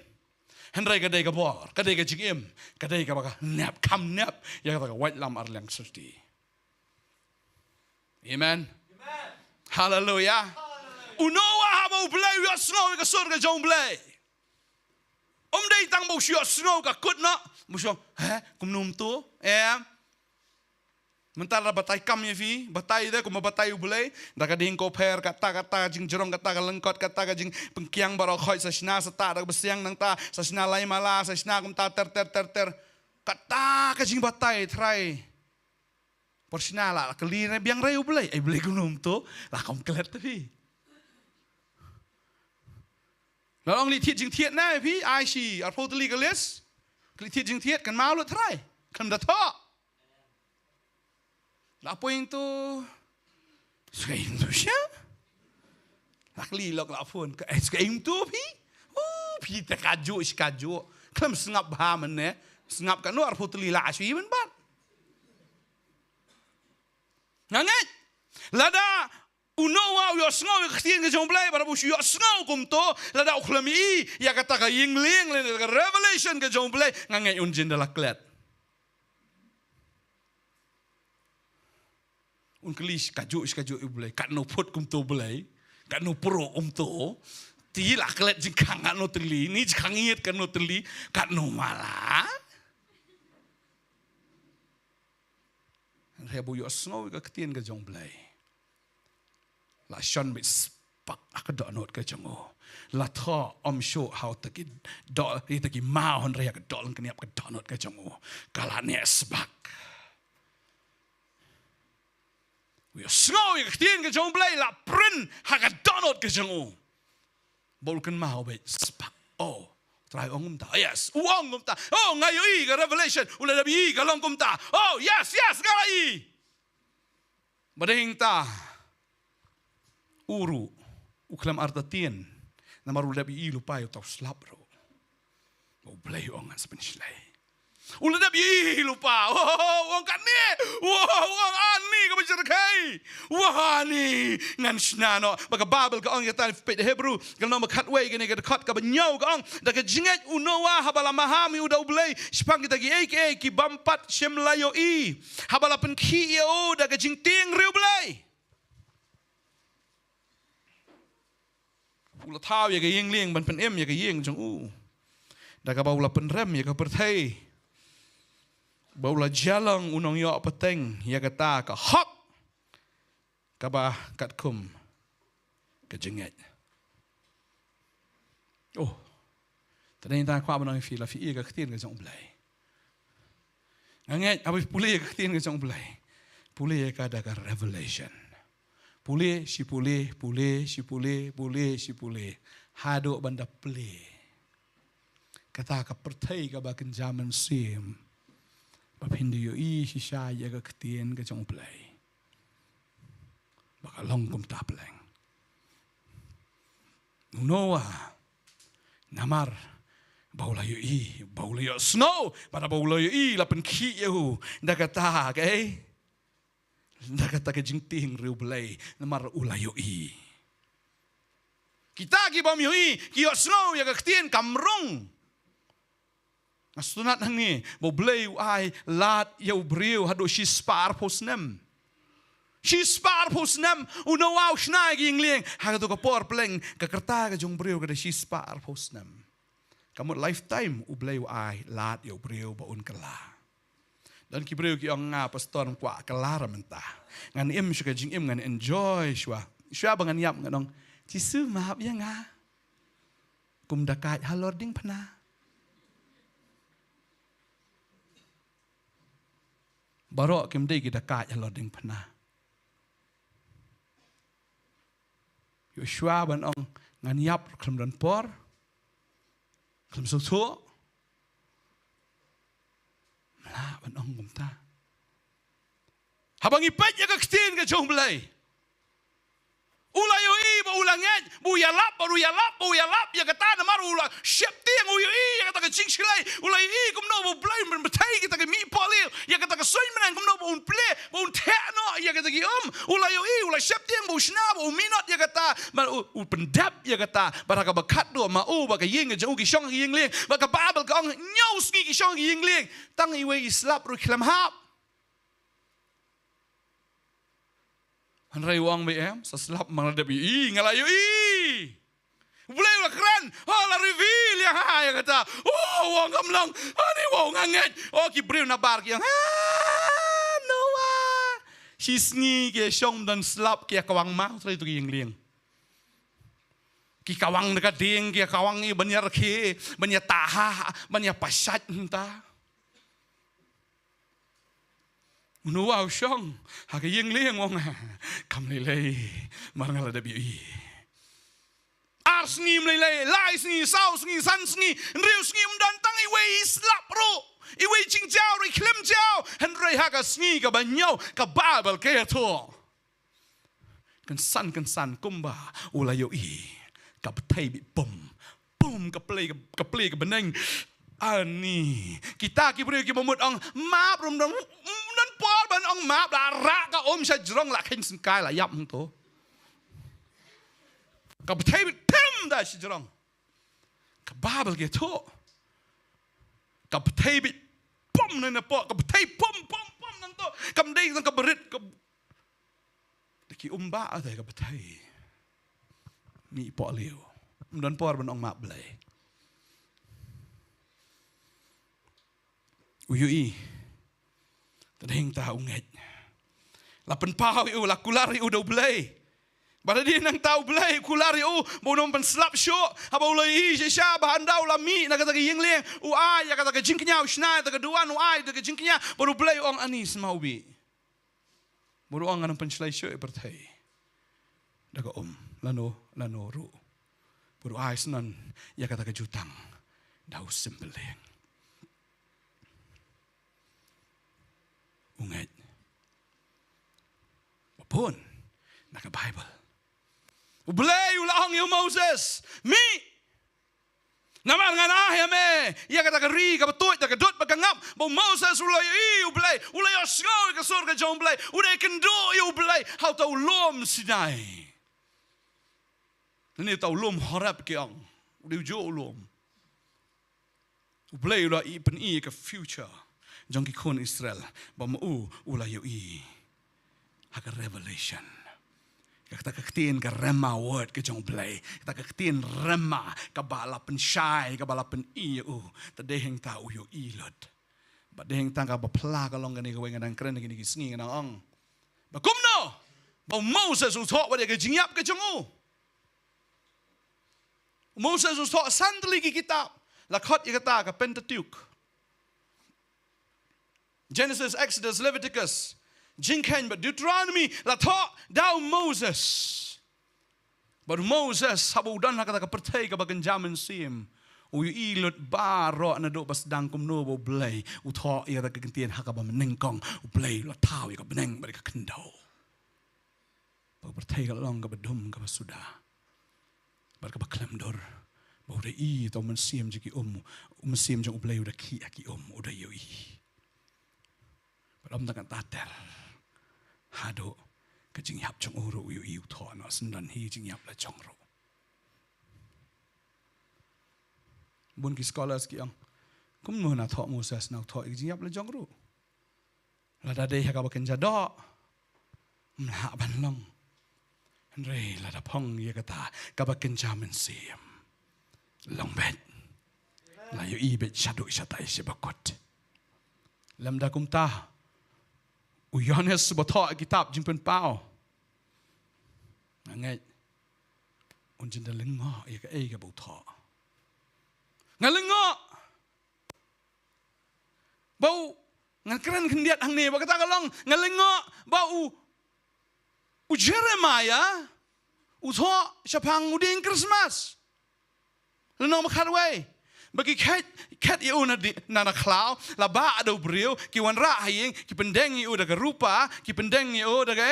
Henry kadai ka bor, kadai ka jigim, kadai ka baka nap kam nap, ya ka white lam arlang susti. Amen. Hallelujah. Unowa haba ublay yo snow ka sur ka jong blay. Dei tang bo shio snow ka kutna, mo shio, kum num tu, Mentara batai kam ya fi, batai dia kuma batai ubelai, dah kading koper kata jing jerong kata lengkot kata jing pengkiang barok khoi sasina sata dah besiang nang ta sasina lai mala sasina kum ta ter kata jing batai try persina lah keli biang rai ubelai, ubelai gunung tu lah kom kelet fi. Lalu li tiat jing tiat na fi, ai si arpoteli kelis, li tiat jing tiat kan mau lu try, kan dah tak. Apa yang tu? Suka tu siya? Lakli lok lapun. Suka tu pi? Pi tak kaju. Kem sengap bahaman ne. Sengap kan luar putli lah asyik man bat. Nangat. Lada unowa yo sengau ketien ke jomblai pada busu yo sengau kum to. Lada uklami ya kata ka yingling le revelation ke jomblai ngangat unjin dalam klet. Kelis kaju boleh, kat no put kum tu boleh, kat no pro tu, tilah kelet jengkang kat no teli, ni jengkang ingat kat no teli, kat no malah. Saya buat snow ke ketien ke jong boleh, lah Sean bit spak aku dak not ke jongo, lah tha show how teki dak teki mau henry ke dak lang keniap ke dak not ke jongo, kalah ni spak. We snow ik tien ke jong blai la prin haga donot ke jong. Bolken mau be spak. Oh, try ongum ta. Yes, ongum ta. Oh, ngayo I ke revelation. Ula dabi I ke longkum ta. Oh, yes, ngai. Badeng ta. Uru uklam arta tien. Namaru dabi I lupa yo tau slap ro. Mau blai ongan sepenslai. Ulah dah bihi lupa. Wong kat ni. Wong ani ke macam kai. Wah ni ngan snano. Baka Bible ka ong yatan pet Hebrew. Kalau nama kat way kini kita kat ka benyau ka ong. Dah ke jingat unowa habala mahami udah ulay. Sepang kita ki bampat semlayo I. Habala pen ki yo dah ke jingting riu ulay. Ulah tahu ya ke yeng lieng ban pen ya ke yeng jong Dah ke baula pen rem ya ke pertai. Baula jalang unong yo peteng ya kata ka hok kaba kat kum ke jenget. Oh. Tadi ta kwa banang fi la fi ka ketien ke jong blai. Nganget apa pulih ke ketien ke jong blai. Pulih ka ada ka revelation. Pulih. Haduk banda pulih. Kata ka pertai ka bakin zaman sim. Papindu yo I sisa ya ke ketien ke jong play. Baka long kum tapleng. Unowa namar baula yo I, baula yo snow, pada baula yo I lapen ki yo. Dah kata ke? Dah kata ke jingting riu play namar ula yo I. Kita ki bam yo I, ki yo snow ya ke ketien kamrung. Astunat hangi, bo blay ai lat yau briu hado si spar posnem. Si spar posnem uno au snai ging lieng haga to ka por pleng ka kerta ka jong briu ka si spar posnem. Kamu lifetime u blay ai lat yau briu ba un kala. Dan ki briu ki ong nga pastor kwa kala ramenta. Ngan im suka jing im ngan enjoy shwa. Shwa bangan yap nganong Jisu maaf ya nga. Kum dakai halor ding pena. Barok kim dei kita kat halor ding pena. Yosua ban ong ngan yap klem dan por. Klem susu. Malah ban ong gumta. Habang ipet ya ka ketien ka jong belai. Ulayo i ba ulanget bu ya lap ya kata na maru ula siap tiang uyo i ya kata ka ching silai ulayo i kum no bu blai men betai kita ka mi polio ya kata ka soin menang kum no bu un play bu un tekno ya kata ki ulayo i ula siap tiang bu sna bu minot ya kata ba u pendap ya kata ba ka ba khat do ma u ba ka ying ja u ki shong ki ying ling ba ka babel ka ong nyau ski ki shong ki ying ling tang i we islap ru khlam hap Rai wang BM seselap menghadapi ngalayo boleh lah keren la reveal ya kata wang kamlang ani wang nganget kibril nabar ki Noah sisngi ke syong dan selap ki kawang mau trai tu yang liang ki kawang dekat ding ki kawang i banyar ke banyar taha banyar pasat entah Nuwa syong, hake yeng liang wong kam lelei marangala da bi. Ars ngi lelei, lai ngi sau ngi san ngi, riu ngi dan tang iwe islap ro. Iwe ching jiao ri klem jiao, henrei haka ngi ka banyau ka babel ke to. Kan san kumba ulayo i ka petai bi bom ka play ka beneng. Ani kita kibri ki momot ang map rum dong nan por ban ang map la ra ka sa jrong la khin sin kai la yap to ka bthai tem da si jrong ka babel ge to ka bthai bi pom nan po ka bthai pom nan to kam dei ka berit ka ki ba ate ka bthai mi po leo nan por ban ang map blai Uyui, tadeng tahu nget. Lapan pau iu, la kulari u do belai. Pada dia nang tahu belai kulari u, bonom pen slap show. Haba ulai sya bahan dau la mi nak kata yeng leng. Uai ya kata jingknya usna kata duan uai kata jingknya baru belai ong anis mau bi. Baru ong anang pen slai show pertai. Daga lano ru. Baru ai senan ya kata jutang. Dau sembeleng. Unget. Wapun. Naka Bible. Ublay ulang yu Moses. Mi. Naman nga na me. Iya kata kari ka batut ka dut pagangap. Bo Moses ulay ublay. Ulay asgaw ka sur ka jong blay. Uday kendo yu ublay. How tau lom sinay. Nani tau lom harap kiang. Uday jo lom. Ublay ula ipen ka future. Jong kikon Israel ba mau ulayo haka revelation kata kaktin ka rema word ke jong play kata kaktin rema ka balapen shai ka balapen tadeheng ta uyo ilot ba deheng tang ka bapla ka long gani ka wengan ang kren gani kisngi nang ang ba kumno ba Moses uthok ba de ka jingyap ka jong Moses uthok sandali ki kitab lakhat ikata ka Pentateuch Genesis, Exodus, Leviticus, Jinken, but Deuteronomy, la taught thou Moses. But Moses, habudan na kata kapertay kabagan jaman sim. Uyu ilot baro na do bas dangkum no bo blay. Utho iya ta kagantian hakaba menengkong. Ublay la tau iya ka beneng bari ka kendaw. Pagpertay ka lang kabadum kabasuda. Bar ka baklemdor. Bauda i tau mensim jiki mensim jang ublay uda ki aki uda yoi. Ram tangan tater, hado kejing yap jong uru yu yu tho no sendan hi jing yap la jong ro. Bun ki scholars ki ang kum no na tho Moses na tho jing yap la jong ro. La da de ha ka ba ken jado. Mna ban long. Andre la da pong ye kata ka ba ken jamen sim. Long bet. La yu i bet shadu shatai se bakot. Lam da kum ta Yohanes batok kitab jimpen pau. Ngai. Unjin da lengo ya ka ka batok. Ngalengo. Bau ngan keren kendiat hang ni ba kata kalong ngalengo bau u Jeremiah u tho syapang uding Christmas. Lenong makharway. Bagi kat iu na klau la ba do brio ki wan ra hayeng ki pendeng iu daga rupa ki pendeng iu daga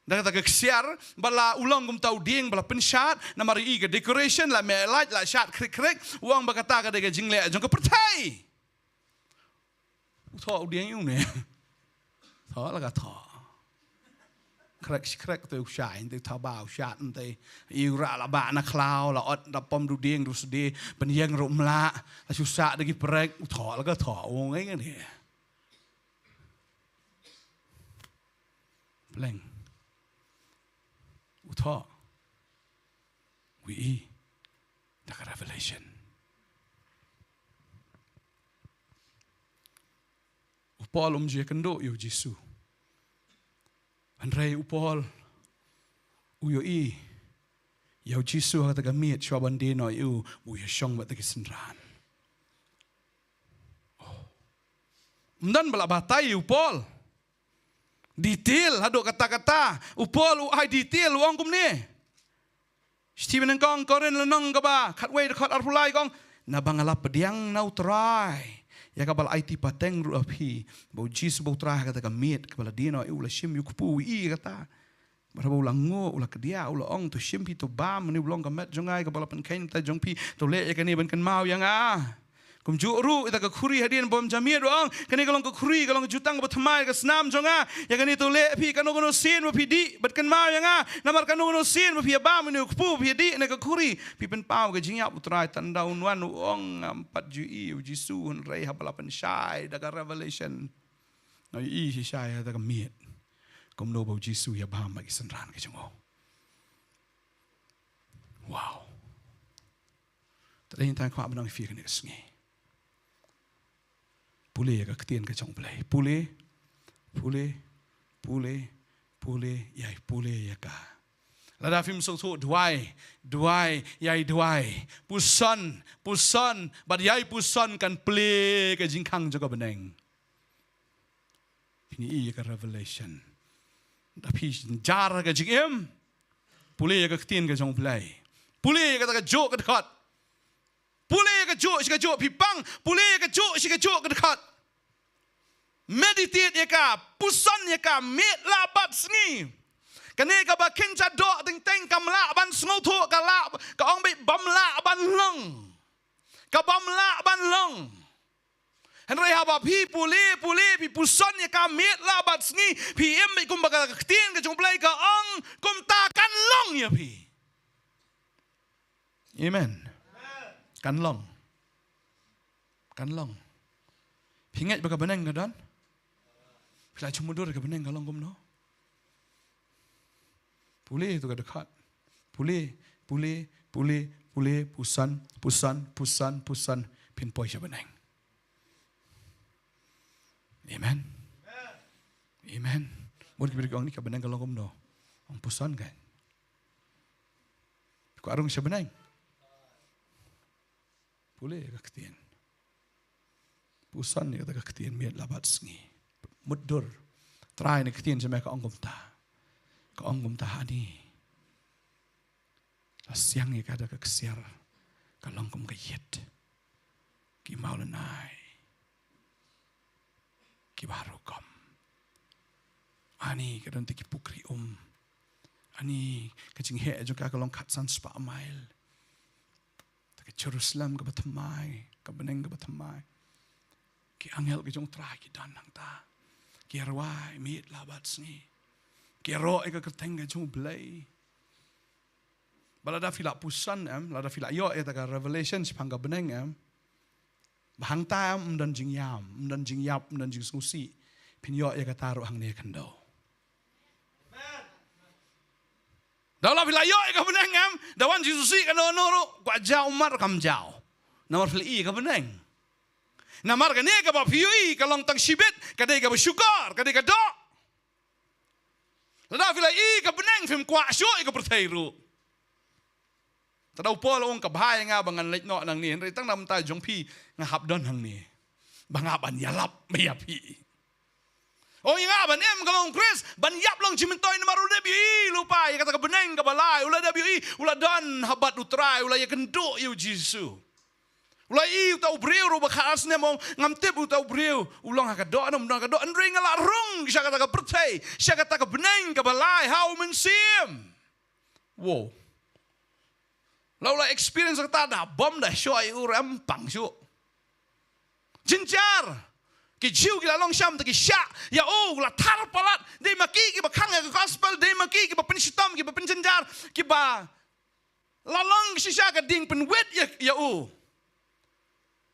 dah kata kesiar bala ulang gum tau ding bala pensyat na mari ke decoration la me light la syat krek uang bakata ka de jingle jong ke pertai tho ding yu ne tho la ka tho krek tu shine tu tha bao syat te iu ra la ba na klau la ot da pom du ding du sde ben yang ro mla la susah de ki prek tho la ka tho wong ai ne Leng Utah we the revelation Upol je kendo yo Jesu Andre upol uyo yo Jesu ha ta miet shwa bande no yu uyo shong ba ta kisenran Mdan bala batai upol detail hadok kata-kata upol ai detail wong kum ni Stephen kong koren lenong ka ba khatway khat arpulai kong na bangalap pediang nau try ya ka bal IT pateng ru api bo jis bo try kata ka miet ka bala dino u la shim yu kupu I kata bara bo lango ula kedia ula ong to shim pi to bam ni blong ka met jongai ka bala pen kain ta jong pi to le ya ka ni ban kan mau yang kum juru ita ka khuri hadian bom jamir doang kani kalong ka khuri kalong jutang ba thamai ka snam jonga ya kani to le phi kanu kono sin ba phi di bat kan mau yanga namar kanu kono sin ba phi ba menu pu phi di ne ka khuri phi pen pau ka jingya putrai tan daun wan ong ampat ju I jisu hun rei ha bala pen shai da ka revelation no I si shai da ka miet kum no ba jisu ya ba ma ki sanran ka jongo wow tadin tan kwa banang fi ka ne sngi pule ka ktien ka chong play pule yai pule ya ka lada film so so duai yai duai pusan but yai pusan kan play ka jingkhang jaga beneng ini ka revelation da pi jar ka jingem pule ka ktien ka chong play pule ka jo ka khat pule ka jo pipang pule ka jo ka khat meditate ya ka pusan ya ka met la bat sngi kane ka ba king cha do ting teng kam la ban sngo thu ka la ka ong bi bam la ban long ka bam la ban long han rei ha ba pi pule pi pusan ya ka met la bat sngi pi em bi kum ba ka tien ka jong plai ka ong kum ta kan long ya pi amen kan long pingat baka beneng ka don pila cumudur ka beneng ka long kum no pule tu ka dekat pule pusan pin poi sa beneng amen mo ki birong ni ka beneng ka long kum no ang pusan kan ko arung sa beneng pule ka ktien pusan ni ka ktien miet labat sngi mudur try ni ktien sa ka ongkom ta ani asyang ni ka da ka ksiar ka longkom ka yet ki maulanai ki barukom ani ka don ti ki pukri ani ka jing he jo ka long khat san spa mile Jerusalem ka batamai ka beneng ka batamai ki angel ki jong trai ki dan nang ta ki arwai mit labat sni ki ro ka kerteng ka jong blai balada fila pusan lada fila yo eta ka revelation pang ka beneng bahang ta dan jing yap dan jing susi pin yo ka taru hang ne kando Dalam filayo ka beneng dawan Jesus ka no kwa jao mar kam jao namar fili ka beneng namar ka ne ka ba piui ka long tang sibit ka dei ka syukur ka dei ka do lada filai ka beneng fim kwa syo ka perthairu tadau pol ong ka bhai nga bangan lek no nang ni ri tang nam ta jong pi nga hap don hang ni banga ban yalap me api Oh inga ban kalong Chris ban yap long cimentoy na maru WI lupa ya kata ka beneng ka balai ula WI ula don habat utrai ula ya kendo yu Jesu Ulai utau breu ro bakas ne mong ngam tip utau breu ulang haka do anum do an ring ala rung sya kata ka pertai sya kata ka beneng ka balai hau mensim. Wow. Laula experience kata da bom dah syoi uram pang syu. Jinjar ki jiu ki long syam ki sya ya la tar palat de maki ki bakang ka gospel de maki ki ba pensitam ki ba penjenjar ki ba lalong si sya ka ding penwet ya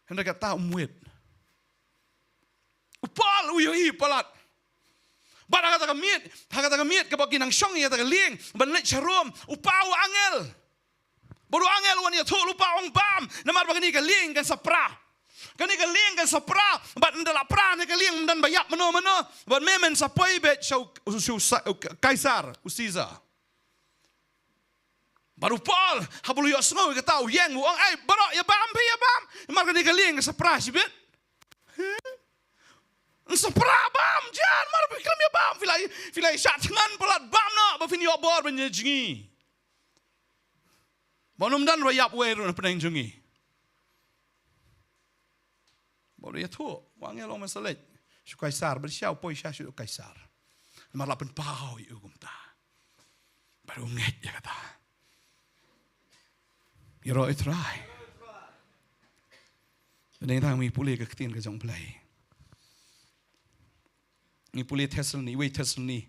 hendak kata umwet. Upal uyoi palat. Bada kata kamiet ke bagi nang syong ya kata lieng ban lek charom upau angel. Bodo angel wan ya thol upau ong bam namar bagani ka lieng kan sapra. Kani ka lieng kan sapra bat ndala pra ne ka lieng dan bayap meno bat memen sapoi bet show kaisar usiza. Baru Paul, habulu yo sengaw kata yang uang barok ya bam. Marga ni kaling sapra sibet. Sapra bam jan mar biklam ya bam filai syat tangan pelat bam na ba fini obor benjingi. Bonum dan rayap weru na peneng jungi. Baru ya tu, wangel lo masalah. Su kaisar bersiau poi sya kaisar. Mar lapen pau yu gumta. Baru nget ya kata. Iro itrai. Dengan tang mi pulih ke ketin ke jong play. Mi pulih tesel ni, wei tesel ni.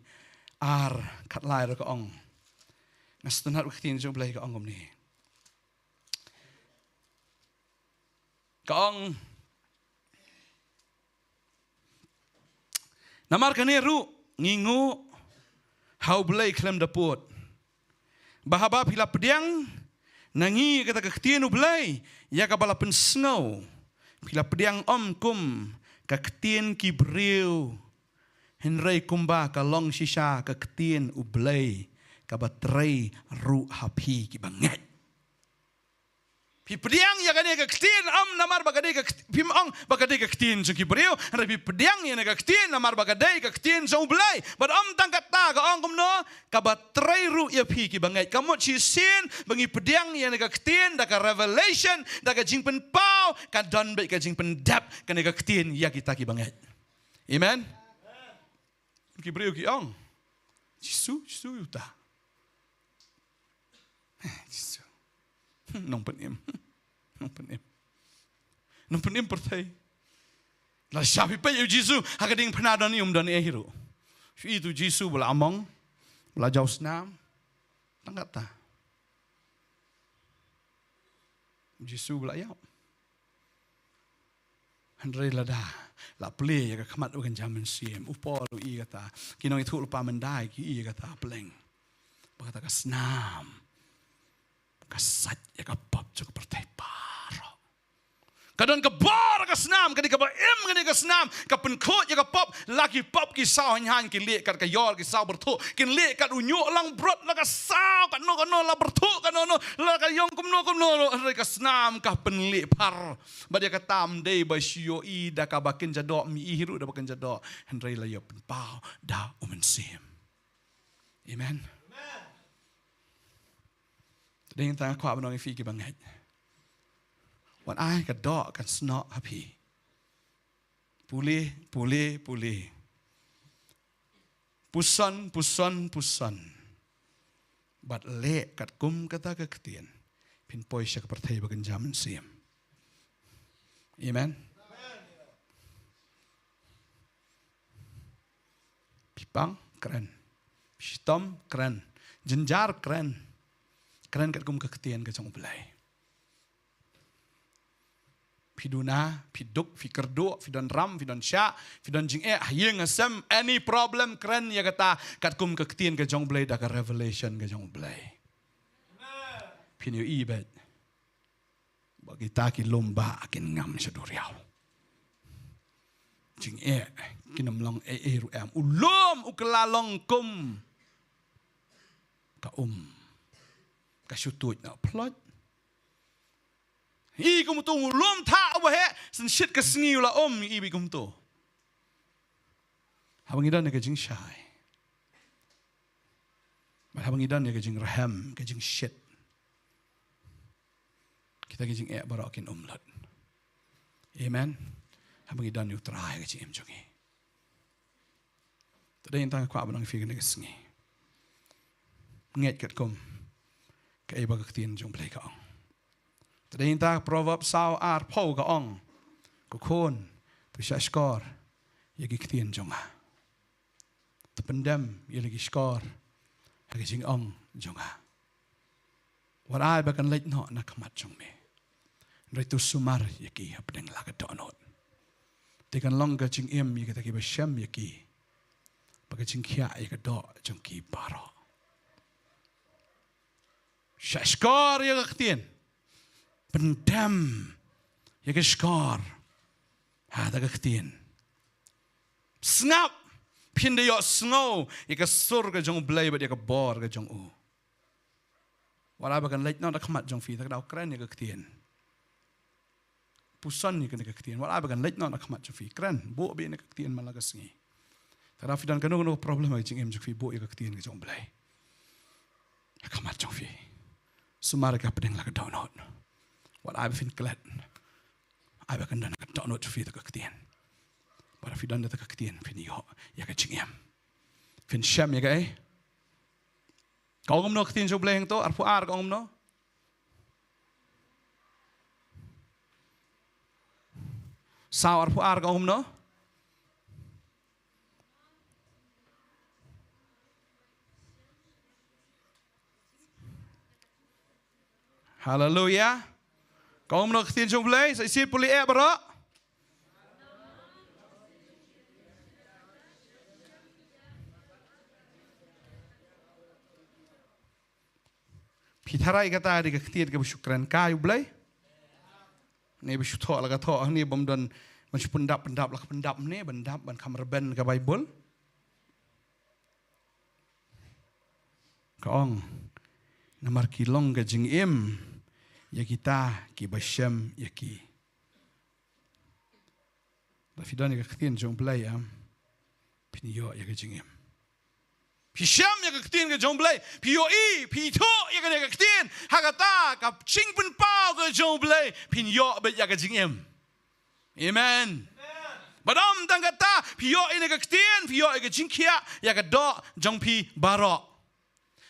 Ar kat lai ke ong. Ngastunat ketin jong play ke ong ni. Ke ong. Namar kane ru ngingu hau play klem daput. Bahaba pila pediang nangi kata keketiin ublay ya kabala pensengau pila pediang kum keketiin kibriu henrei kumba kalong sisa keketiin ublay kabatrei ru hapi kibanget pi pediang ya kane keketiin namar bagadai pim ong bagadai keketiin so kibriu henrei pi pediang ya keketiin namar bagadai keketiin so ublay bad tangkat ta ka ong kumno kabatrei ru ya pi kibanget kamot sin bangi pediang ya keketiin da ka revelation da ka jingpen pau ka don be ka jingpen dap ka keketiin ya kita kibanget amen kibriu ki ong jisu yuta jisu nong penim pertai la syafi pe yu jisu hakading penadon ni dan ehiro itu jisu bela among bela jauh senam tangkat ta jisu bela yau handrei lada la ple ya ka khamat ugan jaman siem upor i kata kinong itu lupa mendai ki i kata pleng bakata ka senam kasat ya ka pop jo pertai paro kadon ka bar ka senam kadi ka ba em kadi ka senam ka penkot ya ka pop laki pop ki saw han ki le kat ka yor ki saw bertu kin le kat unyu lang brot la ka saw ka no la bertu ka no la ka yong kum no ka senam ka penle par ba dia ka tam dei ba shio i da ka bakin jadok mi i hiru da bakin jadok hendrei la yo pen pau da umensim amen dengan tang kwa banong fi ki banget wan ai ka dok kan snot happy pulih pusan bat le kat kum kata ka ketien pin poi syak pertai bagan jaman siam amen pipang keren pistom keren jenjar keren kat kum keketian ke jong belai. Piduna, piduk, fikerdu, fidon ram, fidon sya, fidon jing hayeng asem any problem keren ya kata kat kum keketian ke jong belai da ka revelation ke jong belai. Pinu ibet. Bagi ta ki lomba akin ngam seduriau. Jing kinam long ru am ulom ukelalong kum ka kasutut na plot i kum tu lom tha wa he sin shit ka sngi la i bi kum tu habang idan ka jing shai ba habang idan ka jing raham ka jing shit kita ka jing barakin umlat Amen. Habang idan yu try ka jing em jongi. Today in tang kwa banang figure ngas ngi. Nget kat kom. Ka iba ka tin jong play ka ong. Today in tang proverb sao ar po ka ong. Ko kon tu sha skor. Yagi ktien jonga. Tependam yagi skor. Hagi jing ong jonga. What I bakan late no na kamat jong me. Ritu sumar yaki apdeng laga donot. Tekan longga jing em yaki taki basyam yaki. Baga jing kia yaki do jong ki baro. Sha skor yagi ktien. Pendam yaki skor. Hada ka ktien. Snap pinda yo snow yaka sur ka jong blay ba yaka bor ka jong u. Wala ba kan late no na kamat jong fi tak daw kran yaka ktien. Pusan yaka yaka ktien. Wala ba kan late no na kamat jong fi kran bo bi yaka ktien malagas ngi. Tak daw fi dan kanu no problem ay jing em jong fi bo yaka ktien ka jong blay. Kamat jong fi. Sumara ka pedeng la ka download. Wala ba fin klat. Ay ba kan dan ka download fi tak ktien. Para fi dan ka ktien fin yo ya ka chingem fin sham ya ga ka ngom no ktien jo bleng to ar fu ar ka ngom no sao ar fu ar ka ngom no hallelujah ka ngom no ktien jo bleng sai sit puli e baro Pitharai kata di ketian ke bersyukuran kayu belai. Ni bersyukur lah kata ni bomdan macam pendap lah pendap ni pendap ban kamar ben ke Bible. Kaong namar kilong ke jing im ya kita ki basyam ya ki. Tapi dan ni ketian jong belai am pinyo ya ke jing im. Pisham ya kaktin ke jong blay, POE, P2 ya ke kaktin, hagata ka ching pun pau ke jong blay, pinyo bet ya ke jingem. Amen. Badam tangata POE ne kaktin, POE ke jingkia ya ke do jong pi barok.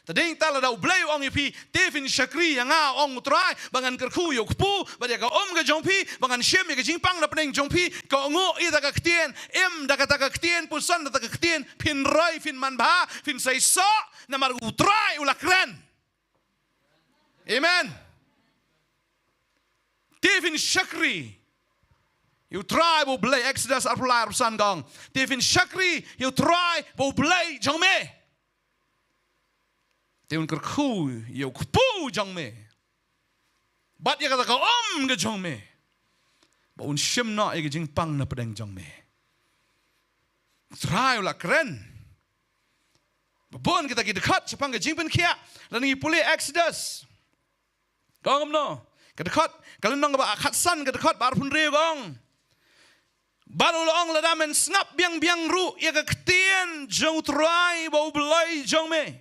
Tading tala da blay ong pi Devin Shakri yang ong utrai bangan kerku yo kpu badia ka ke jong pi bangan shem ya ke jingpang na peneng jong pi ka ngo ida ka ktien em da ka ktien pusan da ka ktien pin roi fin man ba fin sai so na mar utrai ulakran. Amen. Devin Shakri you try bo blay Exodus arpular san gong. Devin Shakri you try bo blay jong me. Tiun kerku yo kpu jong me. Bat ya kata ka ke jong me. Ba un shim na ke jing pang na pedeng jong me. Try la keren. Bon kita dekat sepang ke jing pen kia. Lan ni puli Exodus. Gong no. Ke dekat kalau nong ba khatsan ke dekat bar pun re gong. Baru long la damen snap biang ru ya ke ktien jong try ba blai jong me.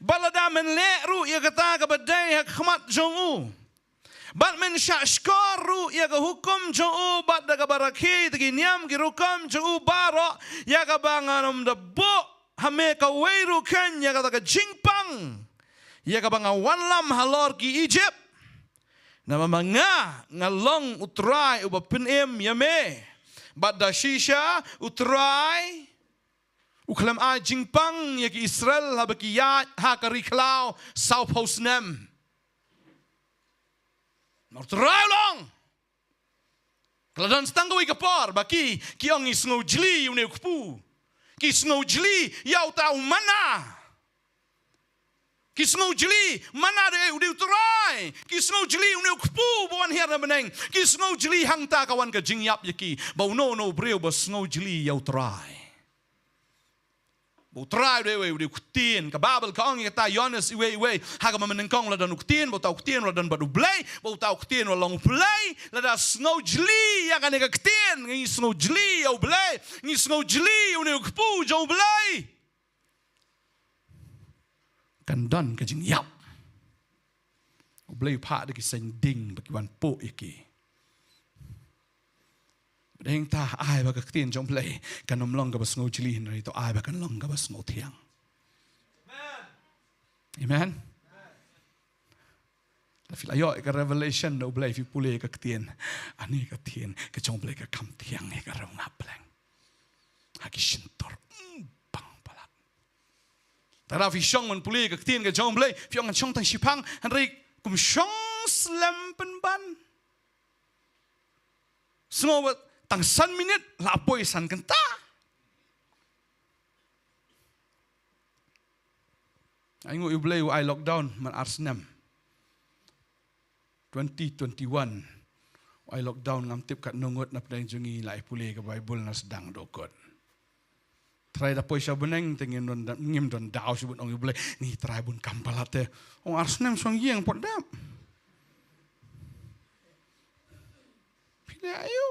Balada men leru ya kata ka badai hak khmat jongu. Bat men syashkar ru ya ka hukum jongu bat da ka baraki tagi niam ki rukam jongu baro ya ka banganom da bo hame ka weiru kan ya kata ka jingpang ya ka banga wanlam halor ki Egypt. Nama manga ngalong utrai uba penem ya me. Bat da shisha utrai Uklam a jingpang ya ki Israel ha baki ya ha ka riklau sau posnem. Nortrai long. Kladan stangoi ka par baki ki ong isngo jli une kupu. Ki isngo jli yau tau mana. Ki isngo jli mana de ude utrai. Ki isngo jli une kupu buan her na beneng. Ki isngo jli hang ta kawan ka jingyap yaki. Bau no breu ba isngo jli yau trai. Bo try dewe ude kutin ka babel ka ong kata Yohanes iwe haga mamenengkong la dan kutin bo tau kutin la dan badu blay bo tau kutin la long blay la da snow jli ya kan ka kutin ngi snow jli o blay ngi snow jli une kupu jo blay kan dan ka jing yap o blay pa de ki sen ding ba ki wan po iki Deng ta ai ba ka tin jong play kan nom long ka bas ngo chili hin ri to ai ba kan long ka bas ngo thiang. Amen. Tapi ayo ka revelation no play fi pule ka tien ani ka tien ka jong play ka kam thiang e ka rong apleng. Haki shintor bang palat. Tara fi shong man pule ka tien ka jong play fi ong chong tang shipang han ri kum shong slam pen ban. Semua tang san minit la boy san kenta. Ai ngu play ai lockdown man Arsenal. 2021 ai lockdown ngam tip kat nungut na pedang jungi lai pule ke Bible na sedang dokot. Try da poisa beneng tengin don ngim don daw sebut ong boleh ni try bun kampalate. Ong Arsenal song yeng pot dap. Pilih ayo.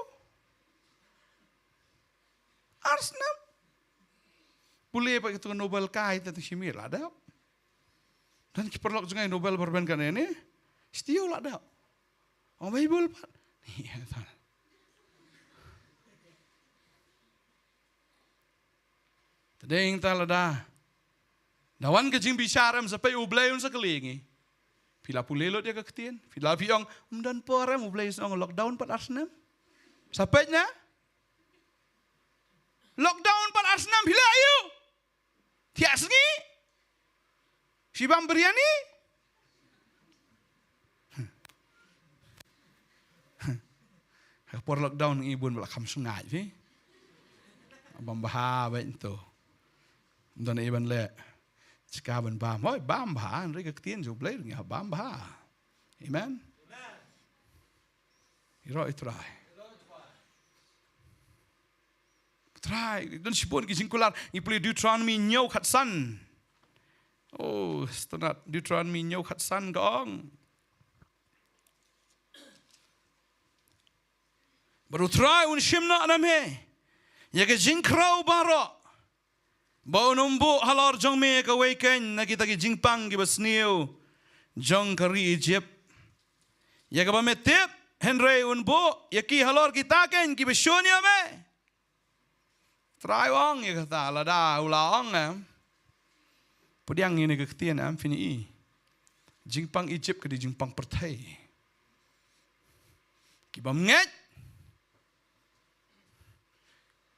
Arsenal. Pule pak itu Nobel kai tatu simir lah dap. Dan kiperlok jungai Nobel berben kan ini. Setio lah dap. Oh Bible pak. Iya tak. Tadeng talada. Dawan kejing bisaram sampai ublayun sekelingi. Pila pulelo dia keketian. Pila piong dan porem ublay song lockdown pat Arsenal. Sampainya lockdown pat Arsenal pila ayo. Tiak sengi. Si bang beriani. Por lockdown ibun belakam sungai sih. Abang bahar baik itu. Dan iban le. Sekarang bahar, mau bahar bahar. Mereka ketian juga boleh dengan bahar bahar. Amen. Iro itu rai. Try. Dan sibun kisah kular. Ipuli Deuteronomy nyau kat san. Oh, setelah Deuteronomy nyau kat san gong. Baru try un shimna namhe. Ya ke jingkrau baro. Bau numbu halor jong me ka weekend na kita ki jingpang ki basniu. Jong kari Egypt. Ya ke ba metip Henry un bo ya ki halor kita ken ki beshonia me. Try wang ya kata lada ulaong am. Pudiang ini keketian am fini. Jingpang Egypt ke di jingpang pertai. Ki ba nget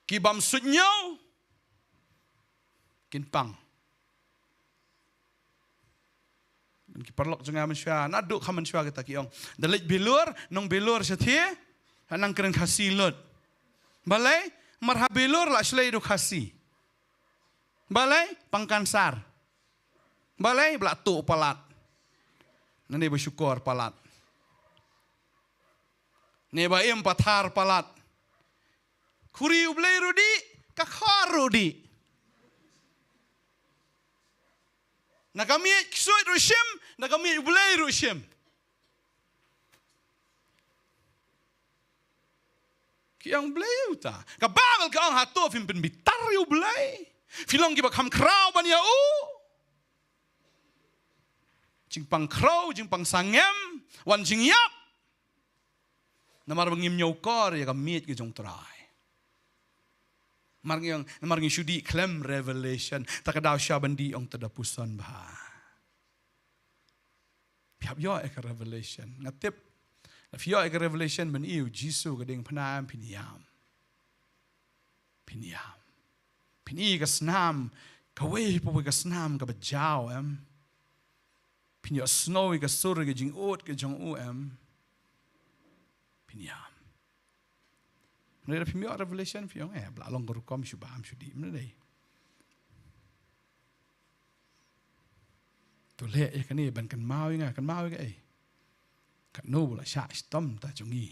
Kibam sunyau kinpang. Dan kiparlok jangan manusia. Naduk kaman manusia kita kiong. Dalit bilur, nong bilur setia, anang keren kasih lot. Balai marha bilur lah selai do kasih. Balai pangkansar. Balai belatu palat. Nani bersyukur palat. Neba im pathar palat. Kuri ublay rudi, kakar rudi. Nakamit kisuit rushim, nakamit ublay rushim. Kiang ublay uta. Kabagal ka ang hato, fimpin bitar ublay. Filong kiba kam kraw ban ya u. Jingpang kraw, jingpang sangem, wan jing yap. Namar bangim nyokor ya kamit ki jong tray. Marang shudi klem revelation takadaw siya bandi ang tadapusan bah. Piap yo ek revelation ngatip. If yo ek revelation ben iu Jisu kading panam piniam. Piniam. Pini kasnam kaway po kasnam ka bajaw em. Pinyo snowy ka sur ka jing ut ka jong em. Piniam. Mereka pimio revelation piong belalong kerukom syubaham syudi mereka. Tu leh kan ni ban kan mau ingat kan mau ingat kan no bola syak stom ta jungi.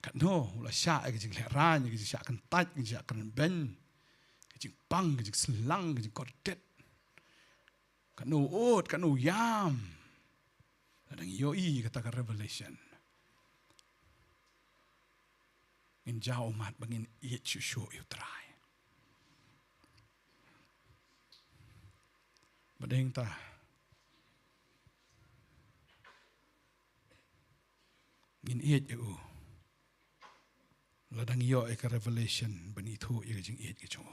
Kan no bola syak ke jing leran ke jing syak kan tat ke jing kan ben ke jing pang ke jing selang ke jing kordet. Kan no ot kan no yam. Kadang yoi katakan revelation. In jauh mat bangin iet syusyo utrai. Badeng ta. Ngin iet u. ladang yo eka revelation bani thu ye jing et ke chong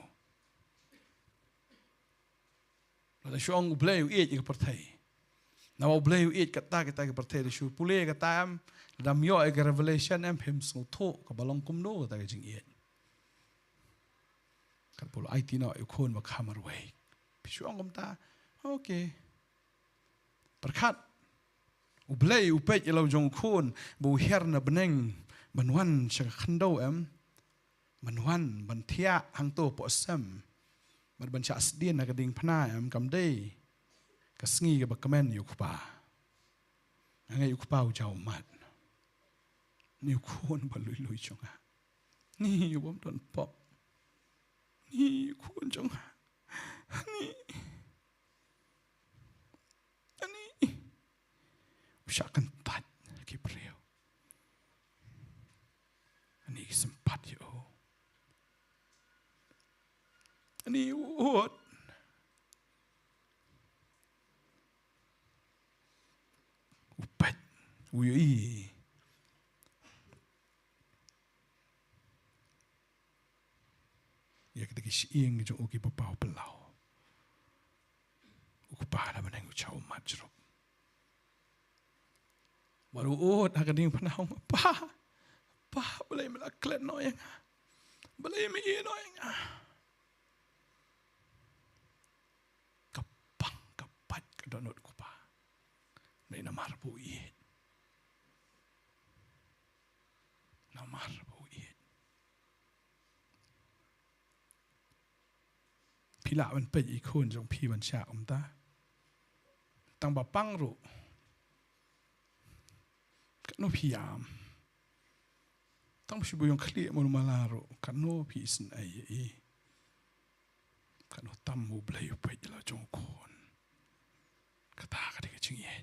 ladang shong blay et ke partai na wa blay et kata kita ke partai de shu pule kata am ladang yo eka revelation am phem su tho ka balong kum no ta ke jing et kan polo IT no e khon ba khamar wei pi shong kum ta okay perkhat ublay upet ilo jong khon bu herna beneng banwan syak khando em banwan ban thia hang to po sam ban cha asdien na kading phna em kam dei ka sngi ka bakamen yu khupa angai yu khupa u jaw mat ni khon ba lui lui chonga ni yu bom ton pop ni khon chonga ani ushakan tat ki priyo ani sempat yo ani uot upat uyui ya kita kisiing jo uki papau pelau ukupala manang uchau majrop baru uot hakaning panau pa boleh melaklet no yang boleh mi no yang kapang kapat kadonot ko pa nay namar po iit pila man pe ikon jong pi man sha ta tang ba pang ru no piam tang shi bu yong khli mo malaro kano pi sin ai e kano tam mu blai pe la jong kon kata ka de ching ye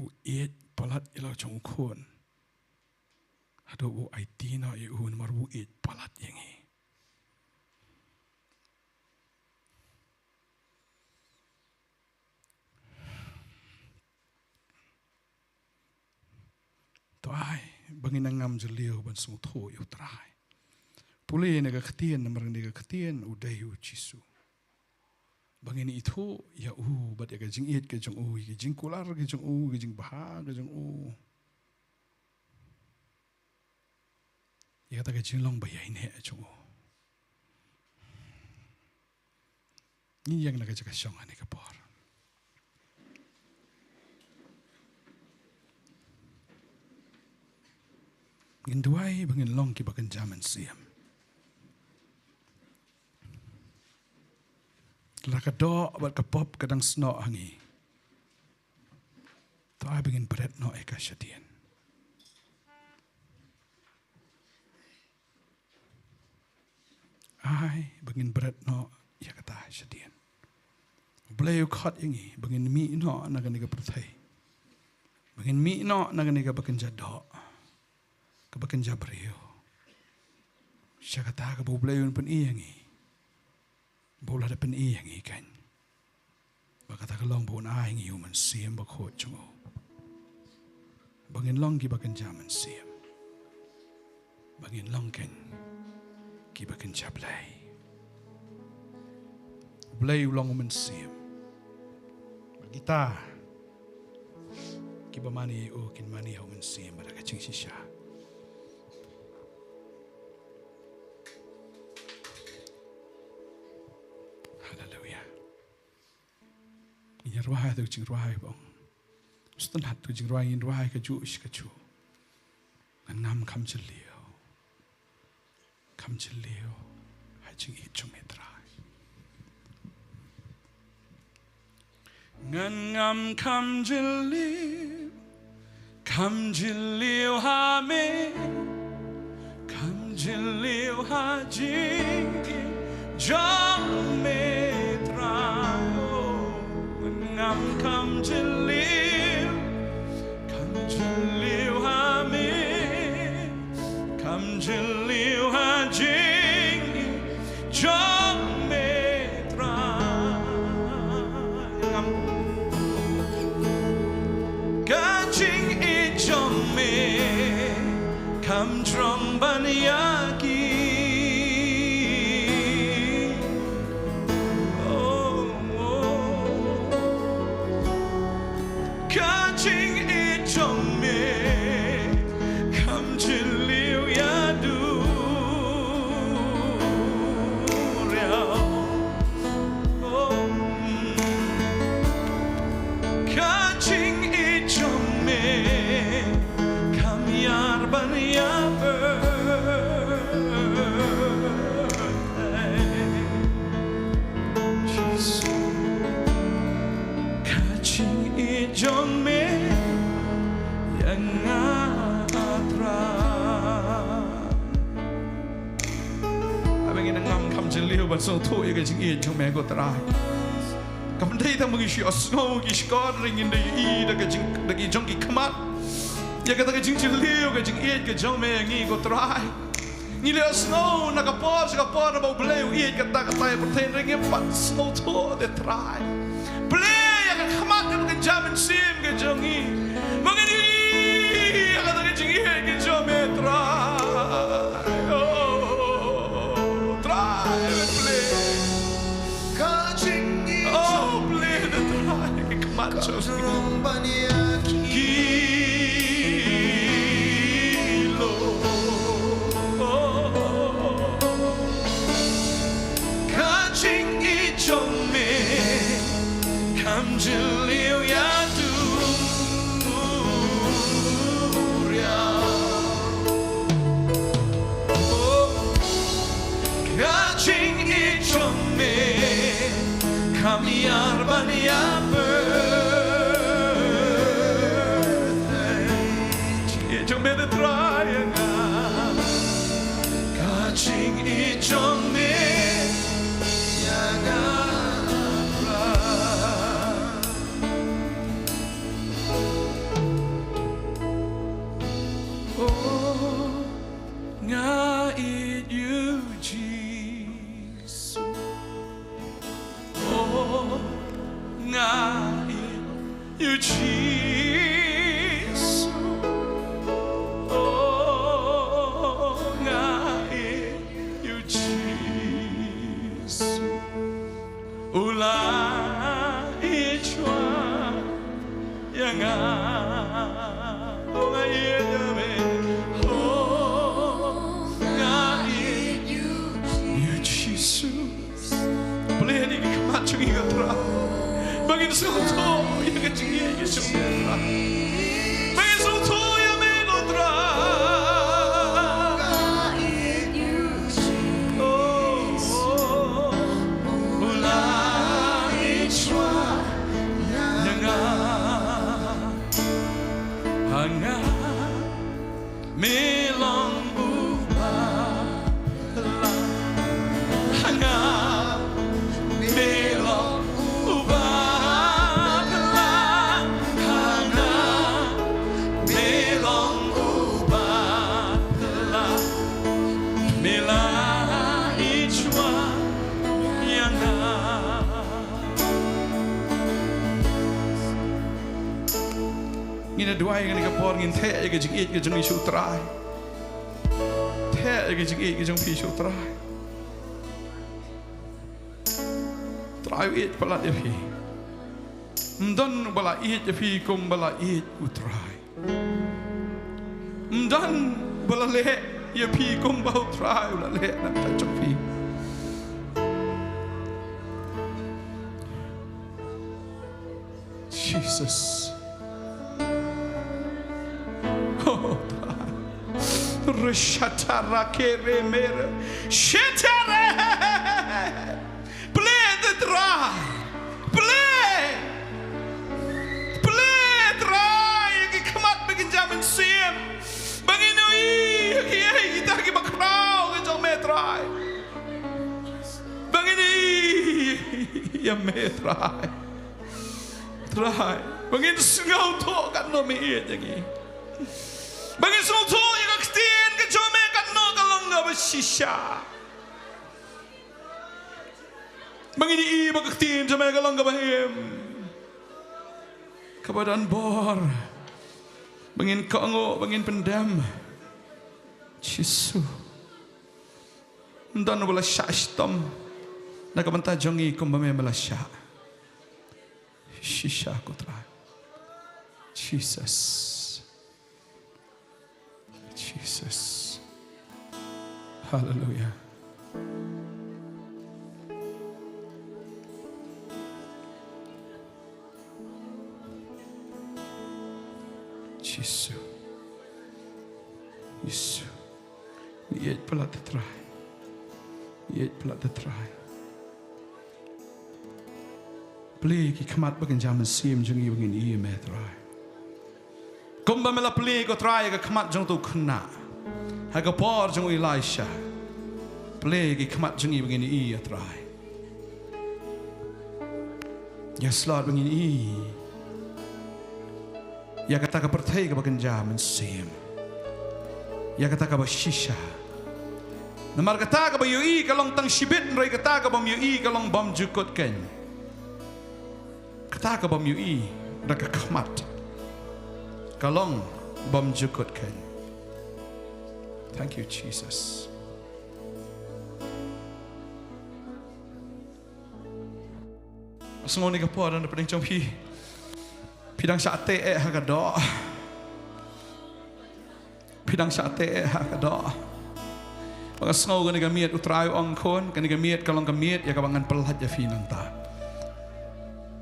u et palat ila jong kon ado u ai ti na e un mar u et palat yang e toai bangin ngam jelio ban sung tho yu trai puli ne ga khtien namrang ne ga khtien u dai u chisu bangin itho ya u bat ya ga jing et ke jong u ge jing kular ge jong u ge jing bha ge jong u ya ta ge jing long ba yai ne jong u ni yang na ga ja shong ane ka por ngin duai bangin long ki bakan jaman siam laka do bat kapop kadang sno hangi to ai bangin bret no eka shadien ai bangin bret no ya kata shadien bleu khat ingi bangin mi no nagani ka prathai bangin mi no nagani ka bakan jado kabakan jabrio syakata ka bublayun pen iyangi bola da pen iyangi kan bakata ka long bon aingi human siam bakho chungo bangin long ki bakan jaman siam bangin long kan ki bakan jablay blay long human siam kita ki bamani o kin mani human siam bada ka ching shisha ruai tu jing ruai bong stan hat tu jing ruai in ruai ka ju ish ka chu ngan ngam kam chelio ha jing I chung etrai ngan ngam kam chelio ha me kam chelio ha jing jong me ngam kam chelio ha me kam chelio ha jing jong me tra ngam ka jing I jong me kam banya Jesus kaching ijong me yang atra abang inang ngam kam jeliu ban so thu ye kaching ijong me ko trai kam dei ta mugi shi osno gi skor ring in de I da kaching jong ki khamat ya kata kaching jeliu kaching ijong me ngi ko trai ni le snow nakapor na bau bleu kata ya pertain ring pat snow thu de trai Kamat yang kejaman sim ke jongi, mengini yang kata kecing ke jometra, oh try play, kacing oh play the try ke kamat jongi, kilo, kacing jome. Kam jeliu ya duria oh kaching ichome kam yar ban ya birthday ichome de trayanga kaching ichome yaga Ngait you Jesus oh ngait you Jesus oh ngait you Jesus ula ichwa yang oh ngait Bangin suto yang kecil Yesus bangin suto yang megotra oh ulai chua yang hanga melong ubah hanga melong Ngina dua yang ni kapor ngin the ya ke jing it ke jing isu trai the ya ke jing it ke jing pi isu trai trai it pala de pi mdan bala it je pi kum bala it u trai mdan bala le ya pi kum bau trai u la le na ta chok pi Jesus Reshatara keremere shetare play the dry play dry ki kamat bikin jamin sim bangin oi ki kita ki bakrao ke jong metrai bangin ya metrai dry bangin singau to kan no me it lagi bangin so Shisha Mangini iba kaktin sa mga kalangga bahim Kabadan bor Bangin kaango, bangin pendam Chisu Ndan wala sya ishtam Nakamanta jongi kumbame mala sya Shisha kutra Jesus Hallelujah. Jesus. Yesus. Ni pelat tertrai. Pelat tertrai. Beli ki kemat bagian zaman sim jengi bagian iya metrai. Kumba mela beli ko trai ka kemat jeng tu kena. Haga por jeng Elisha. Beli ki kemat jengi bagian iya trai. Yes Lord bagian iya. Ya kata ka pertai ka bagian zaman sim. Ya kata ka bashisha. Namar kata ka ba yui kalong tang shibit nrai kata ka bam yui kalong bam jukot ken. Kata ka bam yui raka khmat. Kalong bam jukot ken. Thank you Jesus. Asmo ni ka po dan peding chong pi. Pidang sate ha ka do. Pidang sate ha ka do. Baka snow gani gamiet utrayo ang kon, gani gamiet kalong gamiet ya kabangan pelhat ya finanta.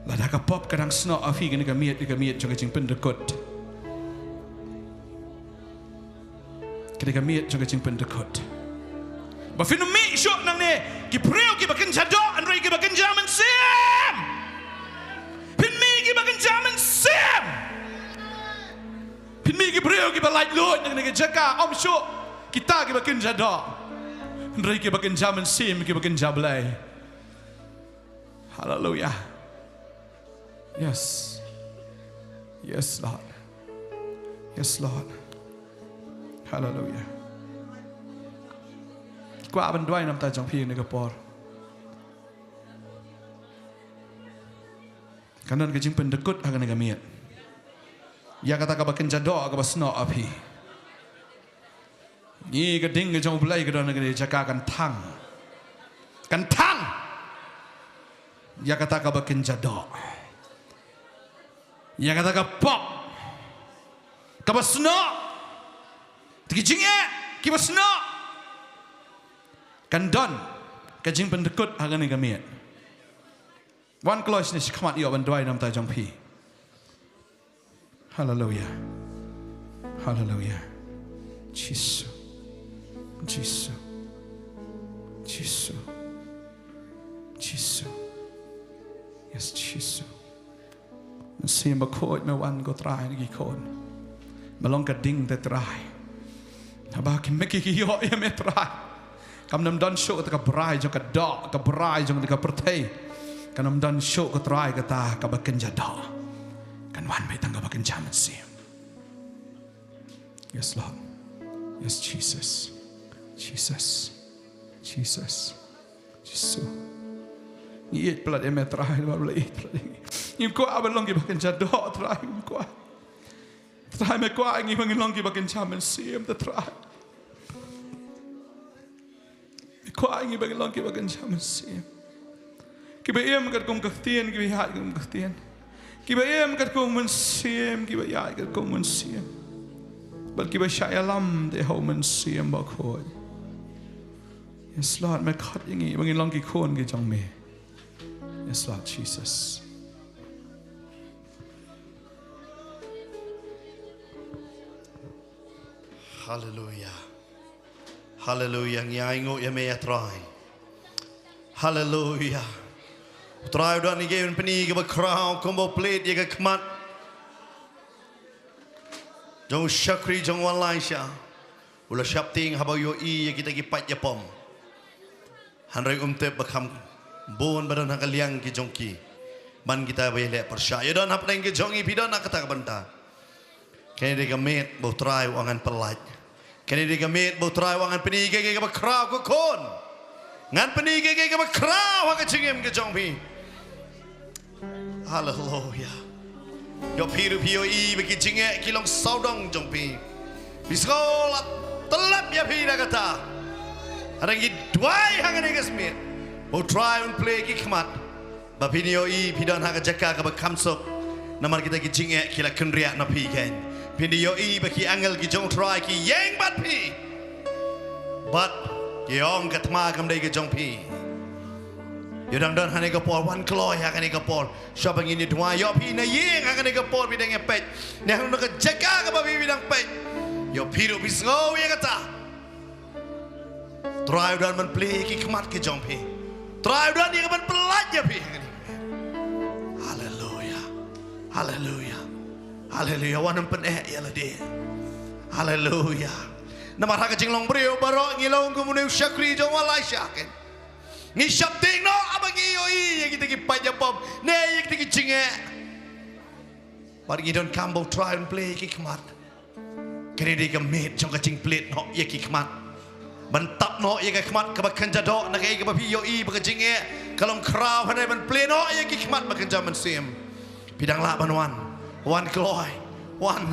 Lada ka pop kadang snow afi gani gamiet jong jing pendekut. Gani gamiet jong jing pendekut. Ba finu mi shot nang ne ki preo ki bakin jado andrei ki bakin jaman sim. Pin mi ki bakin jaman sim. Pin mi ki preo ki balai lot nang ne jaka om shot kita ki bakin jado. Andrei ki bakin jaman sim ki bakin jablay. Hallelujah. Yes. Yes Lord. Yes Lord. Hallelujah. Qua bên đuôi nằm tại trong phiên này gặp bor. Kanan kejing pendekut akan negamiat. Ya kata kabakin jado kabas no api. Ni keding kejong belai kedon negeri jaka kan tang. Ya kata kabakin jado. Ya kata kapop. Kabas no. Tikijingnya kibas no. Kandon kejing pendekut akan negamiat. One close ni kamat iyo bandai nam tajong pi. Hallelujah. Hallelujah. Jesus. Jesus. Jesus. Jesus. Yes Jesus. Sim bakot me wan go try ni kon. Malong kading te try. Haba kim meki yo ya me try. Kam nam don show ka brai jong ka dog ka brai jong ka pertai. Kan nam don show ka try ka ta ka bakin jado. Kan wan me tang ka bakin jaman sim. Yes Lord. Yes Jesus. Jesus. Jesus. Jesus. Iit pelat emet terakhir baru iit pelat. Ingin kau abang longgi bakin jado terakhir kau. Terakhir me kau ingin bangin longgi bakin jaman sim terakhir. Kau ingin bangin longgi bakin jaman sim. Kiba em kat kau kaftian kiba hat kau kaftian. Kiba em kat kau mensim kiba yai kat kau mensim. Bal kiba syayalam de hau mensim bakoi. Yes Lord, me kat ingin bangin longgi kon ke jang me. Yes Lord Jesus. Hallelujah. Hallelujah. Ngiaingo ya me try. Hallelujah. Try udah ni game peni ke crowd combo plate ya ke kemat. Jong syakri jong online sya. Ula syapting habau yo I ya kita ki pat ya pom. Hanrai umtep bakam bon badan hakaliang ki jongki. Man kita bayar percaya dan apa yang ki jongi pidan nak kata banta. Kini dia gamet bau try wangan pelat. Kini dia gamet bau try wangan peni ke crowd ko kon. Ngan peni ke crowd wang cingem ke jongpi. Hallelujah. Yo piru pio I bagi cingek kilong saudong jongpi. Biskolat telap ya pi dah kata. Ada yang duai hangan yang kesmit. Mau try and play ki kemat. Bapi ni I pidan hak jaka ke bakamsop. Namar kita ki cingek kila kenriak na pi kan. Pindi I bagi angel ki jong try ki yang bat pi. Bat yong katma kam dai ki jong pi. Yodang don hane ka por wan kloy hak ni ka por. Siapa ngini duai yo pi na yeng hak ni ka por bidang pet. Nah nak jaka ke bapi bidang pet. Yo piru bisgo ya kata. Try dan menpeli ki kemat ke jompi. Try dan dia kan pelat ya pi. Haleluya. Haleluya. Haleluya. Wanam pen ya lah dia. Haleluya. Nama raga jinglong beriu barok ngilong kemudian syakri jong walai syakin. Ngi syapting no abang yoi yang kita ki pajapom. Ne yang kita ki jinge. Bagi don kambo try and play ki kemat. Kini dia kemet jong kacing plate no ya ki kemat. Bentap no ya ki kemat kebakan jadok nak ya ki bapi yoi bakajinge. Kalau crowd pada men play no ya ki kemat bakan zaman sim. Bidang lah banuan. One kloy. One.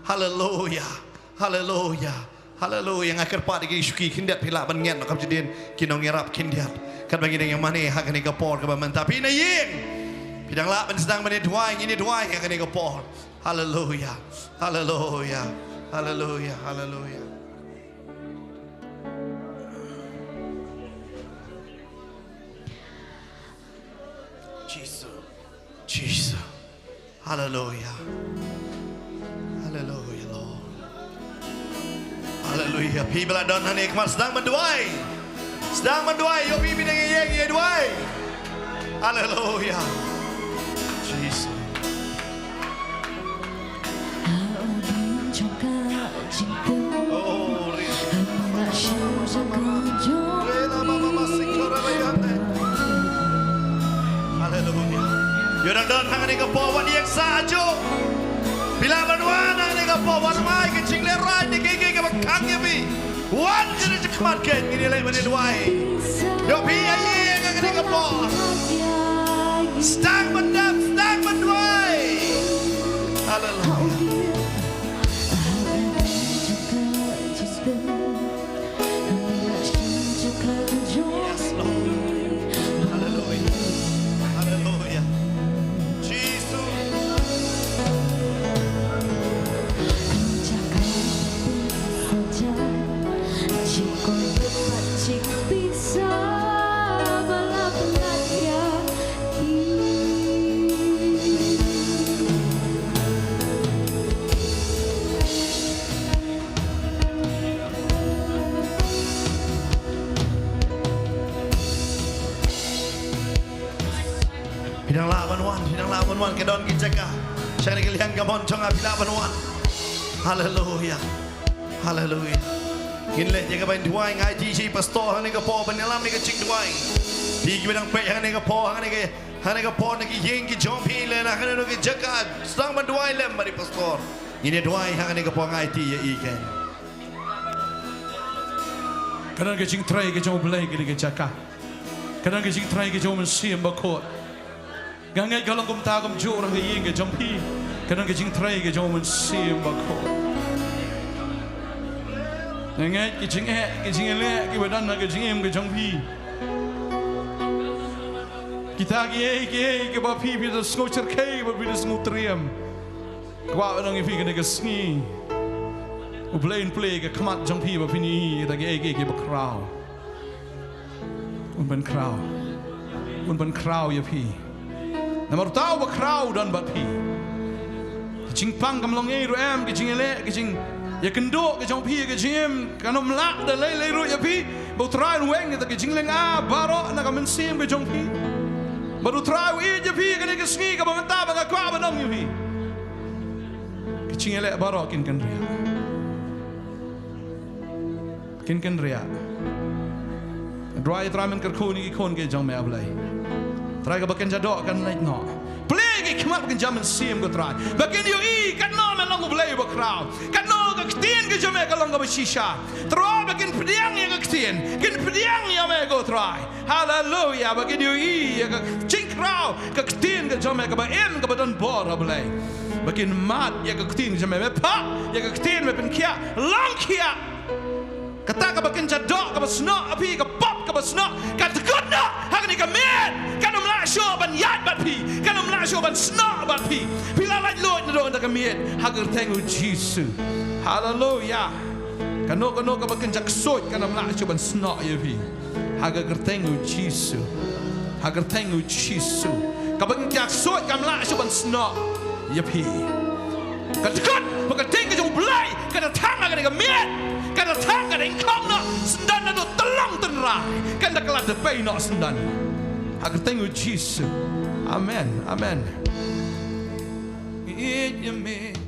Haleluya. Haleluya. Haleluya. Yang akhir pak digi syuki kindiat pila bangen nak kejadian kinong ngerap kindiat. Kan bagi yang mana hak ni kapor ke baman tapi na yeng. Bidang lah ban sedang mana duai ini duai hak ni kapor. Haleluya. Haleluya. Haleluya. Haleluya. Jesus. Jesus. Haleluya. Haleluya Lord. Haleluya. People are done honey kemat sedang menduai. Sedang menduai. Yo pipi dengan yeng ye duai. Haleluya. Jesus. Oh, haleluya. Yo dan hang ni kapo wan yang sajo. Bila banwan hang ni kapo wan mai ke ching le rai ni ke ke bakang ye bi. Wan jere kemat ke ni le mane duai. Yo pi ye hang ni kapo. Stang mendap, stang menduai. Haleluya. Yes, Lord. Haleluya. Haleluya. Jesus. Hidang laban wan ke don kijaka. Saya ni kalian gamon chong api laban wan. Haleluya. Haleluya. Ginle jaga bain duai ngai ji si pastor ni ke po banyalam ni ke cik duai. Di bidang pe hang ni ke po hang ni ke po ni ke yeng ki jom pi le na hang ni ke jaka. Sedang banduai lem bari pastor. Ini duai hang ni ke po ngai ti ya ikan. Kadang ke cing try ke jom belai ke jaka. Kadang ke cing try ke jom siam bakot. Gangai kalau kum ta kum jo orang yeng ke jompi. Kadang ke cing try ke jom siam bakot. Gangai ke cing le ke badan ke cing em ke jompi. Kita ke bapi pi das ngocer ke bapi das ngotriam. Kwa orang ifi ke sngi. Ublain play ke kemat jompi bapi ni kita ke bakrau. Unban krau ya pi. Nama tahu bakrau dan bapi. Kecing pang kamlong ru em kecing ele kecing ya kendo ke jompi ke jim kanom lak da lei ru ya pi. Bau try weng kita kecing leng baro na kamen sim ke jompi. Baru try wi ya pi ke ke sngi ke bamanta ba kwa ba nom ya pi. Kecing ele baro kin kan ria. Kin kan ria. Dry tramen kerkuni kon ke jom me ablai. Try ke bakan jadok kan like no. Play ke kemat bakan jaman sim ke try. Bakan yo i kan no men long blai ba crowd. Kan no ke tien ke jom me ka long ba shisha. Try bakan pediang ya ke tien. Kin pediang ya me go try. Hallelujah bakan yo i ke ching crowd ke tien ke jom me ka ba em ke badan bor ablai. Bakan mat ya ke tien jom me pa ya ke tien me pen kia long kia. Kata ka bakin jadok ka basno api ka pop ka basno ka tekudno hang ni ka men kan umla show ban yat bat pi kan umla show ban sno bat pi pila lai lord no da ka men hagar tengu Jesus hallelujah kano ka bakin jak sot kan umla show ban sno ya pi hagar tengu Jesus hagar tengu Jesus ka bakin jak sot kan umla show ban sno ya pi ka tekud bakin tengu jo blai ka tang ka kadang kau nak sendan na telong tenrai. Kan dah kelat depai nak sendan. Agar tengok Jesus. Amen. Amen. It you me.